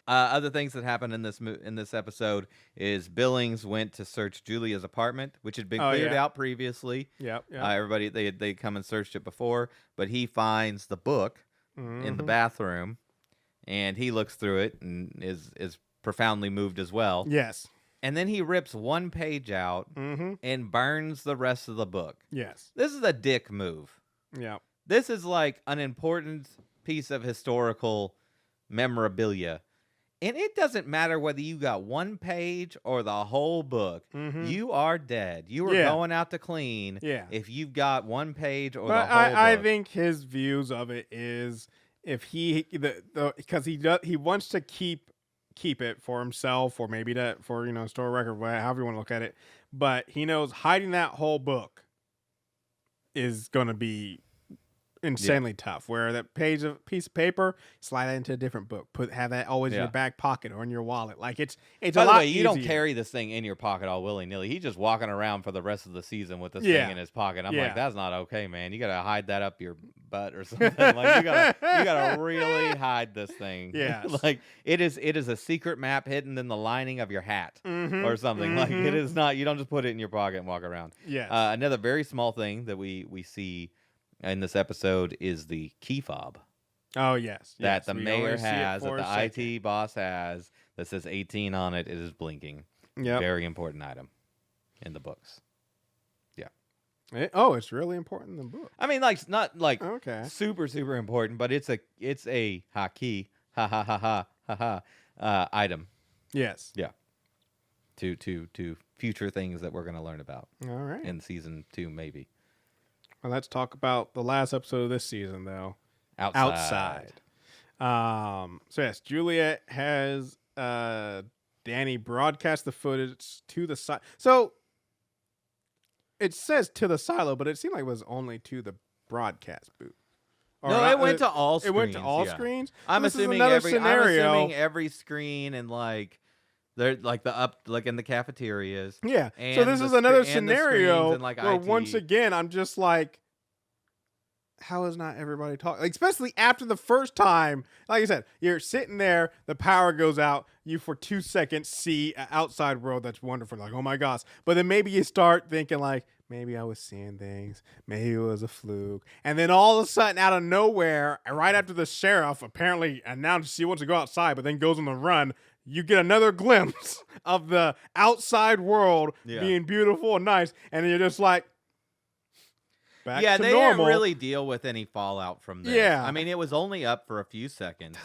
[SPEAKER 1] Other things that happened in this episode is Billings went to search Julia's apartment, which had been cleared out previously.
[SPEAKER 2] Yep.
[SPEAKER 1] Everybody they come and searched it before, but he finds the book in the bathroom, and he looks through it and is profoundly moved as well.
[SPEAKER 2] Yes.
[SPEAKER 1] And then he rips one page out and burns the rest of the book.
[SPEAKER 2] Yes.
[SPEAKER 1] This is a dick move.
[SPEAKER 2] Yeah.
[SPEAKER 1] This is like an important piece of historical memorabilia. And it doesn't matter whether you got one page or the whole book. You are dead. You are going out to clean if you've got one page or the whole book.
[SPEAKER 2] I think his views of it is if because he wants to keep it for himself, or maybe for store record, however you want to look at it. But he knows hiding that whole book is going to be insanely tough. Where that piece of paper, slide that into a different book. Have that always in your back pocket or in your wallet. Like it's
[SPEAKER 1] By
[SPEAKER 2] a
[SPEAKER 1] the
[SPEAKER 2] lot
[SPEAKER 1] way, you
[SPEAKER 2] easier.
[SPEAKER 1] don't carry this thing in your pocket all willy nilly. He's just walking around for the rest of the season with this thing in his pocket. I'm like, that's not okay, man. You gotta hide that up your butt or something. Like you gotta really hide this thing.
[SPEAKER 2] Yes.
[SPEAKER 1] Like it is a secret map hidden in the lining of your hat or something. Like it is not. You don't just put it in your pocket and walk around.
[SPEAKER 2] Yes.
[SPEAKER 1] Another very small thing that we see in this episode is the key fob.
[SPEAKER 2] Oh, yes.
[SPEAKER 1] That the mayor has, that the IT boss has, that says 18 on it. It is blinking.
[SPEAKER 2] Yeah. Very
[SPEAKER 1] important item in the books. Yeah.
[SPEAKER 2] It's really important in the book.
[SPEAKER 1] I mean, like, not like super, super important, but it's a key, item.
[SPEAKER 2] Yes.
[SPEAKER 1] Yeah. To future things that we're going to learn about.
[SPEAKER 2] All right.
[SPEAKER 1] In season 2, maybe.
[SPEAKER 2] Well, let's talk about the last episode of this season, though.
[SPEAKER 1] Outside.
[SPEAKER 2] So yes, Juliet has Danny broadcast the footage to the silo. So it says to the silo, but it seemed like it was only to the broadcast booth.
[SPEAKER 1] No, it went to all screens.
[SPEAKER 2] It went to all screens?
[SPEAKER 1] I'm assuming every screen and like They're like like in the cafeterias.
[SPEAKER 2] Yeah. So
[SPEAKER 1] And
[SPEAKER 2] this
[SPEAKER 1] the
[SPEAKER 2] is another
[SPEAKER 1] and the screens
[SPEAKER 2] scenario
[SPEAKER 1] and, like,
[SPEAKER 2] where
[SPEAKER 1] IT.
[SPEAKER 2] once again I'm just like, how is not everybody talking? Like, especially after the first time, like I said, you're sitting there, the power goes out, you for 2 seconds see an outside world that's wonderful, like, oh my gosh. But then maybe you start thinking like, maybe I was seeing things, maybe it was a fluke. And then all of a sudden, out of nowhere, right after the sheriff apparently announced she wants to go outside, but then goes on the run, you get another glimpse of the outside world being beautiful and nice. And then you're just like, back to
[SPEAKER 1] they
[SPEAKER 2] normal.
[SPEAKER 1] didn't really deal with any fallout from this.
[SPEAKER 2] Yeah.
[SPEAKER 1] I mean, it was only up for a few seconds,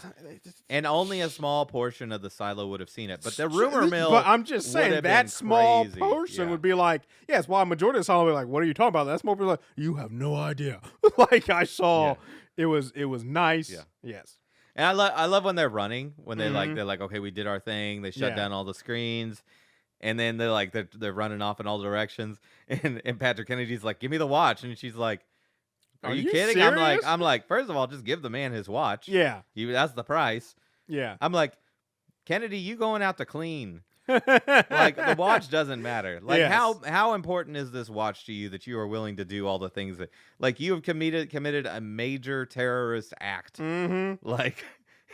[SPEAKER 1] and only a small portion of the silo would have seen it. But the rumor mill.
[SPEAKER 2] But I'm just saying
[SPEAKER 1] would have
[SPEAKER 2] that
[SPEAKER 1] been
[SPEAKER 2] small
[SPEAKER 1] crazy.
[SPEAKER 2] portion
[SPEAKER 1] Yeah.
[SPEAKER 2] would be like, yes, while a majority of the silo would be like, what are you talking about? That small person like, you have no idea. Like I saw, it was nice.
[SPEAKER 1] Yeah.
[SPEAKER 2] Yes.
[SPEAKER 1] And I love when they're running, when they
[SPEAKER 2] Mhm.
[SPEAKER 1] they're like, okay, we did our thing. They shut
[SPEAKER 2] Yeah.
[SPEAKER 1] down all the screens, and then they're running off in all directions. And Patrick Kennedy's like, give me the watch, and she's like, are you kidding?
[SPEAKER 2] serious?
[SPEAKER 1] I'm like, first of all, just give the man his watch.
[SPEAKER 2] Yeah.
[SPEAKER 1] That's the price.
[SPEAKER 2] Yeah.
[SPEAKER 1] I'm like, Kennedy, you going out to clean? Like, the watch doesn't matter. Like,
[SPEAKER 2] Yes.
[SPEAKER 1] how important is this watch to you that you are willing to do all the things that, like, you have committed a major terrorist act.
[SPEAKER 2] Mm-hmm.
[SPEAKER 1] Like,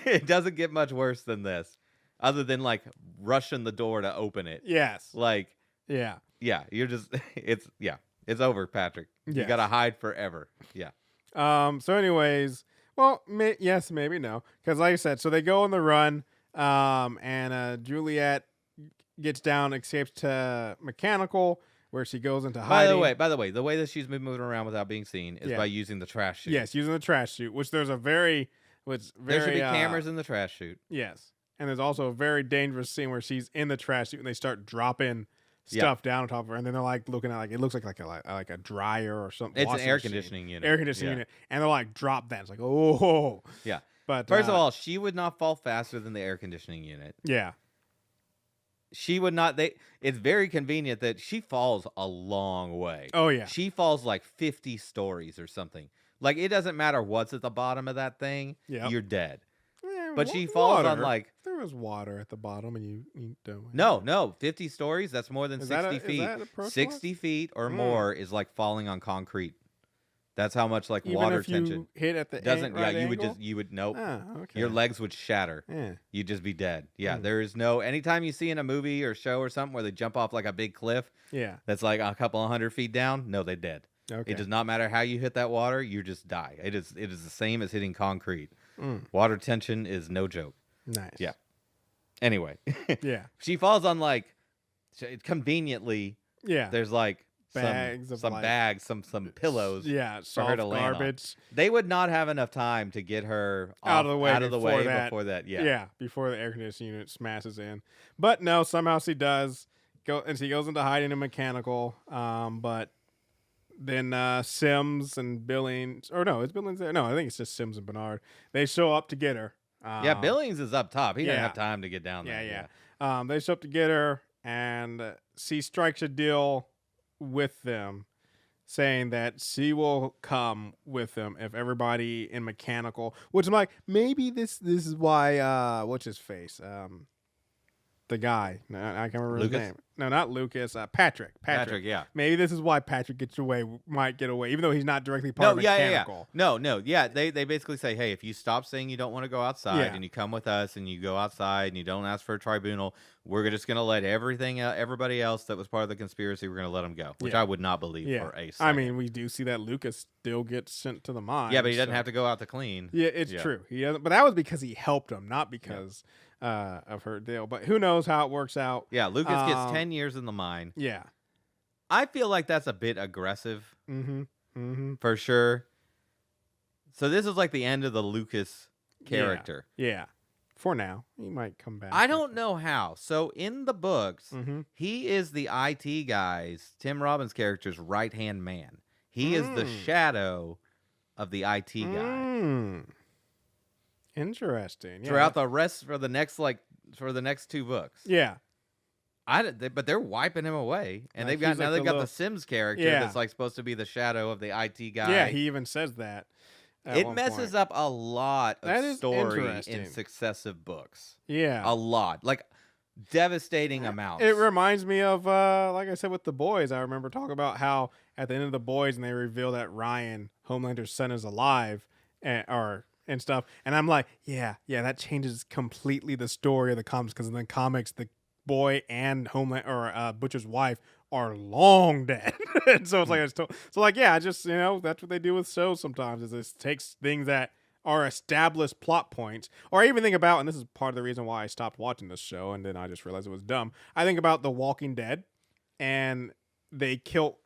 [SPEAKER 1] it doesn't get much worse than this, other than like rushing the door to open it.
[SPEAKER 2] Yes.
[SPEAKER 1] Like,
[SPEAKER 2] Yeah.
[SPEAKER 1] you're just it's over, Patrick. You
[SPEAKER 2] Yes.
[SPEAKER 1] gotta hide forever. Yeah.
[SPEAKER 2] So anyways, well, yes, maybe no. Because like I said, so they go on the run, and Juliet gets down, escapes to Mechanical, where she goes into hiding.
[SPEAKER 1] By the way, the way that she's been moving around without being seen is by using the trash chute.
[SPEAKER 2] Yes, using the trash chute, which there's a very,
[SPEAKER 1] there should be cameras in the trash chute.
[SPEAKER 2] Yes, and there's also a very dangerous scene where she's in the trash chute and they start dropping stuff down on top of her, and then they're like looking at it looks like a dryer or something.
[SPEAKER 1] It's an air
[SPEAKER 2] machine.
[SPEAKER 1] conditioning unit.
[SPEAKER 2] Air conditioning unit, and they're like drop that. It's like, oh
[SPEAKER 1] yeah.
[SPEAKER 2] But
[SPEAKER 1] first of all, she would not fall faster than the air conditioning unit.
[SPEAKER 2] Yeah.
[SPEAKER 1] She would not. It's very convenient that she falls a long way.
[SPEAKER 2] Oh yeah.
[SPEAKER 1] She falls like 50 stories or something. Like, it doesn't matter what's at the bottom of that thing.
[SPEAKER 2] Yep.
[SPEAKER 1] You're dead.
[SPEAKER 2] Yeah,
[SPEAKER 1] But she falls on like.
[SPEAKER 2] There was water at the bottom, and you don't.
[SPEAKER 1] No, 50 stories. That's more than
[SPEAKER 2] Is
[SPEAKER 1] 60
[SPEAKER 2] that
[SPEAKER 1] feet.
[SPEAKER 2] Is that a
[SPEAKER 1] 60 feet or more is like falling on concrete. That's how much like
[SPEAKER 2] Even
[SPEAKER 1] water
[SPEAKER 2] if you
[SPEAKER 1] tension
[SPEAKER 2] hit at the
[SPEAKER 1] doesn't.
[SPEAKER 2] right angle?
[SPEAKER 1] You would nope.
[SPEAKER 2] Oh, okay.
[SPEAKER 1] Your legs would shatter.
[SPEAKER 2] Yeah.
[SPEAKER 1] You'd just be dead. Yeah, there is no. Anytime you see in a movie or show or something where they jump off like a big cliff,
[SPEAKER 2] Yeah.
[SPEAKER 1] that's like a couple of 100 feet down, no, they're dead.
[SPEAKER 2] Okay.
[SPEAKER 1] It does not matter how you hit that water, you just die. It is the same as hitting concrete.
[SPEAKER 2] Mm.
[SPEAKER 1] Water tension is no joke.
[SPEAKER 2] Nice.
[SPEAKER 1] Yeah. Anyway,
[SPEAKER 2] Yeah.
[SPEAKER 1] she falls on like conveniently.
[SPEAKER 2] Yeah.
[SPEAKER 1] There's like
[SPEAKER 2] Bags of,
[SPEAKER 1] some
[SPEAKER 2] like-
[SPEAKER 1] bags, some pillows.
[SPEAKER 2] Yeah.
[SPEAKER 1] for her
[SPEAKER 2] Soft
[SPEAKER 1] to land on.
[SPEAKER 2] garbage.
[SPEAKER 1] They would not have enough time to get her
[SPEAKER 2] Out of the way
[SPEAKER 1] before that. Yeah.
[SPEAKER 2] Yeah. Before the air conditioning unit smashes in, but no, somehow she does go, and she goes into hiding in Mechanical. But then Sims and Billings, or no, it's Billings there. No, I think it's just Sims and Bernard. They show up to get her.
[SPEAKER 1] Yeah, Billings is up top. He didn't
[SPEAKER 2] yeah.
[SPEAKER 1] have time to get down there.
[SPEAKER 2] Yeah. They show up to get her, and she strikes a deal with them, saying that she will come with them if everybody in Mechanical. Which I'm like, maybe this is why. What's his face? The guy. No, I can't remember
[SPEAKER 1] Lucas?
[SPEAKER 2] his name. No, not Lucas. Patrick.
[SPEAKER 1] Patrick, yeah.
[SPEAKER 2] Maybe this is why Patrick might get away, even though he's not directly part of Mechanical.
[SPEAKER 1] No. Yeah, they basically say, hey, if you stop saying you don't want to go outside
[SPEAKER 2] Yeah.
[SPEAKER 1] and you come with us and you go outside and you don't ask for a tribunal, we're just going to let everybody else that was part of the conspiracy, we're going to let them go, which
[SPEAKER 2] Yeah.
[SPEAKER 1] I would not believe
[SPEAKER 2] Yeah.
[SPEAKER 1] for a second.
[SPEAKER 2] I mean, we do see that Lucas still gets sent to the mine.
[SPEAKER 1] yeah, but he doesn't
[SPEAKER 2] so-
[SPEAKER 1] have to go out to clean.
[SPEAKER 2] Yeah, it's true. He doesn't, but that was because he helped him, not because of her deal. But who knows how it works out?
[SPEAKER 1] Yeah, Lucas gets 10 years in the mine.
[SPEAKER 2] Yeah.
[SPEAKER 1] I feel like that's a bit aggressive
[SPEAKER 2] Mm-hmm. Mm-hmm.
[SPEAKER 1] for sure. So this is like the end of the Lucas character.
[SPEAKER 2] Yeah. For now, he might come back.
[SPEAKER 1] I don't know how. So in the books,
[SPEAKER 2] Mm-hmm.
[SPEAKER 1] he is the IT guy's, Tim Robbins' character's right-hand man. He is the shadow of the IT guy.
[SPEAKER 2] Mm. Interesting. Yeah.
[SPEAKER 1] Throughout the rest for the next 2 books.
[SPEAKER 2] Yeah.
[SPEAKER 1] But they're wiping him away, and
[SPEAKER 2] Like,
[SPEAKER 1] they've
[SPEAKER 2] he's
[SPEAKER 1] got
[SPEAKER 2] like the
[SPEAKER 1] the
[SPEAKER 2] little-
[SPEAKER 1] Sims character
[SPEAKER 2] Yeah.
[SPEAKER 1] that's like supposed to be the shadow of the IT guy.
[SPEAKER 2] Yeah, he even says that.
[SPEAKER 1] It messes up a lot
[SPEAKER 2] That
[SPEAKER 1] of
[SPEAKER 2] is
[SPEAKER 1] story
[SPEAKER 2] interesting.
[SPEAKER 1] in successive books.
[SPEAKER 2] Yeah.
[SPEAKER 1] A lot. Like, devastating amounts.
[SPEAKER 2] It reminds me of, like I said, with The Boys. I remember talking about how at the end of The Boys, and they reveal that Ryan, Homelander's son, is alive, and stuff. And I'm like, yeah, that changes completely the story of the comics, because in the comics, the boy and Butcher's wife are long dead. And so it's like, just, that's what they do with shows sometimes, is it takes things that are established plot points, or I even think about, and this is part of the reason why I stopped watching this show, and then I just realized it was dumb. I think about The Walking Dead, and they kill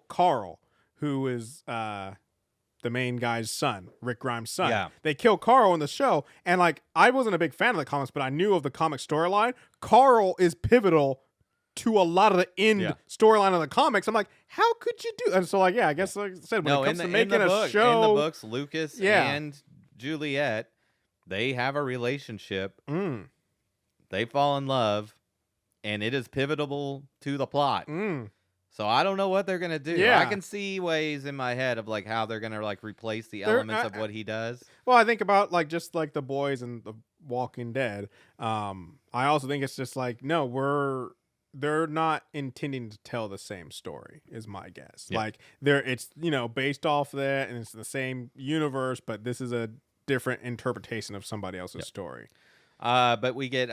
[SPEAKER 2] Carl, who is the main guy's son, Rick Grimes' son.
[SPEAKER 1] Yeah.
[SPEAKER 2] They kill Carl in the show, and like, I wasn't a big fan of the comics, but I knew of the comic storyline. Carl is pivotal to a lot of the end storyline of the comics. I'm like, how could you do? And so, like, I guess, like I said, when it comes to making a show,
[SPEAKER 1] in the books, Lucas and Juliet, they have a relationship. They fall in love, and it is pivotal to the plot. So I don't know what they're gonna do. I can see ways in my head of like how they're gonna like replace the elements of what he does.
[SPEAKER 2] Well, I think about like just like The Boys and The Walking Dead. I also think it's just like, no, they're not intending to tell the same story, is my guess. Like it's based off of that, and it's the same universe, but this is a different interpretation of somebody else's story.
[SPEAKER 1] But we get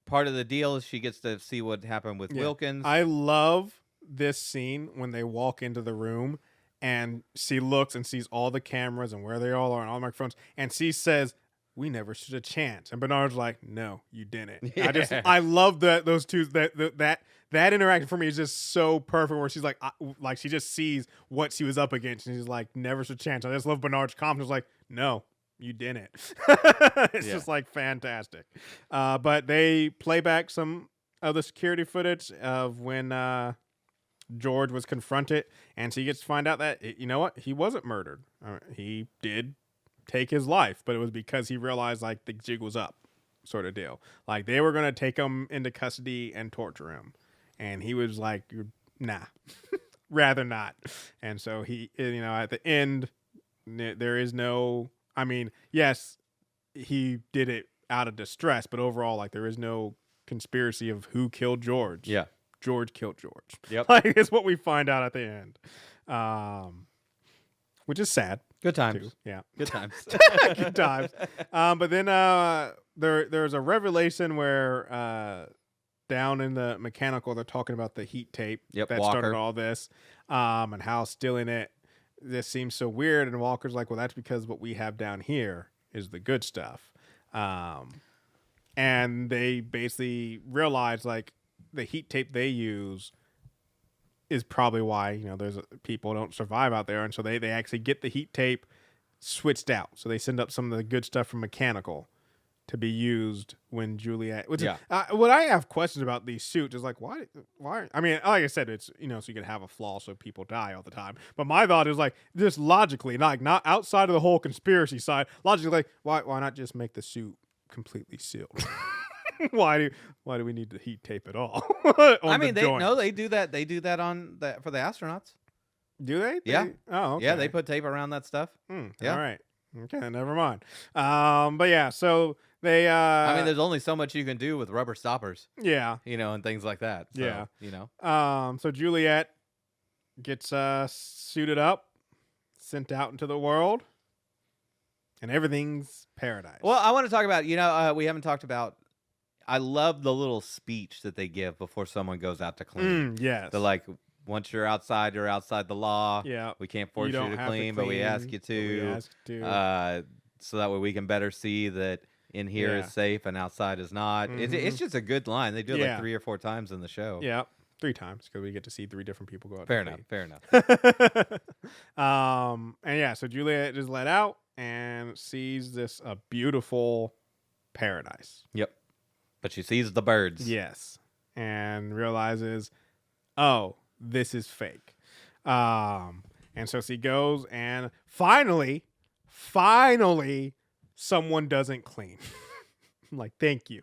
[SPEAKER 1] part of the deal is she gets to see what happened with Wilkins.
[SPEAKER 2] I love this scene when they walk into the room and she looks and sees all the cameras and where they all are and all the microphones, and she says, "We never stood a chance." And Bernard's like, "No, you didn't." I love those two, that interaction for me is just so perfect, where she's like she just sees what she was up against, and she's like, "Never stood a chance." I just love Bernard's confidence, like, "No, you didn't." It's just like fantastic. But they play back some of the security footage of when George was confronted, and she gets to find out that, you know what, he wasn't murdered. He did take his life, but it was because he realized like the jig was up, sort of deal. Like they were going to take him into custody and torture him, and he was like, nah, rather not. And so he, at the end, there is no, I mean, yes, he did it out of distress, but overall, like, there is no conspiracy of who killed George. George killed George. Like, it's what we find out at the end, which is sad.
[SPEAKER 1] Good times.
[SPEAKER 2] Too. Yeah.
[SPEAKER 1] Good times.
[SPEAKER 2] Good times. But then there's a revelation where down in the mechanical, they're talking about the heat tape that started all this, and how stealing it, this seems so weird. And Walker's like, well, that's because what we have down here is the good stuff. And they basically realize like the heat tape they use is probably why, there's people don't survive out there. And so they actually get the heat tape switched out. So they send up some of the good stuff from mechanical to be used when Juliet, what I have questions about these suits is like, why, I mean, like I said, it's, so you can have a flaw so people die all the time. But my thought is like, just logically, like not outside of the whole conspiracy side, logically, like, why not just make the suit completely sealed? Why do we need the heat tape at all?
[SPEAKER 1] I mean, they do that. They do that for the astronauts.
[SPEAKER 2] Do they?
[SPEAKER 1] Yeah.
[SPEAKER 2] Oh, okay.
[SPEAKER 1] Yeah, they put tape around that stuff.
[SPEAKER 2] Yeah. All right. Okay, never mind. But yeah, so they.
[SPEAKER 1] I mean, there's only so much you can do with rubber stoppers.
[SPEAKER 2] Yeah.
[SPEAKER 1] And things like that. So,
[SPEAKER 2] So Juliet gets suited up, sent out into the world, and everything's paradise.
[SPEAKER 1] Well, I want to talk about. We haven't talked about. I love the little speech that they give before someone goes out to clean.
[SPEAKER 2] Yes.
[SPEAKER 1] They're like, once you're outside the law.
[SPEAKER 2] Yeah.
[SPEAKER 1] We can't force you to clean, but we ask you to. So that way we can better see that in here is safe and outside is not. It's just a good line. They do it like 3 or 4 times in the show.
[SPEAKER 2] Yeah. 3 times, because we get to see 3 different people go out.
[SPEAKER 1] Fair enough.
[SPEAKER 2] And yeah, so Juliet is let out and sees this beautiful paradise.
[SPEAKER 1] Yep. But she sees the birds.
[SPEAKER 2] Yes. And realizes, oh, this is fake. And so she goes, and finally, someone doesn't clean. I'm like, thank you.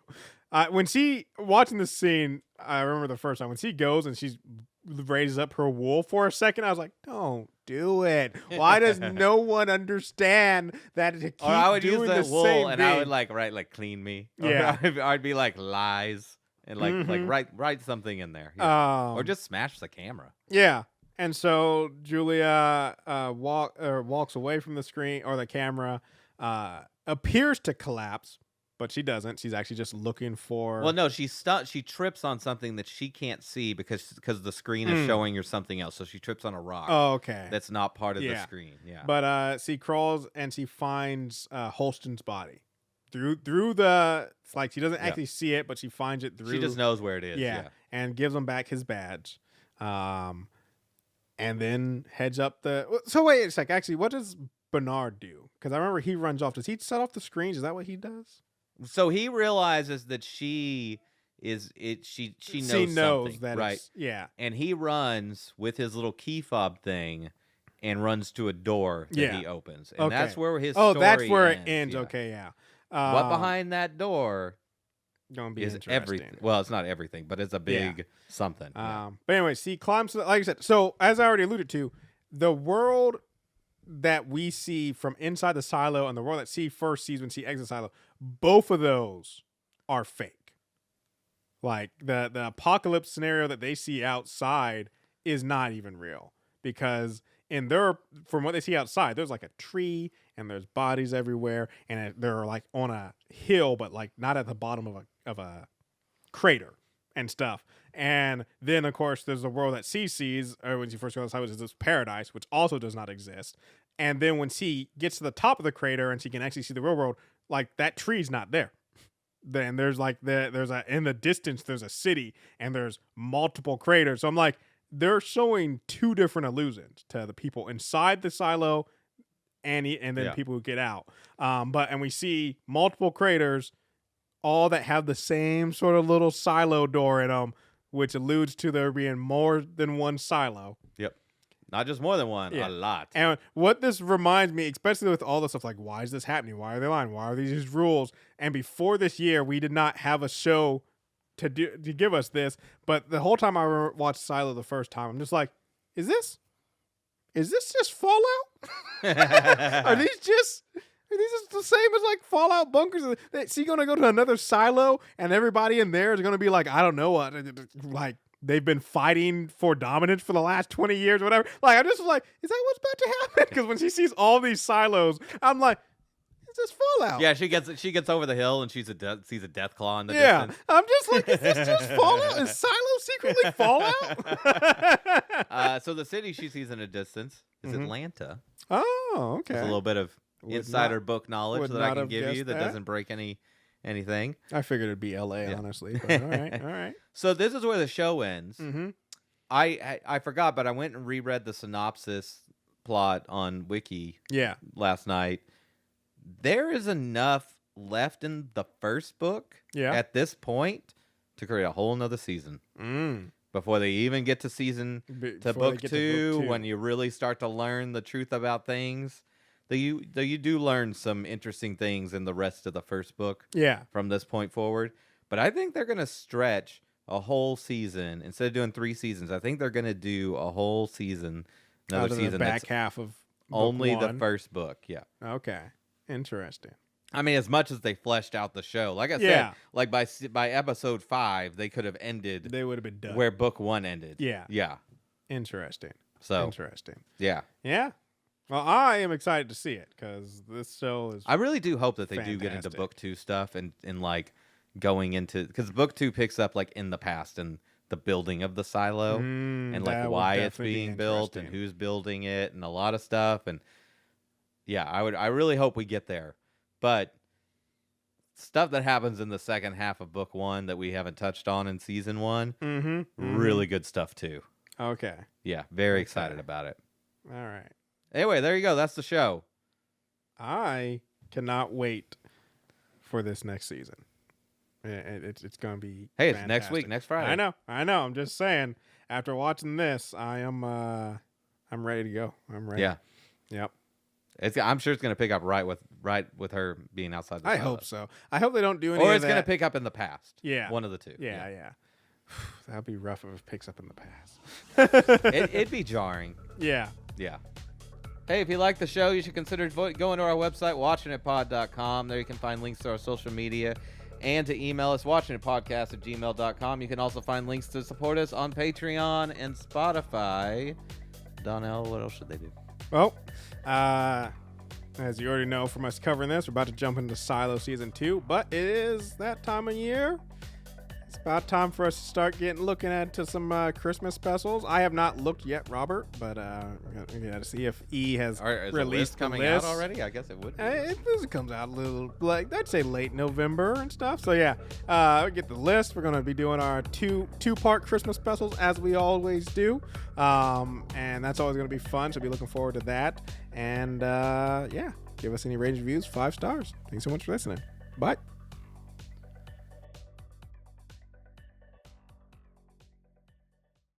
[SPEAKER 2] When she, watching this scene, I remember the first time, when she goes and she raises up her wool for a second, I was like, don't do it? Why does no one understand that to keep
[SPEAKER 1] Or I would
[SPEAKER 2] doing
[SPEAKER 1] use
[SPEAKER 2] the
[SPEAKER 1] the wool,
[SPEAKER 2] same
[SPEAKER 1] and
[SPEAKER 2] thing?
[SPEAKER 1] I would write clean me. Or
[SPEAKER 2] Yeah.
[SPEAKER 1] I'd be like lies and
[SPEAKER 2] Mhm.
[SPEAKER 1] write something in there. Yeah. Or just smash the camera.
[SPEAKER 2] Yeah. And so Julia walks away from the screen or the camera, appears to collapse, but she doesn't. She's actually just looking for.
[SPEAKER 1] Well, no, she trips on something that she can't see because the screen is showing her something else. So she trips on a rock.
[SPEAKER 2] Oh, okay.
[SPEAKER 1] That's not part of the screen. Yeah.
[SPEAKER 2] But she crawls and she finds Holston's body through the. It's like she doesn't actually see it, but she finds it through.
[SPEAKER 1] She just knows where it is.
[SPEAKER 2] Yeah, and gives him back his badge. And then heads up the. So wait a sec. Actually, what does Bernard do? Because I remember he runs off. Does he set off the screens? Is that what he does?
[SPEAKER 1] So he realizes that she knows something,
[SPEAKER 2] that
[SPEAKER 1] right?
[SPEAKER 2] Yeah.
[SPEAKER 1] And he runs with his little key fob thing and runs to a door that he opens. And that's where his story
[SPEAKER 2] that's where
[SPEAKER 1] ends.
[SPEAKER 2] it ends.
[SPEAKER 1] Yeah.
[SPEAKER 2] Okay, yeah.
[SPEAKER 1] What behind that door
[SPEAKER 2] gonna be
[SPEAKER 1] is
[SPEAKER 2] interesting.
[SPEAKER 1] everything. Well, it's not everything, but it's a big something.
[SPEAKER 2] But anyways, he climbs. Like I said, so as I already alluded to, the world that we see from inside the silo and the world that C first sees when she exits the silo, both of those are fake. Like the apocalypse scenario that they see outside is not even real, because from what they see outside, there's like a tree and there's bodies everywhere, and they're like on a hill, but like not at the bottom of a crater and stuff. And then of course there's the world that C sees, or when she first goes outside, which is this paradise, which also does not exist. And then when she gets to the top of the crater and she can actually see the real world, like that tree's not there. Then there's like in the distance there's a city and there's multiple craters. So I'm like, they're showing two different illusions to the people inside the silo and then people who get out. And we see multiple craters, all that have the same sort of little silo door in them, which alludes to there being more than one silo.
[SPEAKER 1] Yep. Not just more than one, a lot.
[SPEAKER 2] And what this reminds me, especially with all this stuff, like, why is this happening? Why are they lying? Why are these rules? And before this year, we did not have a show to give us this. But the whole time I watched Silo the first time, I'm just like, is this just Fallout? Are these just the same as like Fallout bunkers? Is he gonna go to another silo and everybody in there is gonna be like, I don't know what, like they've been fighting for dominance for the last 20 years or whatever. Like, I'm just like, is that what's about to happen? Because when she sees all these silos, I'm like, is this Fallout?
[SPEAKER 1] Yeah, she gets over the hill and sees a death claw in the distance.
[SPEAKER 2] I'm just like, is this just Fallout? Is Silo secretly Fallout?
[SPEAKER 1] So the city she sees in a distance is Atlanta.
[SPEAKER 2] Oh, okay.
[SPEAKER 1] There's a little bit of insider book knowledge that I can give you that
[SPEAKER 2] that
[SPEAKER 1] doesn't break anything.
[SPEAKER 2] I figured it'd be LA, honestly. But all right.
[SPEAKER 1] So this is where the show ends.
[SPEAKER 2] Mm-hmm.
[SPEAKER 1] I forgot, but I went and reread the synopsis plot on Wiki last night. There is enough left in the first book at this point to create a whole nother season. Before they even get to book two, when you really start to learn the truth about things. You do learn some interesting things in the rest of the first book from this point forward. But I think they're going to stretch a whole season. Instead of doing 3 seasons, I think they're going to do a whole season, another season.
[SPEAKER 2] The back half of
[SPEAKER 1] only
[SPEAKER 2] book
[SPEAKER 1] the first book,
[SPEAKER 2] Okay. Interesting.
[SPEAKER 1] I mean, as much as they fleshed out the show, like I said, like by episode 5, they could have ended.
[SPEAKER 2] They would have been done
[SPEAKER 1] where book 1 ended.
[SPEAKER 2] Yeah. Interesting.
[SPEAKER 1] Interesting. Yeah.
[SPEAKER 2] Well, I am excited to see it because this show is.
[SPEAKER 1] I really do hope that they do get into book 2 stuff and like going into, because book 2 picks up like in the past and the building of the silo and like why it's being built and who's building it and a lot of stuff. And I really hope we get there. But stuff that happens in the second half of book 1 that we haven't touched on in season 1, really good stuff too.
[SPEAKER 2] Okay.
[SPEAKER 1] Yeah, very excited about it.
[SPEAKER 2] All right.
[SPEAKER 1] Anyway, there you go. That's the show.
[SPEAKER 2] I cannot wait for this next season. It's going to be
[SPEAKER 1] it's
[SPEAKER 2] fantastic.
[SPEAKER 1] next week, next Friday.
[SPEAKER 2] I know. I'm just saying, after watching this, I'm ready to go. I'm ready.
[SPEAKER 1] Yeah.
[SPEAKER 2] Yep.
[SPEAKER 1] I'm sure it's going to pick up right with her being outside the
[SPEAKER 2] I
[SPEAKER 1] silo.
[SPEAKER 2] hope so. I hope they don't do any
[SPEAKER 1] or
[SPEAKER 2] of
[SPEAKER 1] it's
[SPEAKER 2] that.
[SPEAKER 1] going to pick up in the past.
[SPEAKER 2] Yeah.
[SPEAKER 1] One of the two.
[SPEAKER 2] Yeah. that'd be rough if it picks up in the past.
[SPEAKER 3] It'd be jarring.
[SPEAKER 2] Yeah.
[SPEAKER 1] Yeah.
[SPEAKER 3] Hey, if you like the show, you should consider going to our website, watchinitpod.com. There you can find links to our social media and to email us, watchinitpodcast@gmail.com. You can also find links to support us on Patreon and Spotify. Donnell, what else should they do?
[SPEAKER 2] Well, as you already know from us covering this, we're about to jump into Silo Season 2, but it is that time of year. It's about time for us to start looking into some Christmas specials. I have not looked yet, Robert, but we got to see if E has
[SPEAKER 3] Is
[SPEAKER 2] released
[SPEAKER 3] the list coming out already? I guess it would be.
[SPEAKER 2] It comes out a little, like, I'd say late November and stuff. So yeah, we get the list. We're going to be doing our two-part Christmas specials as we always do. And that's always going to be fun. So be looking forward to that. And yeah, give us any ratings, reviews, 5 stars. Thanks so much for listening. Bye.